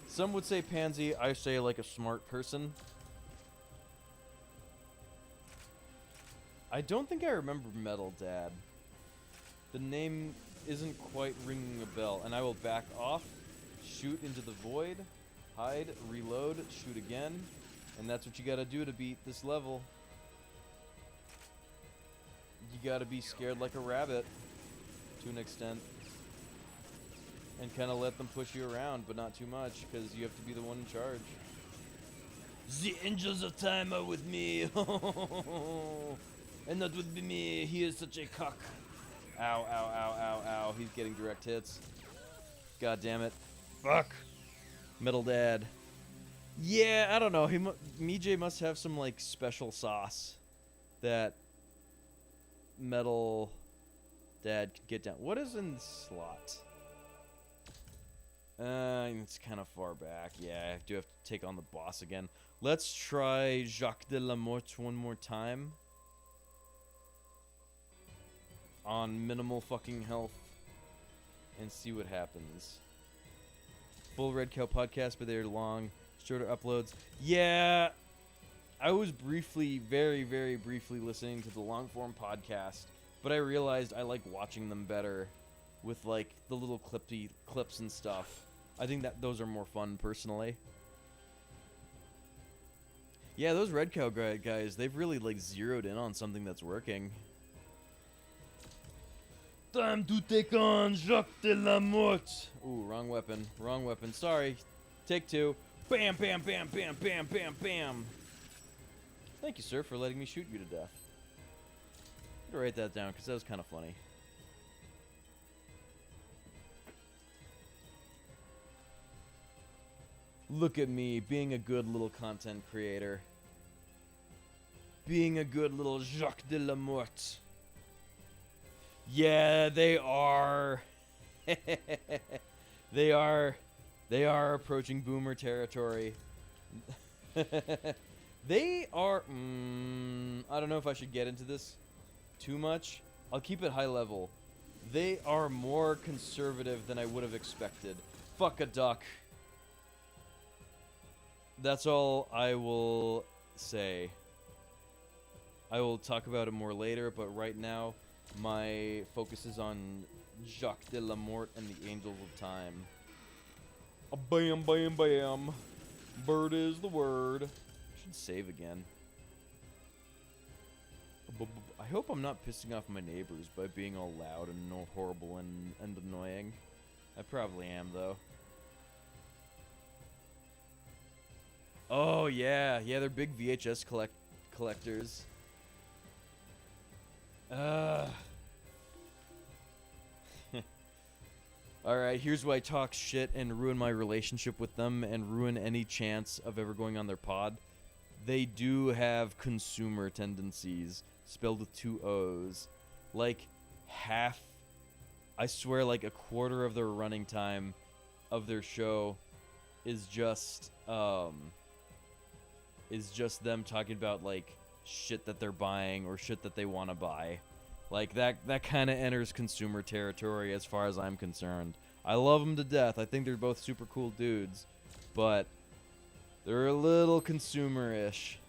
Speaker 1: Some would say pansy, I say like a smart person. I don't think I remember Metal Dad. The name isn't quite ringing a bell, and I will back off, shoot into the void, hide, reload, shoot again, and that's what you gotta do to beat this level. You gotta be scared like a rabbit. to an extent. And kind of let them push you around, but not too much, because you have to be the one in charge.
Speaker 2: The angels of time are with me. And not with me. He is such a cock.
Speaker 1: Ow, ow, ow, ow, ow. He's getting direct hits. God damn it.
Speaker 2: Fuck.
Speaker 1: Metal Dad. Yeah, I don't know. Mijay must have some, like, special sauce that Metal Dad can get down. What is in the slot? It's kind of far back. Yeah, I do have to take on the boss again. Let's try Jacques de la Morte one more time. On minimal fucking health. And see what happens. Full Red Cow podcast, but they're long. Shorter uploads. Yeah, I was briefly, very, very briefly listening to the long form podcast. But I realized I like watching them better. With, like, the little clips and stuff. I think that those are more fun, personally. Yeah, those Red Cow guys, they've really, like, zeroed in on something that's working.
Speaker 2: Time to take on Jacques de la Morte.
Speaker 1: Ooh, wrong weapon. Wrong weapon. Sorry. Take two. Bam, bam, bam, bam, bam, bam, bam. Thank you, sir, for letting me shoot you to death. I'm gonna write that down, because that was kind of funny. Look at me, being a good little content creator. Being a good little Jacques de la Morte. Yeah, they are. They are approaching boomer territory. They are... I don't know if I should get into this too much. I'll keep it high level. They are more conservative than I would have expected. Fuck a duck. That's all I will say. I will talk about it more later, but right now, my focus is on Jacques de la Morte and the Angels of Time. Bam, bam, bam. Bird is the word. I should save again. I hope I'm not pissing off my neighbors by being all loud and horrible and annoying. I probably am, though. Oh, yeah. Yeah, they're big VHS collectors. Alright, here's why I talk shit and ruin my relationship with them and ruin any chance of ever going on their pod. They do have consumer tendencies, spelled with 2 O's. Like, half, I swear, like a quarter of their running time of their show is just them talking about, like, shit that they're buying or shit that they want to buy. Like, that kind of enters consumer territory as far as I'm concerned. I love them to death. I think they're both super cool dudes. But they're a little consumer-ish.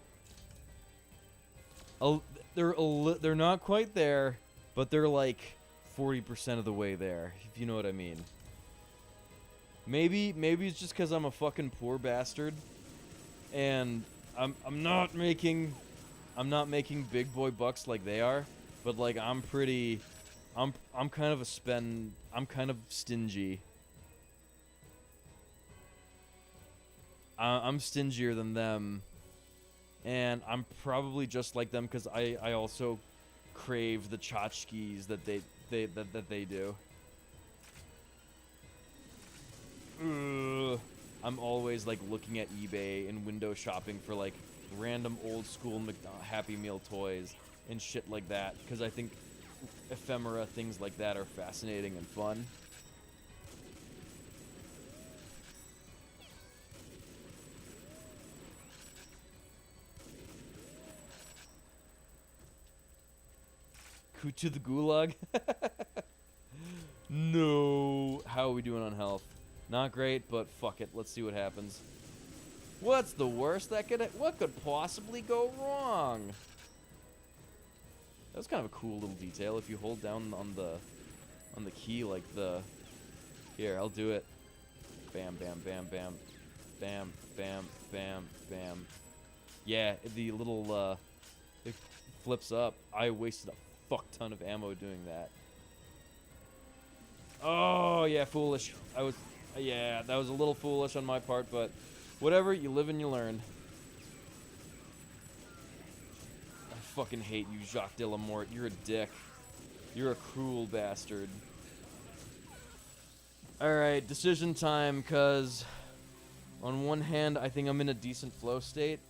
Speaker 1: They're not quite there, but they're like 40% of the way there, if you know what I mean. Maybe it's just because I'm a fucking poor bastard. And I'm not making big boy bucks like they are. But, like, I'm kind of I'm kind of stingy. I'm stingier than them. And I'm probably just like them because I also crave the tchotchkes that they do. Ugh. I'm always, like, looking at eBay and window shopping for, like, random old school Happy Meal toys and shit like that, because I think ephemera things like that are fascinating and fun. To the gulag? No. How are we doing on health? Not great, but fuck it. Let's see what happens. What's the worst that what could possibly go wrong? That's kind of a cool little detail. If you hold down on the key like the... Here, I'll do it. Bam, bam, bam, bam. Bam, bam, bam, bam. Yeah, the little, it flips up. I wasted a fuck ton of ammo doing that. Oh, yeah, foolish. Yeah, that was a little foolish on my part, but whatever, you live and you learn. I fucking hate you, Jacques Delamort. You're a dick. You're a cruel bastard. Alright, decision time, cuz on one hand, I think I'm in a decent flow state.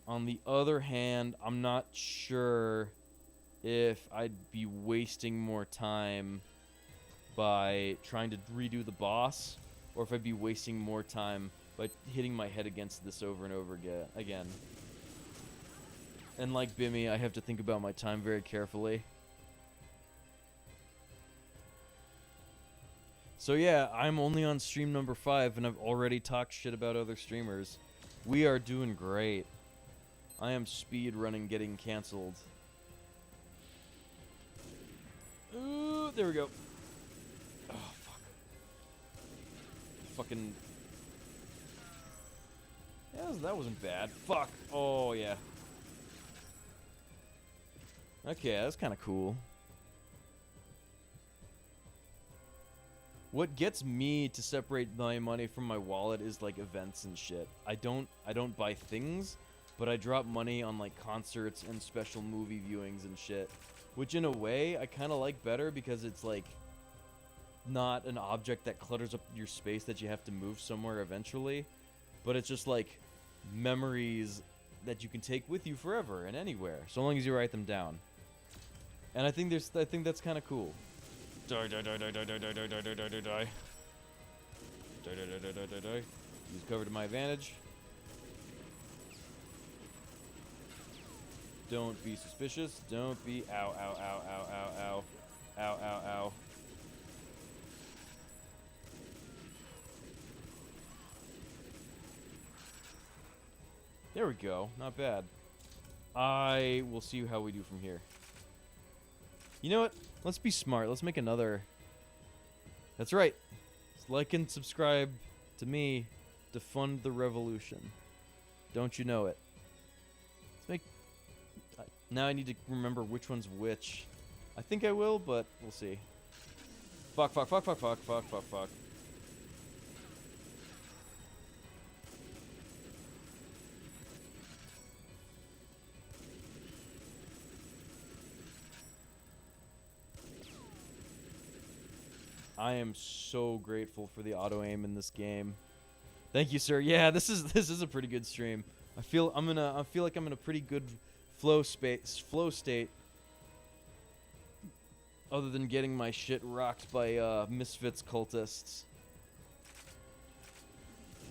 Speaker 1: On the other hand, I'm not sure if I'd be wasting more time by trying to redo the boss, or if I'd be wasting more time by hitting my head against this over and over again. And like Bimmy, I have to think about my time very carefully. So yeah, I'm only on stream number 5, and I've already talked shit about other streamers. We are doing great. I am speed running getting canceled. Ooh, there we go. Oh, fuck. Fucking... Yeah, that wasn't bad. Fuck. Oh, yeah. Okay, that's kind of cool. What gets me to separate my money from my wallet is like events and shit. I don't buy things, but I drop money on like concerts and special movie viewings and shit, which in a way I kind of like better because it's like not an object that clutters up your space that you have to move somewhere eventually, but it's just like memories that you can take with you forever and anywhere, so long as you write them down. And I think that's kind of cool. Die, die, die, die, die, die, die, die, die, die, die, die, die. Die, die, die, die, die, die, die. Use cover to my advantage. Don't be suspicious. Don't be... Ow, ow, ow, ow, ow, ow. Ow, ow, ow. There we go. Not bad. I will see how we do from here. You know what? Let's be smart. Let's make another. That's right. Like and subscribe to me to fund the revolution. Don't you know it? Let's make... Now I need to remember which one's which. I think I will, but we'll see. Fuck, fuck, fuck, fuck, fuck, fuck, fuck, fuck. I am so grateful for the auto aim in this game. Thank you, sir. Yeah, this is a pretty good stream. I feel like I'm in a pretty good flow state. Other than getting my shit rocked by Misfits cultists.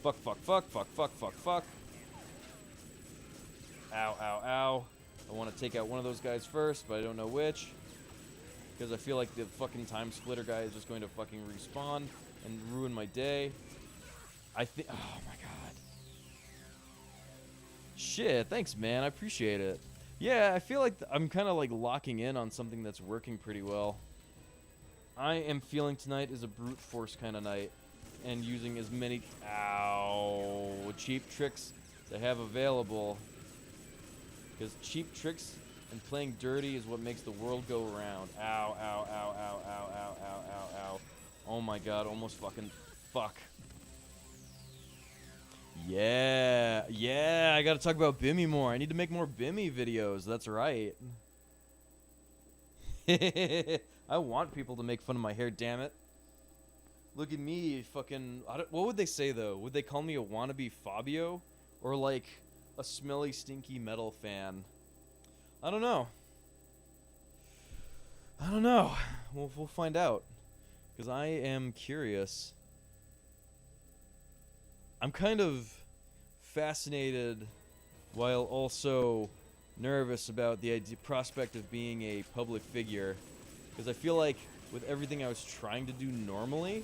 Speaker 1: Fuck, fuck, fuck, fuck, fuck, fuck, fuck. Ow, ow, ow. I want to take out one of those guys first, but I don't know which. Because I feel like the fucking Timesplitter guy is just going to fucking respawn and ruin my day. I think... Oh my god. Shit, thanks man, I appreciate it. Yeah, I feel like I'm kind of like locking in on something that's working pretty well. I am feeling tonight is a brute force kind of night. And using as many... Ow. Cheap tricks to have available. Because cheap tricks... and playing dirty is what makes the world go around. Ow, ow, ow, ow, ow, ow, ow, ow, ow. Oh my god, almost fucking... Fuck. Yeah, yeah, I gotta talk about Bimmy more. I need to make more Bimmy videos, that's right. I want people to make fun of my hair, damn it. Look at me, fucking... what would they say, though? Would they call me a wannabe Fabio? Or, like, a smelly, stinky metal fan? I don't know. I don't know. We'll find out. Because I am curious. I'm kind of fascinated while also nervous about the prospect of being a public figure. Because I feel like with everything I was trying to do normally,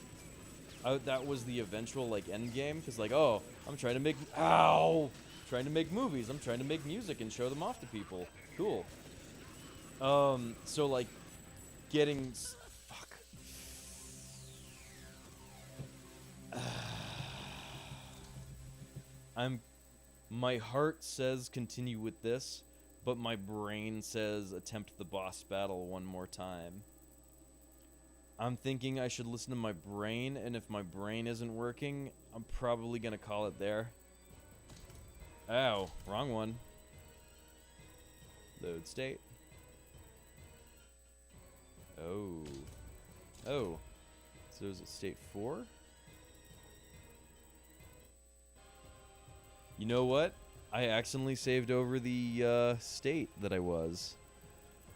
Speaker 1: that was the eventual like end game. Because like, oh, I'm trying to make... Ow! Trying to make movies. I'm trying to make music and show them off to people. Cool. So like getting fuck. My heart says continue with this, but my brain says attempt the boss battle one more time. I'm thinking I should listen to my brain, and if my brain isn't working, I'm probably gonna call it there. Ow, wrong one. Load state. Oh. Oh. So is it state 4? You know what? I accidentally saved over the state that I was.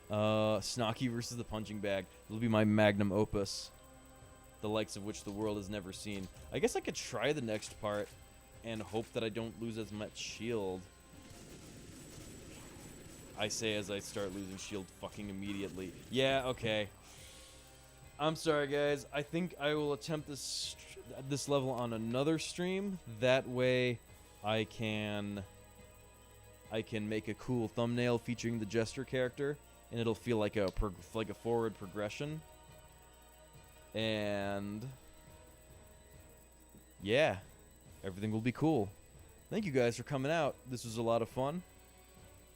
Speaker 1: Snocky versus the punching bag. It'll be my magnum opus. The likes of which the world has never seen. I guess I could try the next part and hope that I don't lose as much shield. I say as I start losing shield fucking immediately. Yeah, okay. I'm sorry, guys. I think I will attempt this level on another stream. That way I can make a cool thumbnail featuring the Jester character, and it'll feel like a forward progression. And yeah, everything will be cool. Thank you guys for coming out. This was a lot of fun.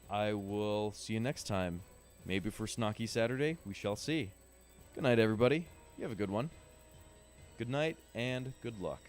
Speaker 1: I will see you next time. Maybe for Snocky Saturday, we shall see. Good night, everybody. You have a good one. Good night and good luck.